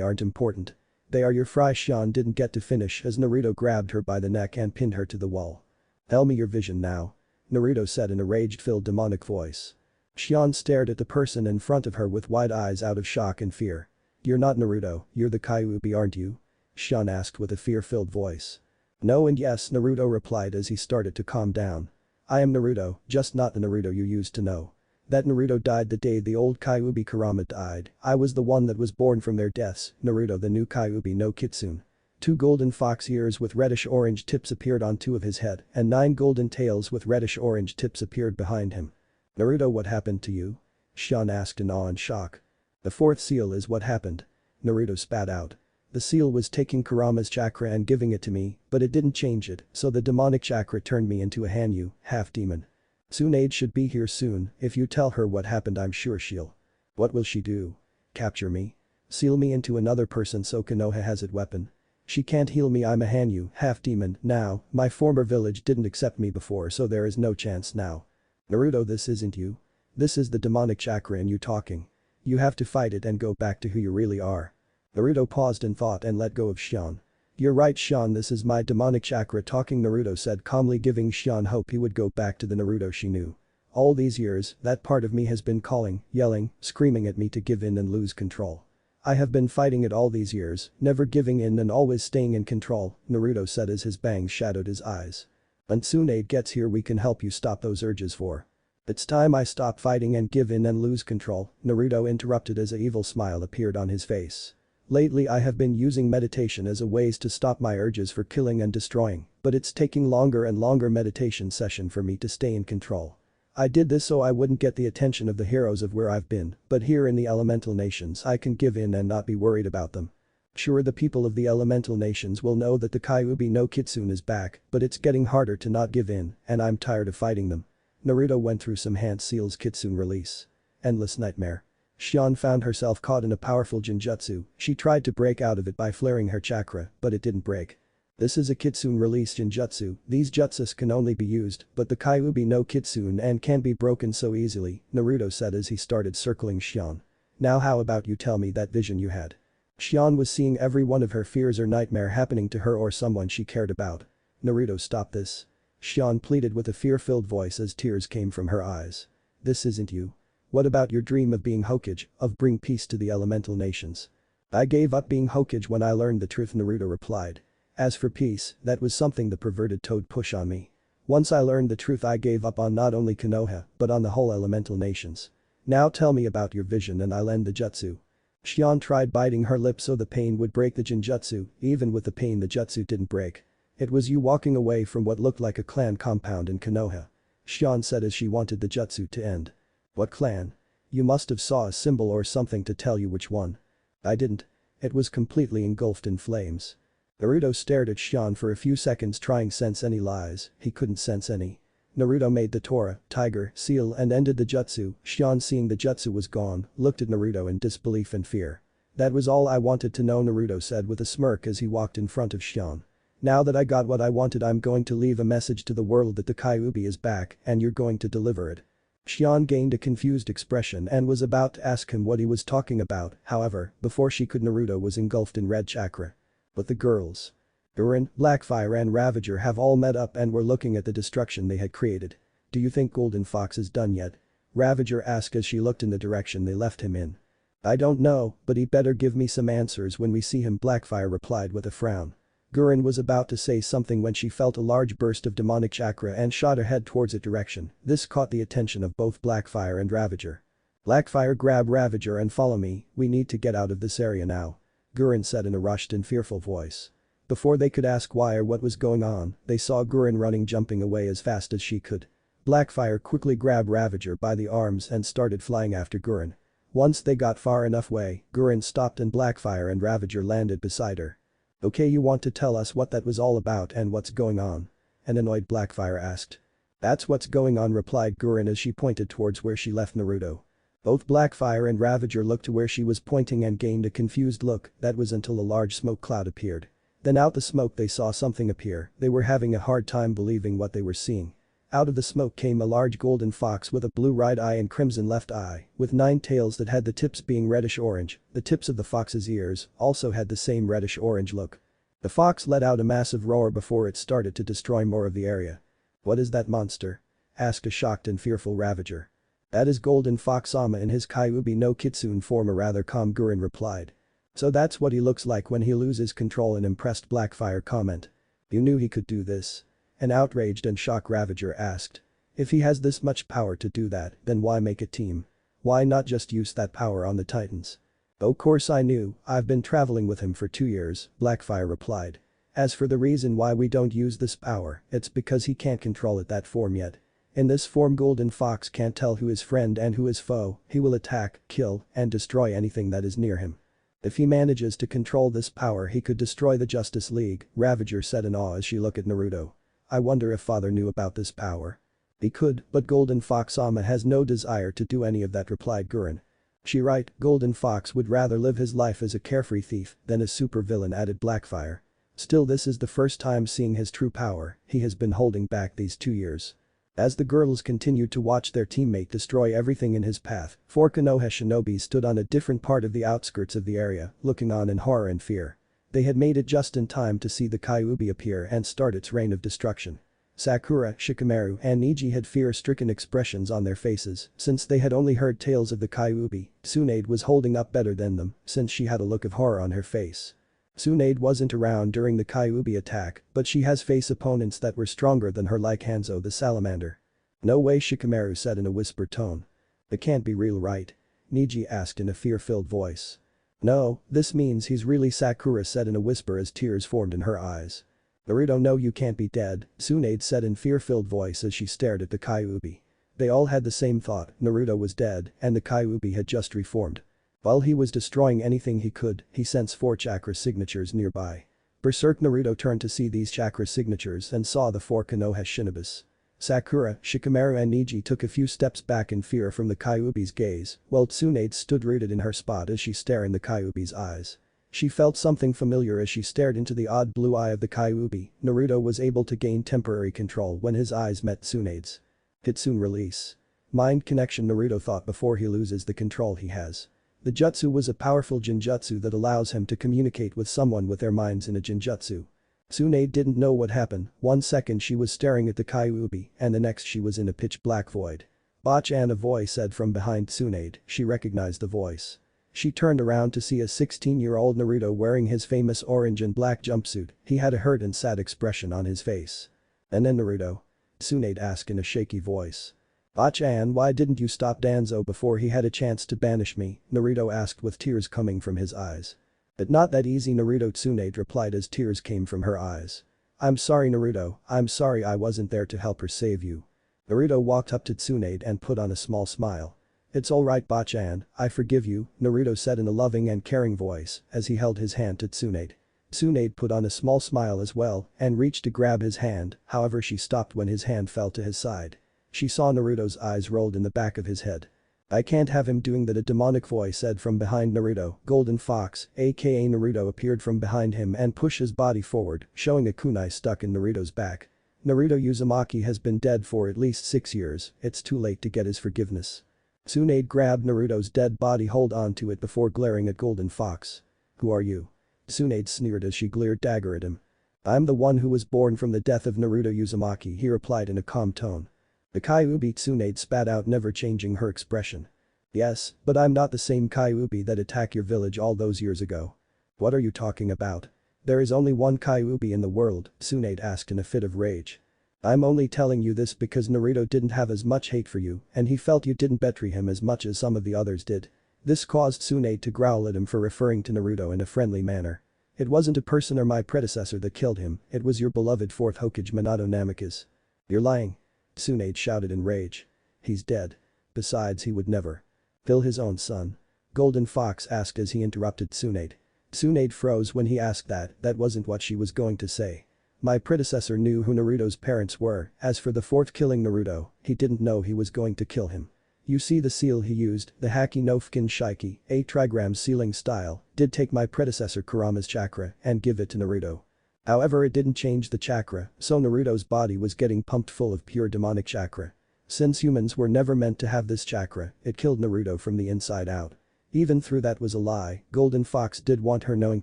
aren't important? They are your fry. Sean didn't get to finish as Naruto grabbed her by the neck and pinned her to the wall. Tell me your vision now. Naruto said in a rage-filled demonic voice. Sean stared at the person in front of her with wide eyes out of shock and fear. You're not Naruto, you're the Kyuubi aren't you? Sean asked with a fear-filled voice. No and yes, Naruto replied as he started to calm down. I am Naruto, just not the Naruto you used to know. That Naruto died the day the old Kyuubi Kurama died, I was the one that was born from their deaths, Naruto the new Kyuubi no Kitsune. 2 golden fox ears with reddish-orange tips appeared on 2 of his head and 9 golden tails with reddish-orange tips appeared behind him. Naruto, what happened to you? Sean asked in awe and shock. The 4th seal is what happened. Naruto spat out. The seal was taking Kurama's chakra and giving it to me, but it didn't change it, so the demonic chakra turned me into a Hanyu, half-demon. Tsunade should be here soon, if you tell her what happened I'm sure she'll. What will she do? Capture me? Seal me into another person so Konoha has it weapon? She can't heal me, I'm a Hanyu, half-demon, now, my former village didn't accept me before so there is no chance now. Naruto, this isn't you. This is the demonic chakra in you talking. You have to fight it and go back to who you really are. Naruto paused in thought and let go of Sean. You're right Sean, this is my demonic chakra talking, Naruto said calmly, giving Sean hope he would go back to the Naruto she knew. All these years, that part of me has been calling, yelling, screaming at me to give in and lose control. I have been fighting it all these years, never giving in and always staying in control, Naruto said as his bangs shadowed his eyes. When Tsunade gets here we can help you stop those urges for. It's time I stop fighting and give in and lose control, Naruto interrupted as a evil smile appeared on his face. Lately I have been using meditation as a ways to stop my urges for killing and destroying, but it's taking longer and longer meditation session for me to stay in control. I did this so I wouldn't get the attention of the heroes of where I've been, but here in the elemental nations I can give in and not be worried about them. Sure, the people of the elemental nations will know that the Kyuubi no Kitsune is back, but it's getting harder to not give in, and I'm tired of fighting them. Naruto went through some Hand Seal's Kitsune release. Endless nightmare. Sean found herself caught in a powerful genjutsu, she tried to break out of it by flaring her chakra, but it didn't break. This is a Kitsune released genjutsu, these jutsus can only be used, but the Kyuubi no Kitsune and can't be broken so easily, Naruto said as he started circling Sean. Now how about you tell me that vision you had? Sean was seeing every one of her fears or nightmare happening to her or someone she cared about. Naruto, stop this. Sean pleaded with a fear-filled voice as tears came from her eyes. This isn't you. What about your dream of being Hokage, of bring peace to the elemental nations? I gave up being Hokage when I learned the truth, Naruto replied. As for peace, that was something the perverted toad pushed on me. Once I learned the truth I gave up on not only Konoha, but on the whole elemental nations. Now tell me about your vision and I'll end the jutsu. Sean tried biting her lip so the pain would break the genjutsu, even with the pain the jutsu didn't break. It was you walking away from what looked like a clan compound in Konoha. Sean said as she wanted the jutsu to end. What clan? You must have saw a symbol or something to tell you which one. I didn't. It was completely engulfed in flames. Naruto stared at Sean for a few seconds trying to sense any lies, he couldn't sense any. Naruto made the Tora, tiger, seal and ended the jutsu, Sean seeing the jutsu was gone, looked at Naruto in disbelief and fear. That was all I wanted to know, Naruto said with a smirk as he walked in front of Sean. Now that I got what I wanted I'm going to leave a message to the world that the Kyuubi is back and you're going to deliver it. Sean gained a confused expression and was about to ask him what he was talking about, however, before she could Naruto was engulfed in red chakra. But the girls. Gurren, Blackfire and Ravager have all met up and were looking at the destruction they had created. Do you think Golden Fox is done yet? Ravager asked as she looked in the direction they left him in. I don't know, but he better give me some answers when we see him, Blackfire replied with a frown. Gurren was about to say something when she felt a large burst of demonic chakra and shot her head towards that direction. This caught the attention of both Blackfire and Ravager. Blackfire, grab Ravager and follow me, we need to get out of this area now. Gurren said in a rushed and fearful voice. Before they could ask why or what was going on, they saw Gurren running jumping away as fast as she could. Blackfire quickly grabbed Ravager by the arms and started flying after Gurren. Once they got far enough away, Gurren stopped and Blackfire and Ravager landed beside her. "Okay, you want to tell us what that was all about and what's going on?" an annoyed Blackfire asked. "That's what's going on," replied Gurren as she pointed towards where she left Naruto. Both Blackfire and Ravager looked to where she was pointing and gained a confused look. That was until a large smoke cloud appeared. Then out the smoke they saw something appear. They were having a hard time believing what they were seeing. Out of the smoke came a large golden fox with a blue right eye and crimson left eye, with 9 tails that had the tips being reddish-orange. The tips of the fox's ears also had the same reddish-orange look. The fox let out a massive roar before it started to destroy more of the area. "What is that monster?" asked a shocked and fearful Ravager. "That is Golden Fox Sama in his Kyuubi no Kitsune form," a rather calm Gurren replied. "So that's what he looks like when he loses control," an impressed Blackfire comment. "You knew he could do this?" an outraged and shocked Ravager asked. "If he has this much power to do that, then why make a team? Why not just use that power on the Titans?" "Of course I knew, I've been traveling with him for 2 years," Blackfire replied. "As for the reason why we don't use this power, it's because he can't control it that form yet. In this form Golden Fox can't tell who is friend and who is foe, he will attack, kill, and destroy anything that is near him. If he manages to control this power he could destroy the Justice League," Ravager said in awe as she looked at Naruto. "I wonder if father knew about this power." "He could, but Golden Fox Sama has no desire to do any of that," replied Gurren. "She right, Golden Fox would rather live his life as a carefree thief than a supervillain," added Blackfire. "Still, this is the first time seeing his true power. He has been holding back these 2 years." As the girls continued to watch their teammate destroy everything in his path, 4 Konoha shinobi stood on a different part of the outskirts of the area, looking on in horror and fear. They had made it just in time to see the Kyuubi appear and start its reign of destruction. Sakura, Shikamaru, and Niji had fear-stricken expressions on their faces since they had only heard tales of the Kyuubi. Tsunade was holding up better than them since she had a look of horror on her face. Tsunade wasn't around during the Kyuubi attack, but she has faced opponents that were stronger than her, like Hanzo the salamander. "No way," Shikamaru said in a whispered tone. "That can't be real, right?" Niji asked in a fear-filled voice. "No, this means he's really," Sakura said in a whisper as tears formed in her eyes. "Naruto, no, you can't be dead," Tsunade said in fear-filled voice as she stared at the Kyuubi. They all had the same thought, Naruto was dead and the Kyuubi had just reformed. While he was destroying anything he could, he sensed 4 chakra signatures nearby. Berserk Naruto turned to see these chakra signatures and saw the 4 Konoha shinobis. Sakura, Shikamaru and Niji took a few steps back in fear from the Kyuubi's gaze, while Tsunade stood rooted in her spot as she stared in the Kyuubi's eyes. She felt something familiar as she stared into the odd blue eye of the Kyuubi. Naruto was able to gain temporary control when his eyes met Tsunade's. "Hit soon release. Mind connection," Naruto thought before he loses the control he has. The jutsu was a powerful jinjutsu that allows him to communicate with someone with their minds in a jinjutsu. Tsunade didn't know what happened. 1 second she was staring at the Kyuubi and the next she was in a pitch black void. "Bach-an," a voice said from behind Tsunade. She recognized the voice. She turned around to see a 16-year-old Naruto wearing his famous orange and black jumpsuit. He had a hurt and sad expression on his face. "And then Naruto?" Tsunade asked in a shaky voice. "Bach-an, why didn't you stop Danzo before he had a chance to banish me?" Naruto asked with tears coming from his eyes. "But not that easy, Naruto," Tsunade replied as tears came from her eyes. "I'm sorry, Naruto, I'm sorry I wasn't there to help her save you." Naruto walked up to Tsunade and put on a small smile. "It's alright, Bach-an, I forgive you," Naruto said in a loving and caring voice as he held his hand to Tsunade. Tsunade put on a small smile as well and reached to grab his hand, however she stopped when his hand fell to his side. She saw Naruto's eyes rolled in the back of his head. "I can't have him doing that," a demonic voice said from behind Naruto. Golden Fox, aka Naruto, appeared from behind him and pushed his body forward, showing a kunai stuck in Naruto's back. "Naruto Uzumaki has been dead for at least 6 years, it's too late to get his forgiveness." Tsunade grabbed Naruto's dead body, hold on to it before glaring at Golden Fox. "Who are you?" Tsunade sneered as she glared dagger at him. "I'm the one who was born from the death of Naruto Uzumaki," he replied in a calm tone. The Kyuubi, Tsunade spat out, never changing her expression. "Yes, but I'm not the same Kyuubi that attacked your village all those years ago." "What are you talking about? There is only one Kyuubi in the world," Tsunade asked in a fit of rage. "I'm only telling you this because Naruto didn't have as much hate for you and he felt you didn't betray him as much as some of the others did." This caused Tsunade to growl at him for referring to Naruto in a friendly manner. It wasn't a person or my predecessor that killed him, it was your beloved fourth Hokage Minato Namikaze. You're lying. Tsunade shouted in rage. He's dead. Besides, he would never kill his own son. Golden Fox asked as he interrupted Tsunade. Tsunade froze when he asked that wasn't what she was going to say. My predecessor knew who Naruto's parents were, as for the fourth killing Naruto, he didn't know he was going to kill him. You see, the seal he used, the Haki no Fukin Shiki, a trigram sealing style, did take my predecessor Kurama's chakra and give it to Naruto. However, it didn't change the chakra, so Naruto's body was getting pumped full of pure demonic chakra. Since humans were never meant to have this chakra, it killed Naruto from the inside out. Even though that was a lie, Golden Fox did want her knowing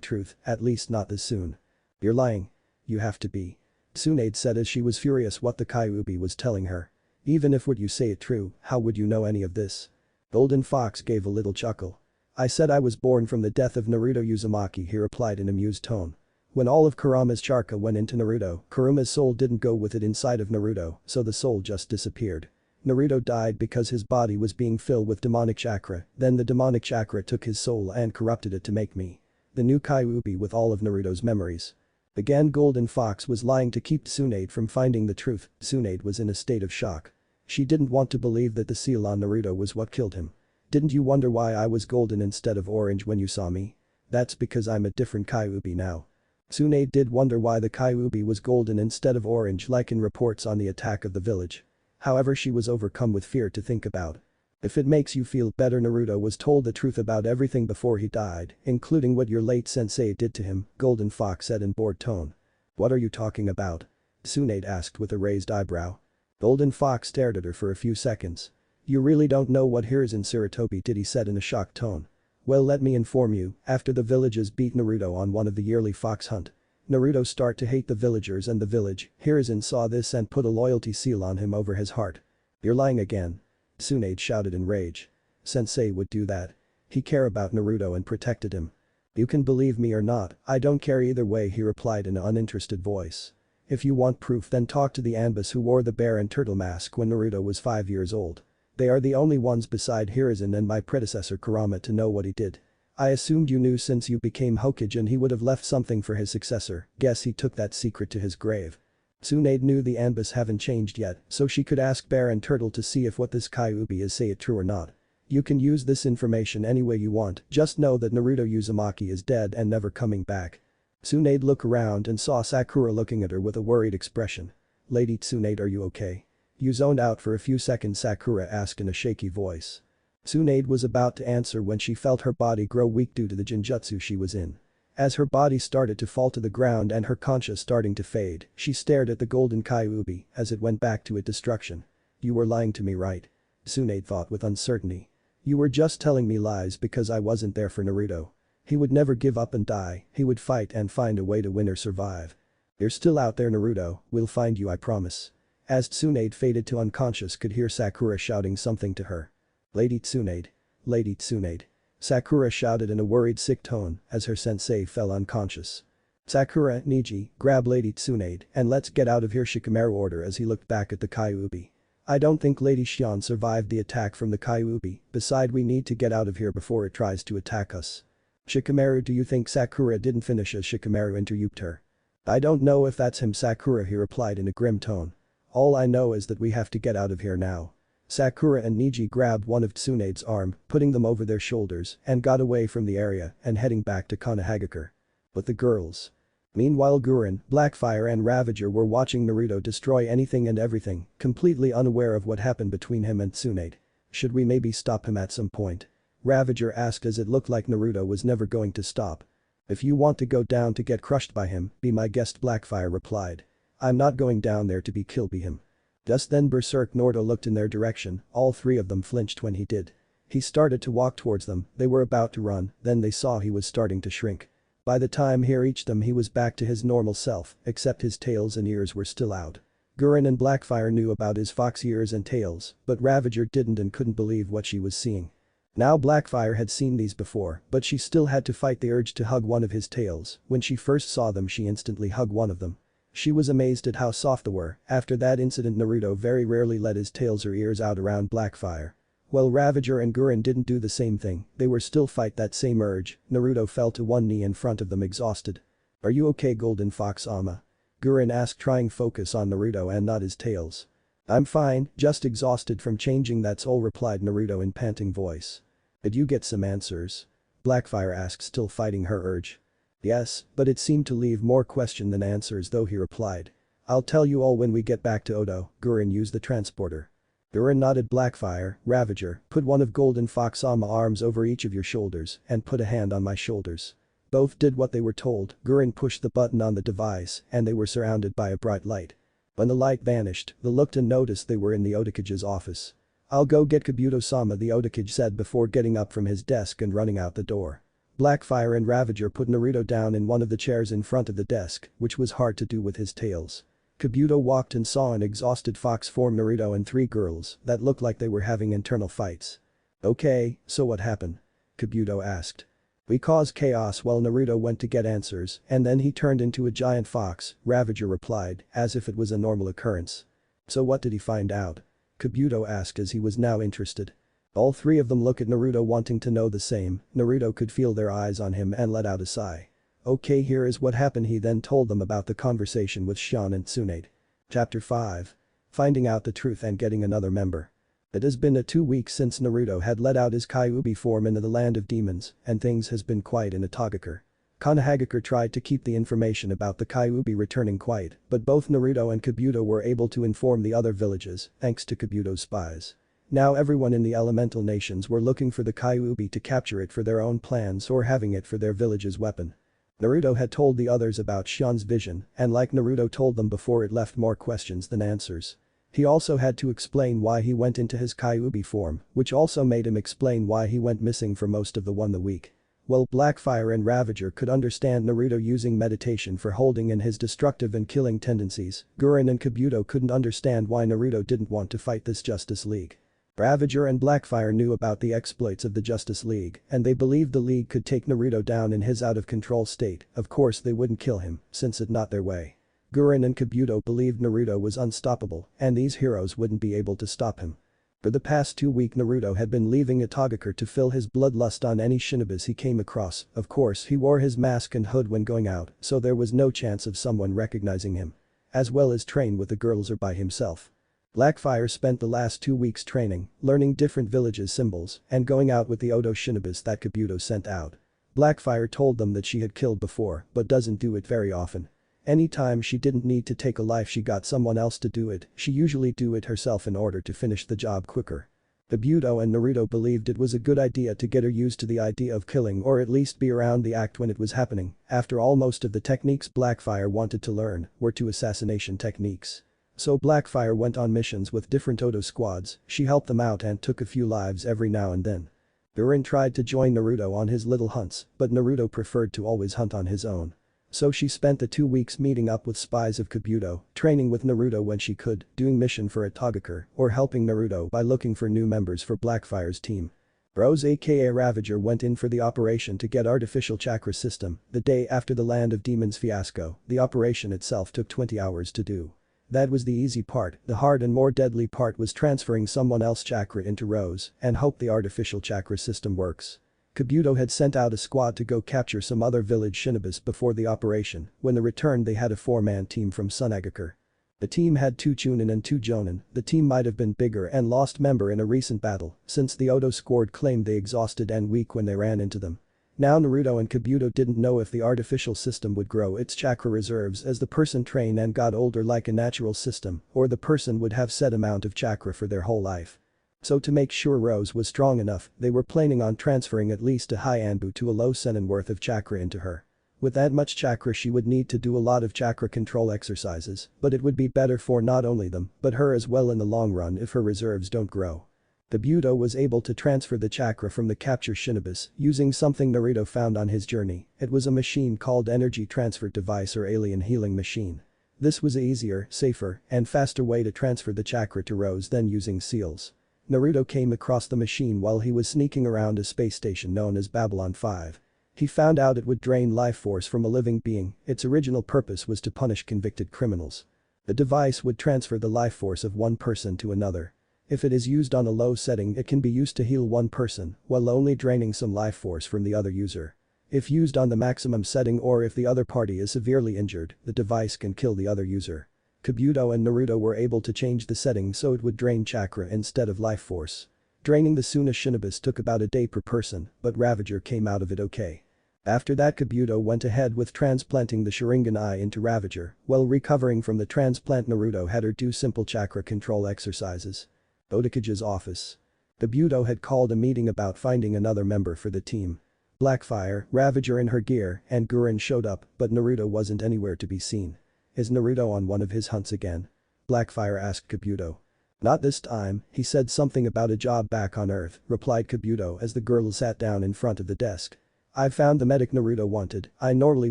truth, at least not this soon. You're lying. You have to be. Tsunade said as she was furious what the Kyuubi was telling her. Even if what you say is true, how would you know any of this? Golden Fox gave a little chuckle. I said I was born from the death of Naruto Uzumaki, he replied in amused tone. When all of Kurama's chakra went into Naruto, Kurama's soul didn't go with it inside of Naruto, so the soul just disappeared. Naruto died because his body was being filled with demonic chakra, then the demonic chakra took his soul and corrupted it to make me the new Kyuubi with all of Naruto's memories. Again, Golden Fox was lying to keep Tsunade from finding the truth. Tsunade was in a state of shock. She didn't want to believe that the seal on Naruto was what killed him. Didn't you wonder why I was golden instead of orange when you saw me? That's because I'm a different Kyuubi now. Tsunade did wonder why the Kyuubi was golden instead of orange like in reports on the attack of the village. However, she was overcome with fear to think about. If it makes you feel better, Naruto was told the truth about everything before he died, including what your late sensei did to him, Golden Fox said in bored tone. What are you talking about? Tsunade asked with a raised eyebrow. Golden Fox stared at her for a few seconds. You really don't know what Hiruzen Sarutobi did, he said in a shocked tone. Well, let me inform you, after the villagers beat Naruto on one of the yearly fox hunt, Naruto started to hate the villagers and the village. Hiruzen saw this and put a loyalty seal on him over his heart. You're lying again. Tsunade shouted in rage. Sensei would do that. He cared about Naruto and protected him. You can believe me or not, I don't care either way, he replied in an uninterested voice. If you want proof, then talk to the Anbus who wore the bear and turtle mask when Naruto was 5 years old. They are the only ones beside Hiruzen and my predecessor Kurama to know what he did. I assumed you knew since you became Hokage and he would have left something for his successor, guess he took that secret to his grave. Tsunade knew the Anbus haven't changed yet, so she could ask Bear and Turtle to see if what this Kyuubi is say it true or not. You can use this information any way you want, just know that Naruto Uzumaki is dead and never coming back. Tsunade looked around and saw Sakura looking at her with a worried expression. Lady Tsunade, are you okay? You zoned out for a few seconds, Sakura asked in a shaky voice. Tsunade was about to answer when she felt her body grow weak due to the genjutsu she was in. As her body started to fall to the ground and her conscience starting to fade, she stared at the golden Kyuubi as it went back to its destruction. You were lying to me, right? Tsunade thought with uncertainty. You were just telling me lies because I wasn't there for Naruto. He would never give up and die, he would fight and find a way to win or survive. You're still out there, Naruto, we'll find you, I promise. As Tsunade faded to unconscious, could hear Sakura shouting something to her. Lady Tsunade. Lady Tsunade. Sakura shouted in a worried sick tone as her sensei fell unconscious. Sakura, Niji, grab Lady Tsunade and let's get out of here, Shikamaru ordered as he looked back at the Kyuubi. I don't think Lady Shion survived the attack from the Kyuubi, besides we need to get out of here before it tries to attack us. Shikamaru, do you think Sakura didn't finish as Shikamaru interrupted her? I don't know if that's him, Sakura, he replied in a grim tone. All I know is that we have to get out of here now. Sakura and Niji grabbed one of Tsunade's arm, putting them over their shoulders, and got away from the area and heading back to Konohagakure. But the girls. Meanwhile, Gurren, Blackfire and Ravager were watching Naruto destroy anything and everything, completely unaware of what happened between him and Tsunade. Should we maybe stop him at some point? Ravager asked as it looked like Naruto was never going to stop. If you want to go down to get crushed by him, be my guest, Blackfire replied. I'm not going down there to be killed by him. Just then Berserk Naruto looked in their direction, all three of them flinched when he did. He started to walk towards them, they were about to run, then they saw he was starting to shrink. By the time he reached them he was back to his normal self, except his tails and ears were still out. Gurren and Blackfire knew about his fox ears and tails, but Ravager didn't and couldn't believe what she was seeing. Now Blackfire had seen these before, but she still had to fight the urge to hug one of his tails. When she first saw them she instantly hugged one of them. She was amazed at how soft they were. After that incident Naruto very rarely let his tails or ears out around Blackfire. While Ravager and Gurren didn't do the same thing, they were still fight that same urge. Naruto fell to one knee in front of them exhausted. "Are you okay, Golden Fox Ama?" Gurren asked, trying focus on Naruto and not his tails. "I'm fine, just exhausted from changing, that's all," replied Naruto in panting voice. "Did you get some answers?" Blackfire asked, still fighting her urge. "Yes, but it seemed to leave more question than answers though," he replied. "I'll tell you all when we get back to Odo." Gurren used the transporter. Gurren nodded. "Blackfire, Ravager, put one of Golden Fox Ama arms over each of your shoulders and put a hand on my shoulders." Both did what they were told. Gurren pushed the button on the device and they were surrounded by a bright light. When the light vanished, they looked and noticed they were in the Odokage's office. "I'll go get Kabuto-sama," the Odokage said before getting up from his desk and running out the door. Blackfire and Ravager put Naruto down in one of the chairs in front of the desk, which was hard to do with his tails. Kabuto walked and saw an exhausted fox form, Naruto and three girls that looked like they were having internal fights. "Okay, so what happened?" Kabuto asked. "We caused chaos while Naruto went to get answers and then he turned into a giant fox," Ravager replied, as if it was a normal occurrence. "So what did he find out?" Kabuto asked as he was now interested. All three of them looked at Naruto, wanting to know the same. Naruto could feel their eyes on him and let out a sigh. "Okay, here is what happened." He then told them about the conversation with Shion and Tsunade. Chapter 5. Finding out the truth and getting another member. It has been 2 weeks since Naruto had let out his Kyuubi form into the land of demons, and things has been quiet in Atogakure. Konohagakure tried to keep the information about the Kyuubi returning quiet, but both Naruto and Kabuto were able to inform the other villages, thanks to Kabuto's spies. Now everyone in the elemental nations were looking for the Kyuubi to capture it for their own plans or having it for their village's weapon. Naruto had told the others about Shion's vision, and like Naruto told them before, it left more questions than answers. He also had to explain why he went into his Kyuubi form, which also made him explain why he went missing for most of the week. Well, Blackfire and Ravager could understand Naruto using meditation for holding in his destructive and killing tendencies. Gurren and Kabuto couldn't understand why Naruto didn't want to fight this Justice League. Ravager and Blackfire knew about the exploits of the Justice League, and they believed the League could take Naruto down in his out-of-control state. Of course they wouldn't kill him, since it's not their way. Gurren and Kabuto believed Naruto was unstoppable, and these heroes wouldn't be able to stop him. For the past 2 weeks Naruto had been leaving Atogakure to fill his bloodlust on any shinobis he came across. Of course he wore his mask and hood when going out, so there was no chance of someone recognizing him. As well as train with the girls or by himself. Blackfire spent the last 2 weeks training, learning different villages' symbols, and going out with the Odo shinobis that Kabuto sent out. Blackfire told them that she had killed before, but doesn't do it very often. Anytime she didn't need to take a life, she got someone else to do it. She usually do it herself in order to finish the job quicker. Kabuto and Naruto believed it was a good idea to get her used to the idea of killing, or at least be around the act when it was happening. After all, most of the techniques Blackfire wanted to learn were 2 assassination techniques. So Blackfire went on missions with different Odo squads. She helped them out and took a few lives every now and then. Gurren tried to join Naruto on his little hunts, but Naruto preferred to always hunt on his own. So she spent the 2 weeks meeting up with spies of Kabuto, training with Naruto when she could, doing mission for Atogakure, or helping Naruto by looking for new members for Blackfire's team. Rose aka Ravager went in for the operation to get artificial chakra system. The day after the Land of Demons fiasco, the operation itself took 20 hours to do. That was the easy part. The hard and more deadly part was transferring someone else's chakra into Rose and hope the artificial chakra system works. Kabuto had sent out a squad to go capture some other village shinobis before the operation. When they returned they had a 4-man team from Sunagakure. The team had 2 Chunin and 2 Jonin. The team might have been bigger and lost member in a recent battle, since the Odo squad claimed they exhausted and weak when they ran into them. Now Naruto and Kabuto didn't know if the artificial system would grow its chakra reserves as the person trained and got older like a natural system, or the person would have set amount of chakra for their whole life. So to make sure Rose was strong enough, they were planning on transferring at least a high Anbu to a low Senin worth of chakra into her. With that much chakra she would need to do a lot of chakra control exercises, but it would be better for not only them, but her as well in the long run if her reserves don't grow. Kabuto was able to transfer the chakra from the captured shinobis using something Naruto found on his journey. It was a machine called Energy Transfer Device or Alien Healing Machine. This was an easier, safer, and faster way to transfer the chakra to Rose than using seals. Naruto came across the machine while he was sneaking around a space station known as Babylon 5. He found out it would drain life force from a living being. Its original purpose was to punish convicted criminals. The device would transfer the life force of one person to another. If it is used on a low setting, it can be used to heal one person while only draining some life force from the other user. If used on the maximum setting or if the other party is severely injured, the device can kill the other user. Kabuto and Naruto were able to change the setting so it would drain chakra instead of life force. Draining the Suna Shinobis took about a day per person, but Ravager came out of it okay. After that Kabuto went ahead with transplanting the Sharingan eye into Ravager. While recovering from the transplant, Naruto had her do simple chakra control exercises. Otakage's office. Kabuto had called a meeting about finding another member for the team. Blackfire, Ravager in her gear, and Gurren showed up, but Naruto wasn't anywhere to be seen. Is Naruto on one of his hunts again? Blackfire asked Kabuto. Not this time, he said something about a job back on Earth, replied Kabuto as the girl sat down in front of the desk. I've found the medic Naruto wanted. I normally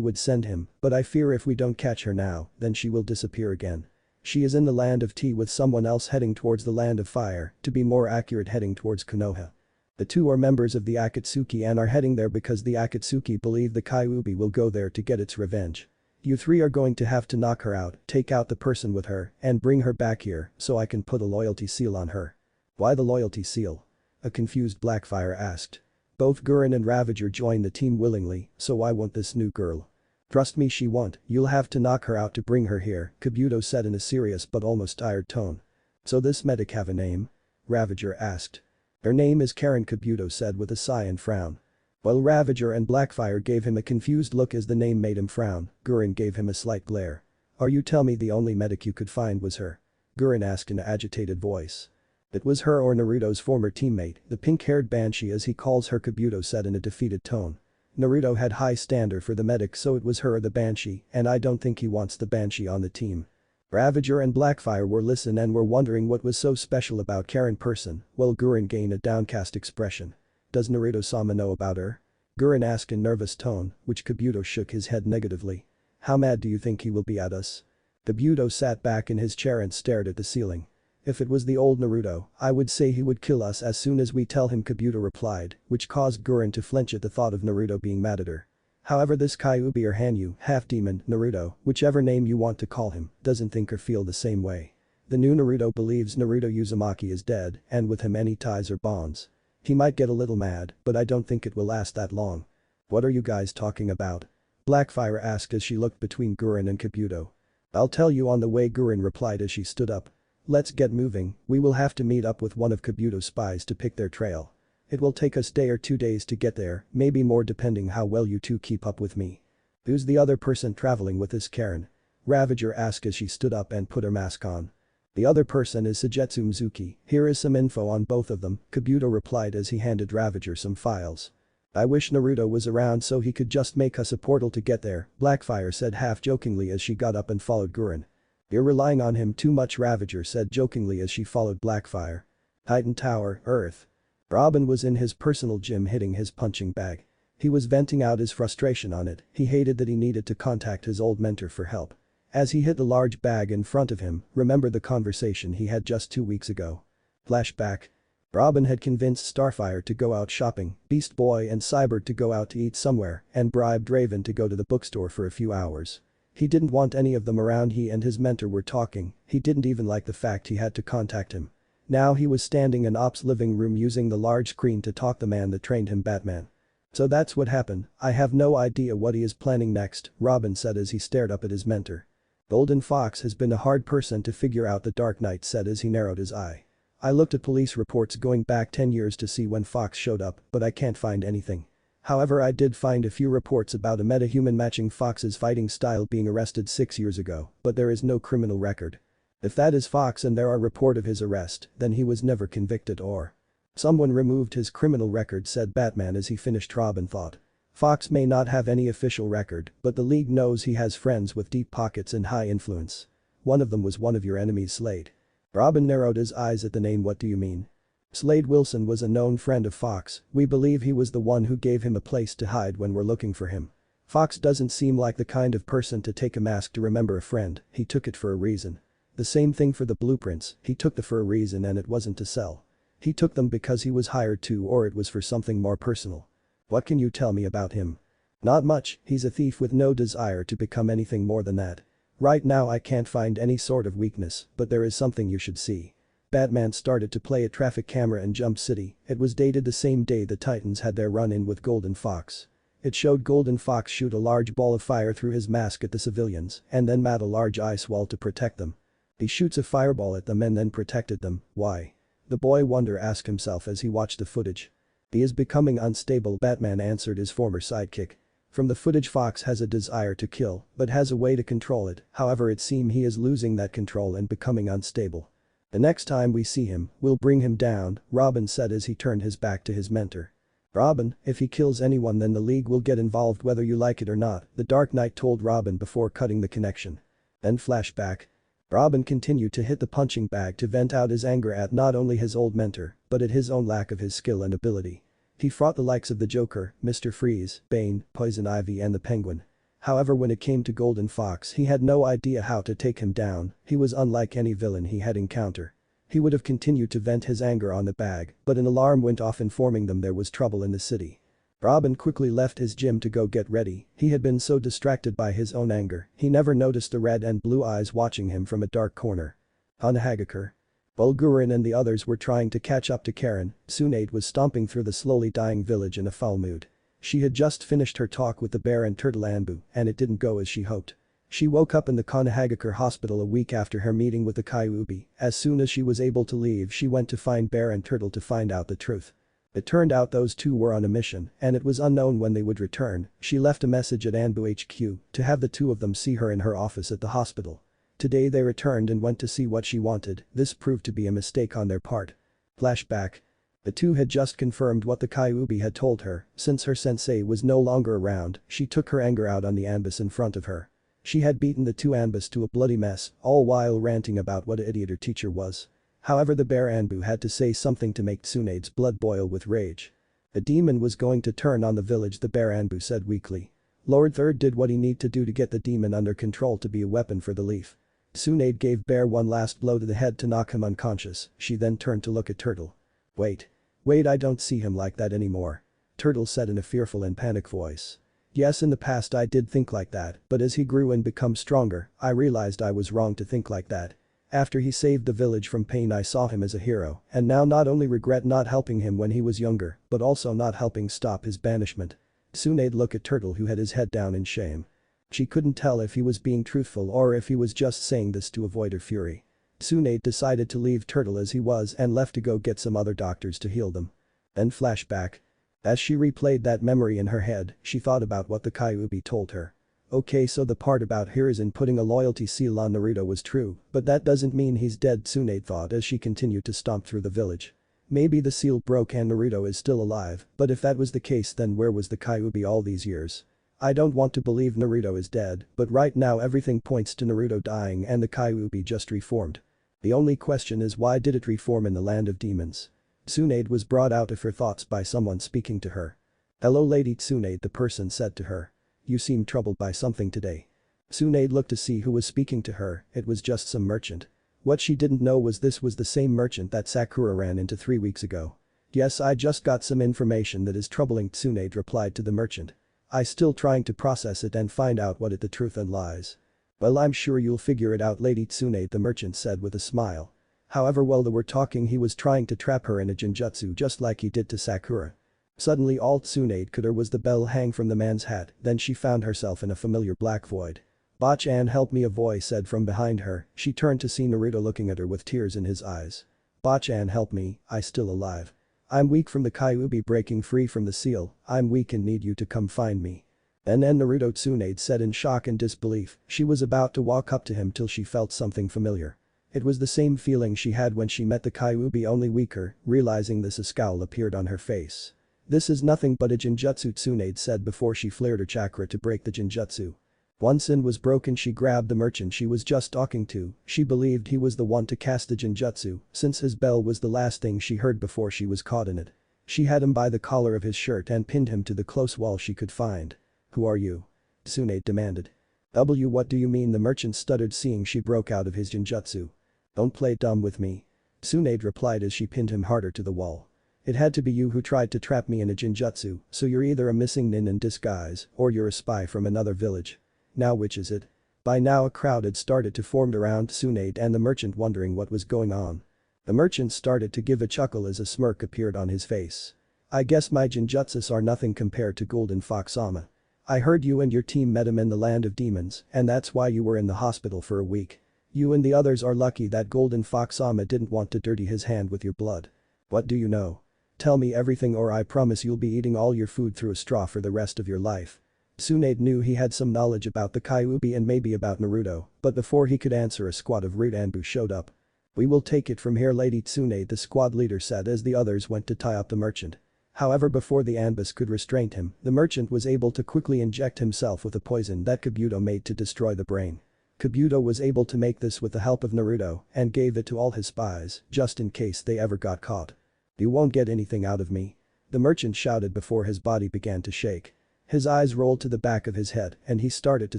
would send him, but I fear if we don't catch her now, then she will disappear again. She is in the land of tea with someone else heading towards the land of fire, to be more accurate heading towards Konoha. The two are members of the Akatsuki and are heading there because the Akatsuki believe the Kyuubi will go there to get its revenge. You three are going to have to knock her out, take out the person with her, and bring her back here so I can put a loyalty seal on her. Why the loyalty seal? A confused Blackfire asked. Both Gurren and Ravager joined the team willingly, so why won't this new girl? Trust me, she won't. You'll have to knock her out to bring her here, Kabuto said in a serious but almost tired tone. So this medic have a name? Ravager asked. Her name is Karen, Kabuto said with a sigh and frown. While Ravager and Blackfire gave him a confused look as the name made him frown, Gurren gave him a slight glare. Are you tell me the only medic you could find was her? Gurren asked in an agitated voice. It was her or Naruto's former teammate, the pink-haired Banshee as he calls her, Kabuto said in a defeated tone. Naruto had high standard for the medic, so it was her or the Banshee, and I don't think he wants the Banshee on the team. Ravager and Blackfire were listening and were wondering what was so special about Karen person, while Gurren gained a downcast expression. Does Naruto-sama know about her? Gurren asked in nervous tone, which Kabuto shook his head negatively. How mad do you think he will be at us? Kabuto sat back in his chair and stared at the ceiling. If it was the old Naruto, I would say he would kill us as soon as we tell him, Kabuto replied, which caused Gurren to flinch at the thought of Naruto being mad at her. However, this Kyuubi or Hanyu, half-demon, Naruto, whichever name you want to call him, doesn't think or feel the same way. The new Naruto believes Naruto Uzumaki is dead, and with him any ties or bonds. He might get a little mad, but I don't think it will last that long. What are you guys talking about? Blackfire asked as she looked between Gurren and Kabuto. I'll tell you on the way, Gurren replied as she stood up. Let's get moving, we will have to meet up with one of Kabuto's spies to pick their trail. It will take us day or 2 days to get there, maybe more depending how well you two keep up with me. Who's the other person traveling with this Karen? Ravager asked as she stood up and put her mask on. The other person is Sujetsu Mizuki, here is some info on both of them, Kabuto replied as he handed Ravager some files. I wish Naruto was around so he could just make us a portal to get there, Blackfire said half-jokingly as she got up and followed Gurren. You're relying on him too much, Ravager said jokingly as she followed Blackfire. Titan Tower, Earth. Robin was in his personal gym hitting his punching bag. He was venting out his frustration on it, he hated that he needed to contact his old mentor for help. As he hit the large bag in front of him, remember the conversation he had just 2 weeks ago. Flashback. Robin had convinced Starfire to go out shopping, Beast Boy and Cyborg to go out to eat somewhere, and bribed Raven to go to the bookstore for a few hours. He didn't want any of them around. He and his mentor were talking, he didn't even like the fact he had to contact him. Now he was standing in Op's living room using the large screen to talk the man that trained him, Batman. So that's what happened. I have no idea what he is planning next, Robin said as he stared up at his mentor. Golden Fox has been a hard person to figure out, the Dark Knight said as he narrowed his eye. I looked at police reports going back 10 years to see when Fox showed up, but I can't find anything. However, I did find a few reports about a metahuman matching Fox's fighting style being arrested 6 years ago, but there is no criminal record. If that is Fox and there are reports of his arrest, then he was never convicted or someone removed his criminal record, said Batman as he finished. Robin thought. Fox may not have any official record, but the League knows he has friends with deep pockets and high influence. One of them was one of your enemies, Slade. Robin narrowed his eyes at the name. What do you mean? Slade Wilson was a known friend of Fox, we believe he was the one who gave him a place to hide when we're looking for him. Fox doesn't seem like the kind of person to take a mask to remember a friend, he took it for a reason. The same thing for the blueprints, he took them for a reason and it wasn't to sell. He took them because he was hired to, or it was for something more personal. What can you tell me about him? Not much, he's a thief with no desire to become anything more than that. Right now I can't find any sort of weakness, but there is something you should see. Batman started to play a traffic camera in Jump City, it was dated the same day the Titans had their run-in with Golden Fox. It showed Golden Fox shoot a large ball of fire through his mask at the civilians and then mat a large ice wall to protect them. He shoots a fireball at them and then protected them, why? The boy wonder asked himself as he watched the footage. He is becoming unstable, Batman answered his former sidekick. From the footage, Fox has a desire to kill but has a way to control it, however it seems he is losing that control and becoming unstable. The next time we see him, we'll bring him down, Robin said as he turned his back to his mentor. Robin, if he kills anyone then the League will get involved whether you like it or not, the Dark Knight told Robin before cutting the connection. Then flashback. Robin continued to hit the punching bag to vent out his anger at not only his old mentor, but at his own lack of his skill and ability. He fought the likes of the Joker, Mr. Freeze, Bane, Poison Ivy and the Penguin. However, when it came to Golden Fox he had no idea how to take him down, he was unlike any villain he had encountered. He would have continued to vent his anger on the bag, but an alarm went off informing them there was trouble in the city. Robin quickly left his gym to go get ready, he had been so distracted by his own anger, he never noticed the red and blue eyes watching him from a dark corner. Unhagakar. Bulgurin and the others were trying to catch up to Karen, Tsunade was stomping through the slowly dying village in a foul mood. She had just finished her talk with the bear and turtle Anbu, and it didn't go as she hoped. She woke up in the Kanahagakure hospital a week after her meeting with the Kyuubi. As soon as she was able to leave she went to find Bear and Turtle to find out the truth. It turned out those two were on a mission and it was unknown when they would return. She left a message at Anbu HQ to have the two of them see her in her office at the hospital. Today they returned and went to see what she wanted, this proved to be a mistake on their part. Flashback. The two had just confirmed what the Kyuubi had told her, since her sensei was no longer around, she took her anger out on the Anbus in front of her. She had beaten the two Anbus to a bloody mess, all while ranting about what an idiot her teacher was. However, the bear Anbu had to say something to make Tsunade's blood boil with rage. A demon was going to turn on the village, the bear Anbu said weakly. Lord Third did what he needed to do to get the demon under control to be a weapon for the Leaf. Tsunade gave Bear one last blow to the head to knock him unconscious, she then turned to look at Turtle. Wait, I don't see him like that anymore. Turtle said in a fearful and panic voice. Yes, in the past I did think like that, but as he grew and become stronger, I realized I was wrong to think like that. After he saved the village from pain I saw him as a hero, and now not only regret not helping him when he was younger, but also not helping stop his banishment. Tsunade looked at Turtle who had his head down in shame. She couldn't tell if he was being truthful or if he was just saying this to avoid her fury. Tsunade decided to leave Turtle as he was and left to go get some other doctors to heal them. Then flashback. As she replayed that memory in her head, she thought about what the Kyuubi told her. Okay, so the part about Hiruzen putting a loyalty seal on Naruto was true, but that doesn't mean he's dead, Tsunade thought as she continued to stomp through the village. Maybe the seal broke and Naruto is still alive, but if that was the case then where was the Kyuubi all these years? I don't want to believe Naruto is dead, but right now everything points to Naruto dying and the Kyuubi just reformed. The only question is why did it reform in the land of demons? Tsunade was brought out of her thoughts by someone speaking to her. Hello Lady Tsunade, the person said to her. You seem troubled by something today. Tsunade looked to see who was speaking to her, it was just some merchant. What she didn't know was this was the same merchant that Sakura ran into 3 weeks ago. Yes, I just got some information that is troubling, Tsunade replied to the merchant. I still trying to process it and find out what it the truth and lies. Well, I'm sure you'll figure it out, Lady Tsunade, the merchant said with a smile. However, while they were talking he was trying to trap her in a genjutsu just like he did to Sakura. Suddenly all Tsunade could hear was the bell hang from the man's hat, then she found herself in a familiar black void. Bachan, help me, a voice said from behind her. She turned to see Naruto looking at her with tears in his eyes. Bachan, help me, I still alive. I'm weak from the Kyuubi breaking free from the seal, I'm weak and need you to come find me. And then Naruto, Tsunade said in shock and disbelief, she was about to walk up to him till she felt something familiar. It was the same feeling she had when she met the Kyuubi, only weaker, realizing this a scowl appeared on her face. This is nothing but a genjutsu, Tsunade said before she flared her chakra to break the genjutsu. Once it was broken she grabbed the merchant she was just talking to, she believed he was the one to cast the genjutsu, since his bell was the last thing she heard before she was caught in it. She had him by the collar of his shirt and pinned him to the close wall she could find. Who are you? Tsunade demanded. What do you mean, the merchant stuttered seeing she broke out of his genjutsu. Don't play dumb with me. Tsunade replied as she pinned him harder to the wall. It had to be you who tried to trap me in a genjutsu, so you're either a missing nin in disguise or you're a spy from another village. Now which is it? By now a crowd had started to form around Tsunade and the merchant, wondering what was going on. The merchant started to give a chuckle as a smirk appeared on his face. I guess my genjutsus are nothing compared to Golden Fox-sama. I heard you and your team met him in the land of demons, and that's why you were in the hospital for a week. You and the others are lucky that Golden Fox-sama didn't want to dirty his hand with your blood. What do you know? Tell me everything or I promise you'll be eating all your food through a straw for the rest of your life. Tsunade knew he had some knowledge about the Kyuubi and maybe about Naruto, but before he could answer a squad of rude Anbu showed up. We will take it from here, Lady Tsunade, the squad leader said as the others went to tie up the merchant. However, before the Anbus could restrain him, the merchant was able to quickly inject himself with a poison that Kabuto made to destroy the brain. Kabuto was able to make this with the help of Naruto and gave it to all his spies, just in case they ever got caught. You won't get anything out of me. The merchant shouted before his body began to shake. His eyes rolled to the back of his head and he started to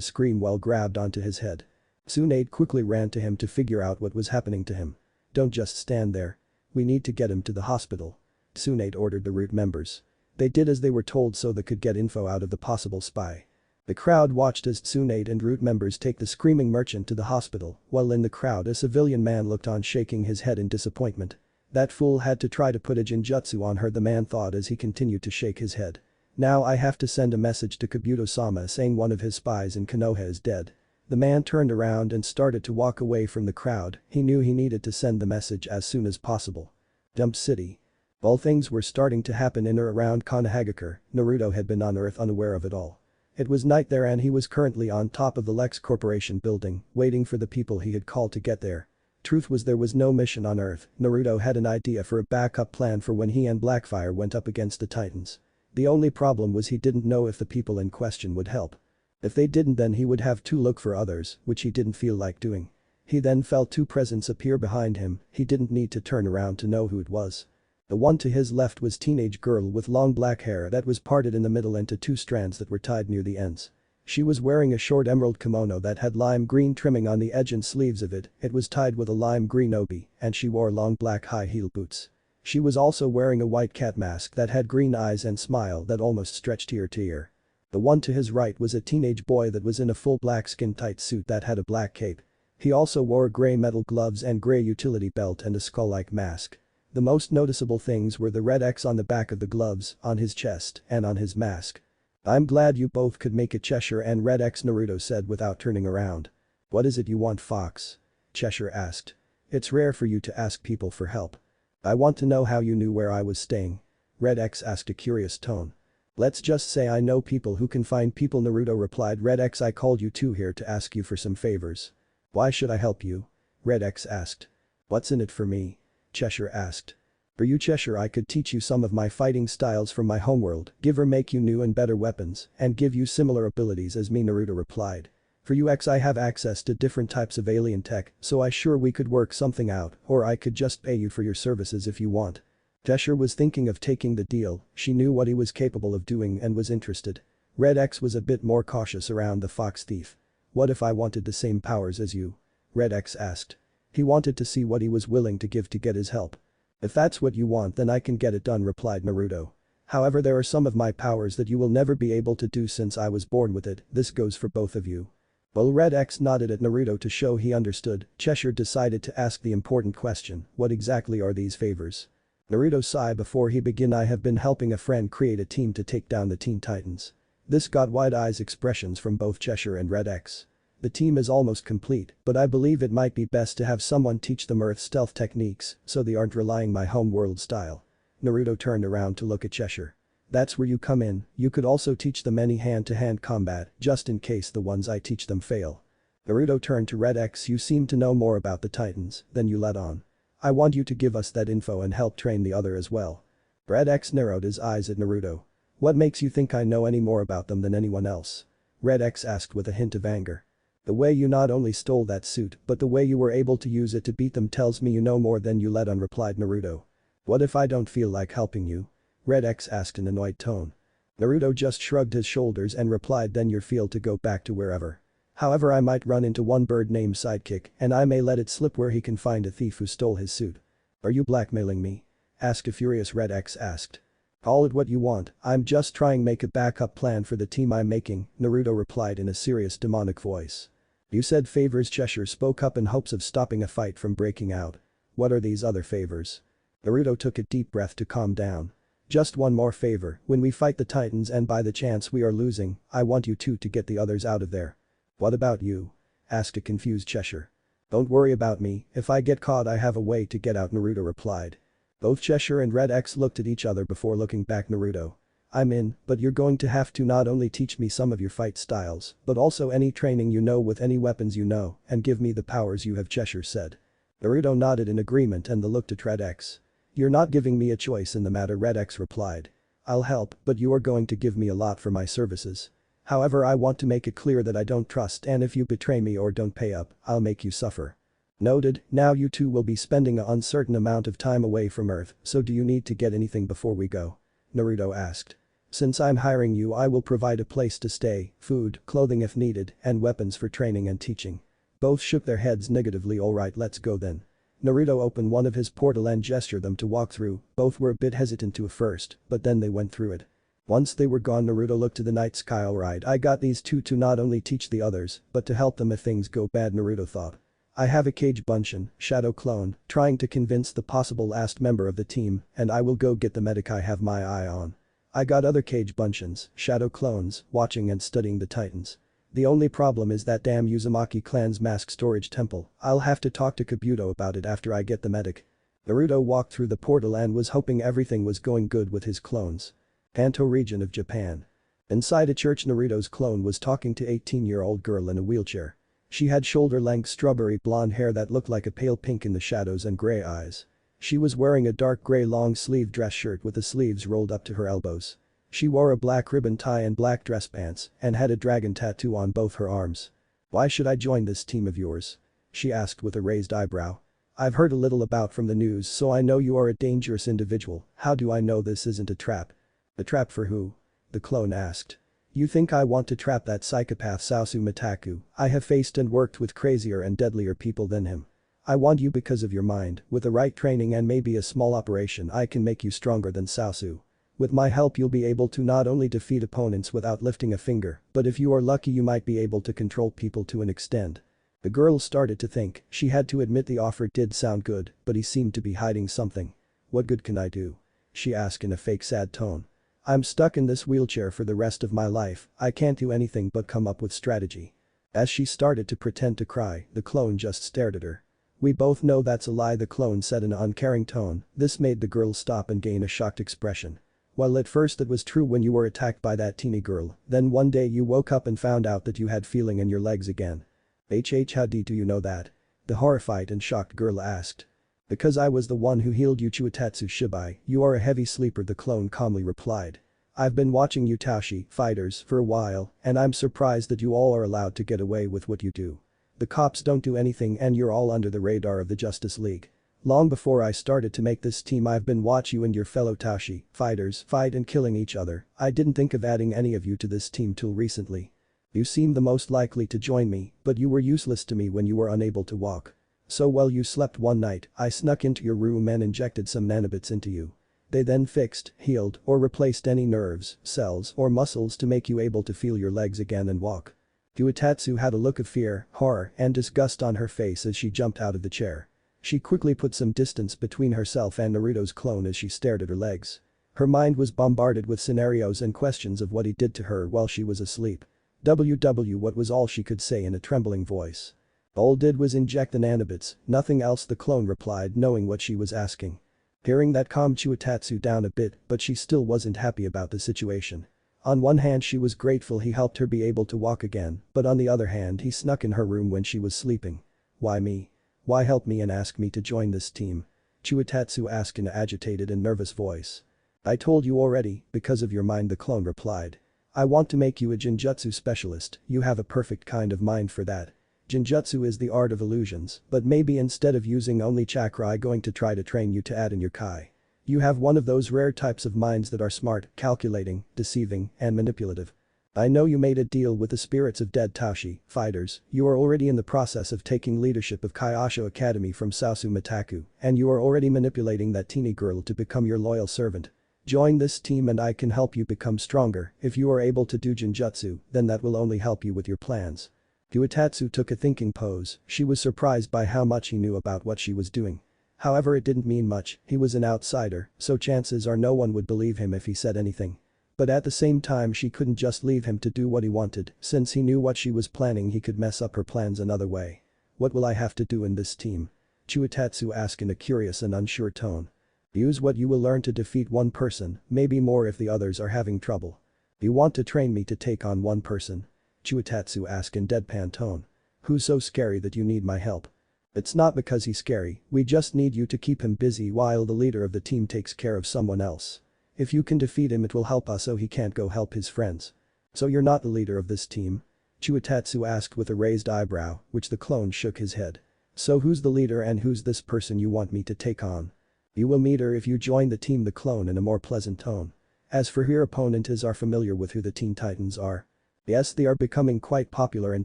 scream while grabbed onto his head. Tsunade quickly ran to him to figure out what was happening to him. Don't just stand there. We need to get him to the hospital. Tsunade ordered the root members. They did as they were told so they could get info out of the possible spy. The crowd watched as Tsunade and root members take the screaming merchant to the hospital, while in the crowd a civilian man looked on shaking his head in disappointment. That fool had to try to put a genjutsu on her, the man thought as he continued to shake his head. Now I have to send a message to Kabuto-sama saying one of his spies in Konoha is dead. The man turned around and started to walk away from the crowd. He knew he needed to send the message as soon as possible. Dump City. While things were starting to happen in or around Konohagakure, Naruto had been on Earth unaware of it all. It was night there and he was currently on top of the Lex Corporation building, waiting for the people he had called to get there. Truth was there was no mission on Earth. Naruto had an idea for a backup plan for when he and Blackfire went up against the Titans. The only problem was he didn't know if the people in question would help. If they didn't, then he would have to look for others, which he didn't feel like doing. He then felt two presents appear behind him. He didn't need to turn around to know who it was. The one to his left was teenage girl with long black hair that was parted in the middle into two strands that were tied near the ends. She was wearing a short emerald kimono that had lime green trimming on the edge and sleeves of it. It was tied with a lime green obi, and she wore long black high heel boots. She was also wearing a white cat mask that had green eyes and smile that almost stretched ear to ear. The one to his right was a teenage boy that was in a full black skin-tight suit that had a black cape. He also wore gray metal gloves and gray utility belt and a skull-like mask. The most noticeable things were the red X on the back of the gloves, on his chest, and on his mask. I'm glad you both could make it, Cheshire and Red X, Naruto said without turning around. What is it you want, Fox? Cheshire asked. It's rare for you to ask people for help. I want to know how you knew where I was staying. Red X asked a curious tone. Let's just say I know people who can find people, Naruto replied. Red X, I called you two here to ask you for some favors. Why should I help you? Red X asked. What's in it for me? Cheshire asked. For you, Cheshire, I could teach you some of my fighting styles from my homeworld, give or make you new and better weapons, and give you similar abilities as me, Naruto replied. For you, X, I have access to different types of alien tech, so I sure we could work something out, or I could just pay you for your services if you want. Cheshire was thinking of taking the deal. She knew what he was capable of doing and was interested. Red X was a bit more cautious around the fox thief. What if I wanted the same powers as you? Red X asked. He wanted to see what he was willing to give to get his help. If that's what you want, then I can get it done, replied Naruto. However, there are some of my powers that you will never be able to do since I was born with it. This goes for both of you. While Red X nodded at Naruto to show he understood, Cheshire decided to ask the important question, what exactly are these favors? Naruto sighed before he began. I have been helping a friend create a team to take down the Teen Titans. This got wide-eyed expressions from both Cheshire and Red X. The team is almost complete, but I believe it might be best to have someone teach them Earth stealth techniques so they aren't relying my home world style. Naruto turned around to look at Cheshire. That's where you come in. You could also teach them any hand-to-hand combat, just in case the ones I teach them fail. Naruto turned to Red X. You seem to know more about the Titans than you let on. I want you to give us that info and help train the other as well. Red X narrowed his eyes at Naruto. What makes you think I know any more about them than anyone else? Red X asked with a hint of anger. The way you not only stole that suit, but the way you were able to use it to beat them tells me you know more than you let on, replied Naruto. What if I don't feel like helping you? Red X asked in an annoyed tone. Naruto just shrugged his shoulders and replied, then you're free to go back to wherever. However, I might run into one bird named Sidekick and I may let it slip where he can find a thief who stole his suit. Are you blackmailing me? Asked a furious Red X asked. Call it what you want, I'm just trying to make a backup plan for the team I'm making, Naruto replied in a serious demonic voice. You said favors, Cheshire spoke up in hopes of stopping a fight from breaking out. What are these other favors? Naruto took a deep breath to calm down. Just one more favor, when we fight the Titans and by the chance we are losing, I want you two to get the others out of there." "What about you?" asked a confused Cheshire. "Don't worry about me, if I get caught I have a way to get out," Naruto replied. Both Cheshire and Red X looked at each other before looking back. Naruto. "I'm in, but you're going to have to not only teach me some of your fight styles, but also any training you know with any weapons you know, and give me the powers you have," Cheshire said. Naruto nodded in agreement and looked at Red X. "You're not giving me a choice in the matter," Red X replied. "I'll help, but you are going to give me a lot for my services. However, I want to make it clear that I don't trust, and if you betray me or don't pay up, I'll make you suffer." "Noted, now you two will be spending an uncertain amount of time away from Earth, so do you need to get anything before we go?" Naruto asked. "Since I'm hiring you, I will provide a place to stay, food, clothing if needed, and weapons for training and teaching." Both shook their heads negatively. "Alright, let's go then." Naruto opened one of his portal and gestured them to walk through. Both were a bit hesitant at first, but then they went through it. Once they were gone, Naruto looked to the night sky. "Alright, I got these two to not only teach the others, but to help them if things go bad," Naruto thought. "I have a Cage Bunshin, Shadow Clone, trying to convince the possible last member of the team, and I will go get the medic I have my eye on. I got other Cage Bunshins, Shadow Clones, watching and studying the Titans. The only problem is that damn Uzumaki clan's mask storage temple. I'll have to talk to Kabuto about it after I get the medic." Naruto walked through the portal and was hoping everything was going good with his clones. Kanto region of Japan. Inside a church, Naruto's clone was talking to 18-year-old girl in a wheelchair. She had shoulder-length strawberry blonde hair that looked like a pale pink in the shadows and gray eyes. She was wearing a dark gray long-sleeved dress shirt with the sleeves rolled up to her elbows. She wore a black ribbon tie and black dress pants and had a dragon tattoo on both her arms. "Why should I join this team of yours?" she asked with a raised eyebrow. "I've heard a little about from the news, so I know you are a dangerous individual. How do I know this isn't a trap?" "A trap for who?" the clone asked. "You think I want to trap that psychopath Sasuke Mataku? I have faced and worked with crazier and deadlier people than him. I want you because of your mind. With the right training and maybe a small operation, I can make you stronger than Sasuke. With my help you'll be able to not only defeat opponents without lifting a finger, but if you are lucky you might be able to control people to an extent." The girl started to think. She had to admit the offer did sound good, but he seemed to be hiding something. "What good can I do?" she asked in a fake sad tone. "I'm stuck in this wheelchair for the rest of my life. I can't do anything but come up with strategy." As she started to pretend to cry, the clone just stared at her. "We both know that's a lie," the clone said in an uncaring tone. This made the girl stop and gain a shocked expression. "Well, at first it was true when you were attacked by that teeny girl, then one day you woke up and found out that you had feeling in your legs again." How do you know that?" the horrified and shocked girl asked. "Because I was the one who healed you, Chuitatsu Shibai. You are a heavy sleeper," the clone calmly replied. "I've been watching you Taoshi fighters for a while, and I'm surprised that you all are allowed to get away with what you do. The cops don't do anything and you're all under the radar of the Justice League. Long before I started to make this team I've been watching you and your fellow Taoshi fighters fight and killing each other. I didn't think of adding any of you to this team till recently. You seem the most likely to join me, but you were useless to me when you were unable to walk. So while you slept one night, I snuck into your room and injected some nanobits into you. They then fixed, healed, or replaced any nerves, cells, or muscles to make you able to feel your legs again and walk." Uetatsu had a look of fear, horror, and disgust on her face as she jumped out of the chair. She quickly put some distance between herself and Naruto's clone as she stared at her legs. Her mind was bombarded with scenarios and questions of what he did to her while she was asleep. What was all she could say in a trembling voice. "All did was inject the nanobits, nothing else," the clone replied, knowing what she was asking. Hearing that calmed Chuitatsu down a bit, but she still wasn't happy about the situation. On one hand she was grateful he helped her be able to walk again, but on the other hand he snuck in her room when she was sleeping. "Why me? Why help me and ask me to join this team?" Chuitatsu asked in an agitated and nervous voice. "I told you already, because of your mind," the clone replied. "I want to make you a Jinjutsu specialist, you have a perfect kind of mind for that. Jinjutsu is the art of illusions, but maybe instead of using only chakra I'm going to try to train you to add in your Kai. You have one of those rare types of minds that are smart, calculating, deceiving, and manipulative. I know you made a deal with the spirits of dead Taoshi fighters, you are already in the process of taking leadership of Kaiosho Academy from Sasuke Mataku, and you are already manipulating that teeny girl to become your loyal servant. Join this team and I can help you become stronger. If you are able to do Jinjutsu, then that will only help you with your plans." Uetatsu took a thinking pose. She was surprised by how much he knew about what she was doing. However, it didn't mean much, he was an outsider, so chances are no one would believe him if he said anything. But at the same time she couldn't just leave him to do what he wanted, since he knew what she was planning he could mess up her plans another way. What will I have to do in this team? Chiwetatsu asked in a curious and unsure tone. Use what you will learn to defeat one person, maybe more if the others are having trouble. You want to train me to take on one person? Chiwetatsu asked in deadpan tone. Who's so scary that you need my help? It's not because he's scary, we just need you to keep him busy while the leader of the team takes care of someone else. If you can defeat him it will help us so he can't go help his friends. So you're not the leader of this team? Chiwetatsu asked with a raised eyebrow, which the clone shook his head. So who's the leader and who's this person you want me to take on? You will meet her if you join the team, the clone in a more pleasant tone. As for your opponent is are familiar with who the Teen Titans are? Yes, they are becoming quite popular in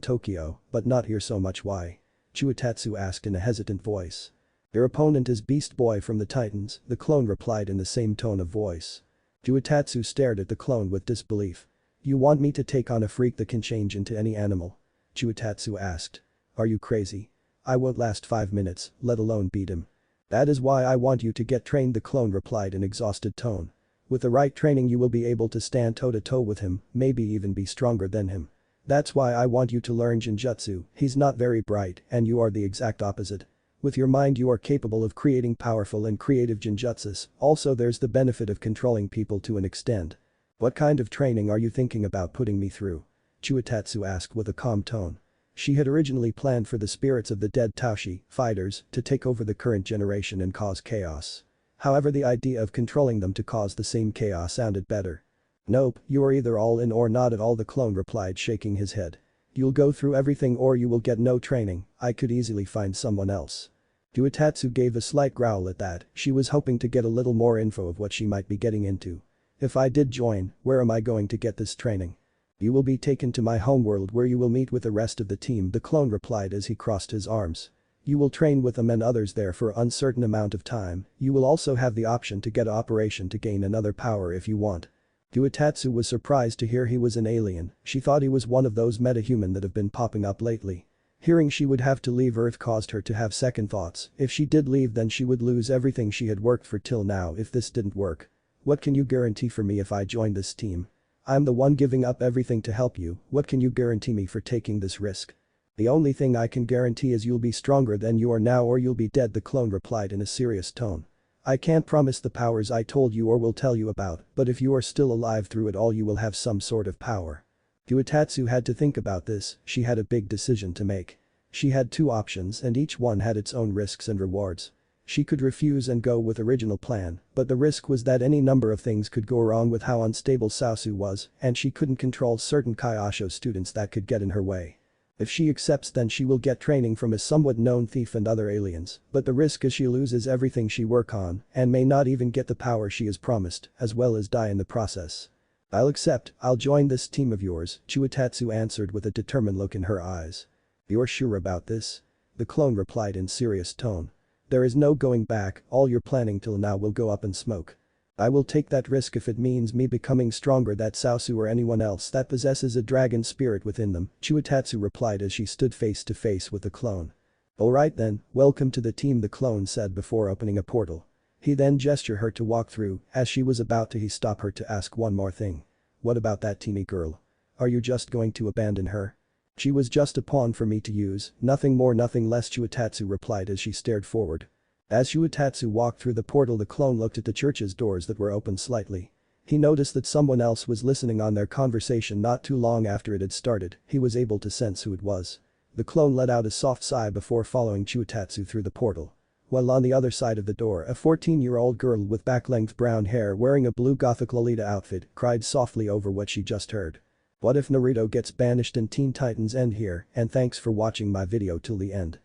Tokyo, but not here so much. Why? Chiwetatsu asked in a hesitant voice. Your opponent is Beast Boy from the Titans, the clone replied in the same tone of voice. Chiwetatsu stared at the clone with disbelief. You want me to take on a freak that can change into any animal? Chiwetatsu asked. Are you crazy? I won't last 5 minutes, let alone beat him. That is why I want you to get trained, the clone replied in exhausted tone. With the right training you will be able to stand toe-to-toe with him, maybe even be stronger than him. That's why I want you to learn Genjutsu, he's not very bright and you are the exact opposite. With your mind you are capable of creating powerful and creative genjutsus, also there's the benefit of controlling people to an extent. What kind of training are you thinking about putting me through? Chiwetatsu asked with a calm tone. She had originally planned for the spirits of the dead Taoshi fighters to take over the current generation and cause chaos. However, the idea of controlling them to cause the same chaos sounded better. Nope, you are either all in or not at all, the clone replied, shaking his head. You'll go through everything or you will get no training, I could easily find someone else. Chiwetatsu gave a slight growl at that, she was hoping to get a little more info of what she might be getting into. If I did join, where am I going to get this training? You will be taken to my homeworld where you will meet with the rest of the team, the clone replied as he crossed his arms. You will train with them and others there for an uncertain amount of time, you will also have the option to get operation to gain another power if you want. Chiwetatsu was surprised to hear he was an alien, she thought he was one of those metahuman that have been popping up lately. Hearing she would have to leave Earth caused her to have second thoughts, if she did leave then she would lose everything she had worked for till now if this didn't work. What can you guarantee for me if I join this team? I'm the one giving up everything to help you, what can you guarantee me for taking this risk? The only thing I can guarantee is you'll be stronger than you are now or you'll be dead, the clone replied in a serious tone. I can't promise the powers I told you or will tell you about, but if you are still alive through it all you will have some sort of power. Chiwetatsu had to think about this, she had a big decision to make. She had 2 options and each one had its own risks and rewards. She could refuse and go with original plan, but the risk was that any number of things could go wrong with how unstable Saosu was and she couldn't control certain Kaiosho students that could get in her way. If she accepts then she will get training from a somewhat known thief and other aliens, but the risk is she loses everything she work on and may not even get the power she is promised, as well as die in the process. I'll accept, I'll join this team of yours, Chiwetatsu answered with a determined look in her eyes. You're sure about this? The clone replied in serious tone. There is no going back, all your planning till now will go up in smoke. I will take that risk if it means me becoming stronger than Saosu or anyone else that possesses a dragon spirit within them, Chiwetatsu replied as she stood face to face with the clone. Alright then, welcome to the team, the clone said before opening a portal. He then gestured her to walk through, as she was about to he stopped her to ask one more thing. What about that teeny girl? Are you just going to abandon her? She was just a pawn for me to use, nothing more nothing less, Chiwetatsu replied as she stared forward. As Chiwetatsu walked through the portal the clone looked at the church's doors that were open slightly. He noticed that someone else was listening on their conversation not too long after it had started, he was able to sense who it was. The clone let out a soft sigh before following Chiwetatsu through the portal. While on the other side of the door a 14-year-old girl with back-length brown hair wearing a blue gothic Lolita outfit cried softly over what she just heard. What if Naruto gets banished and Teen Titans end here, and thanks for watching my video till the end.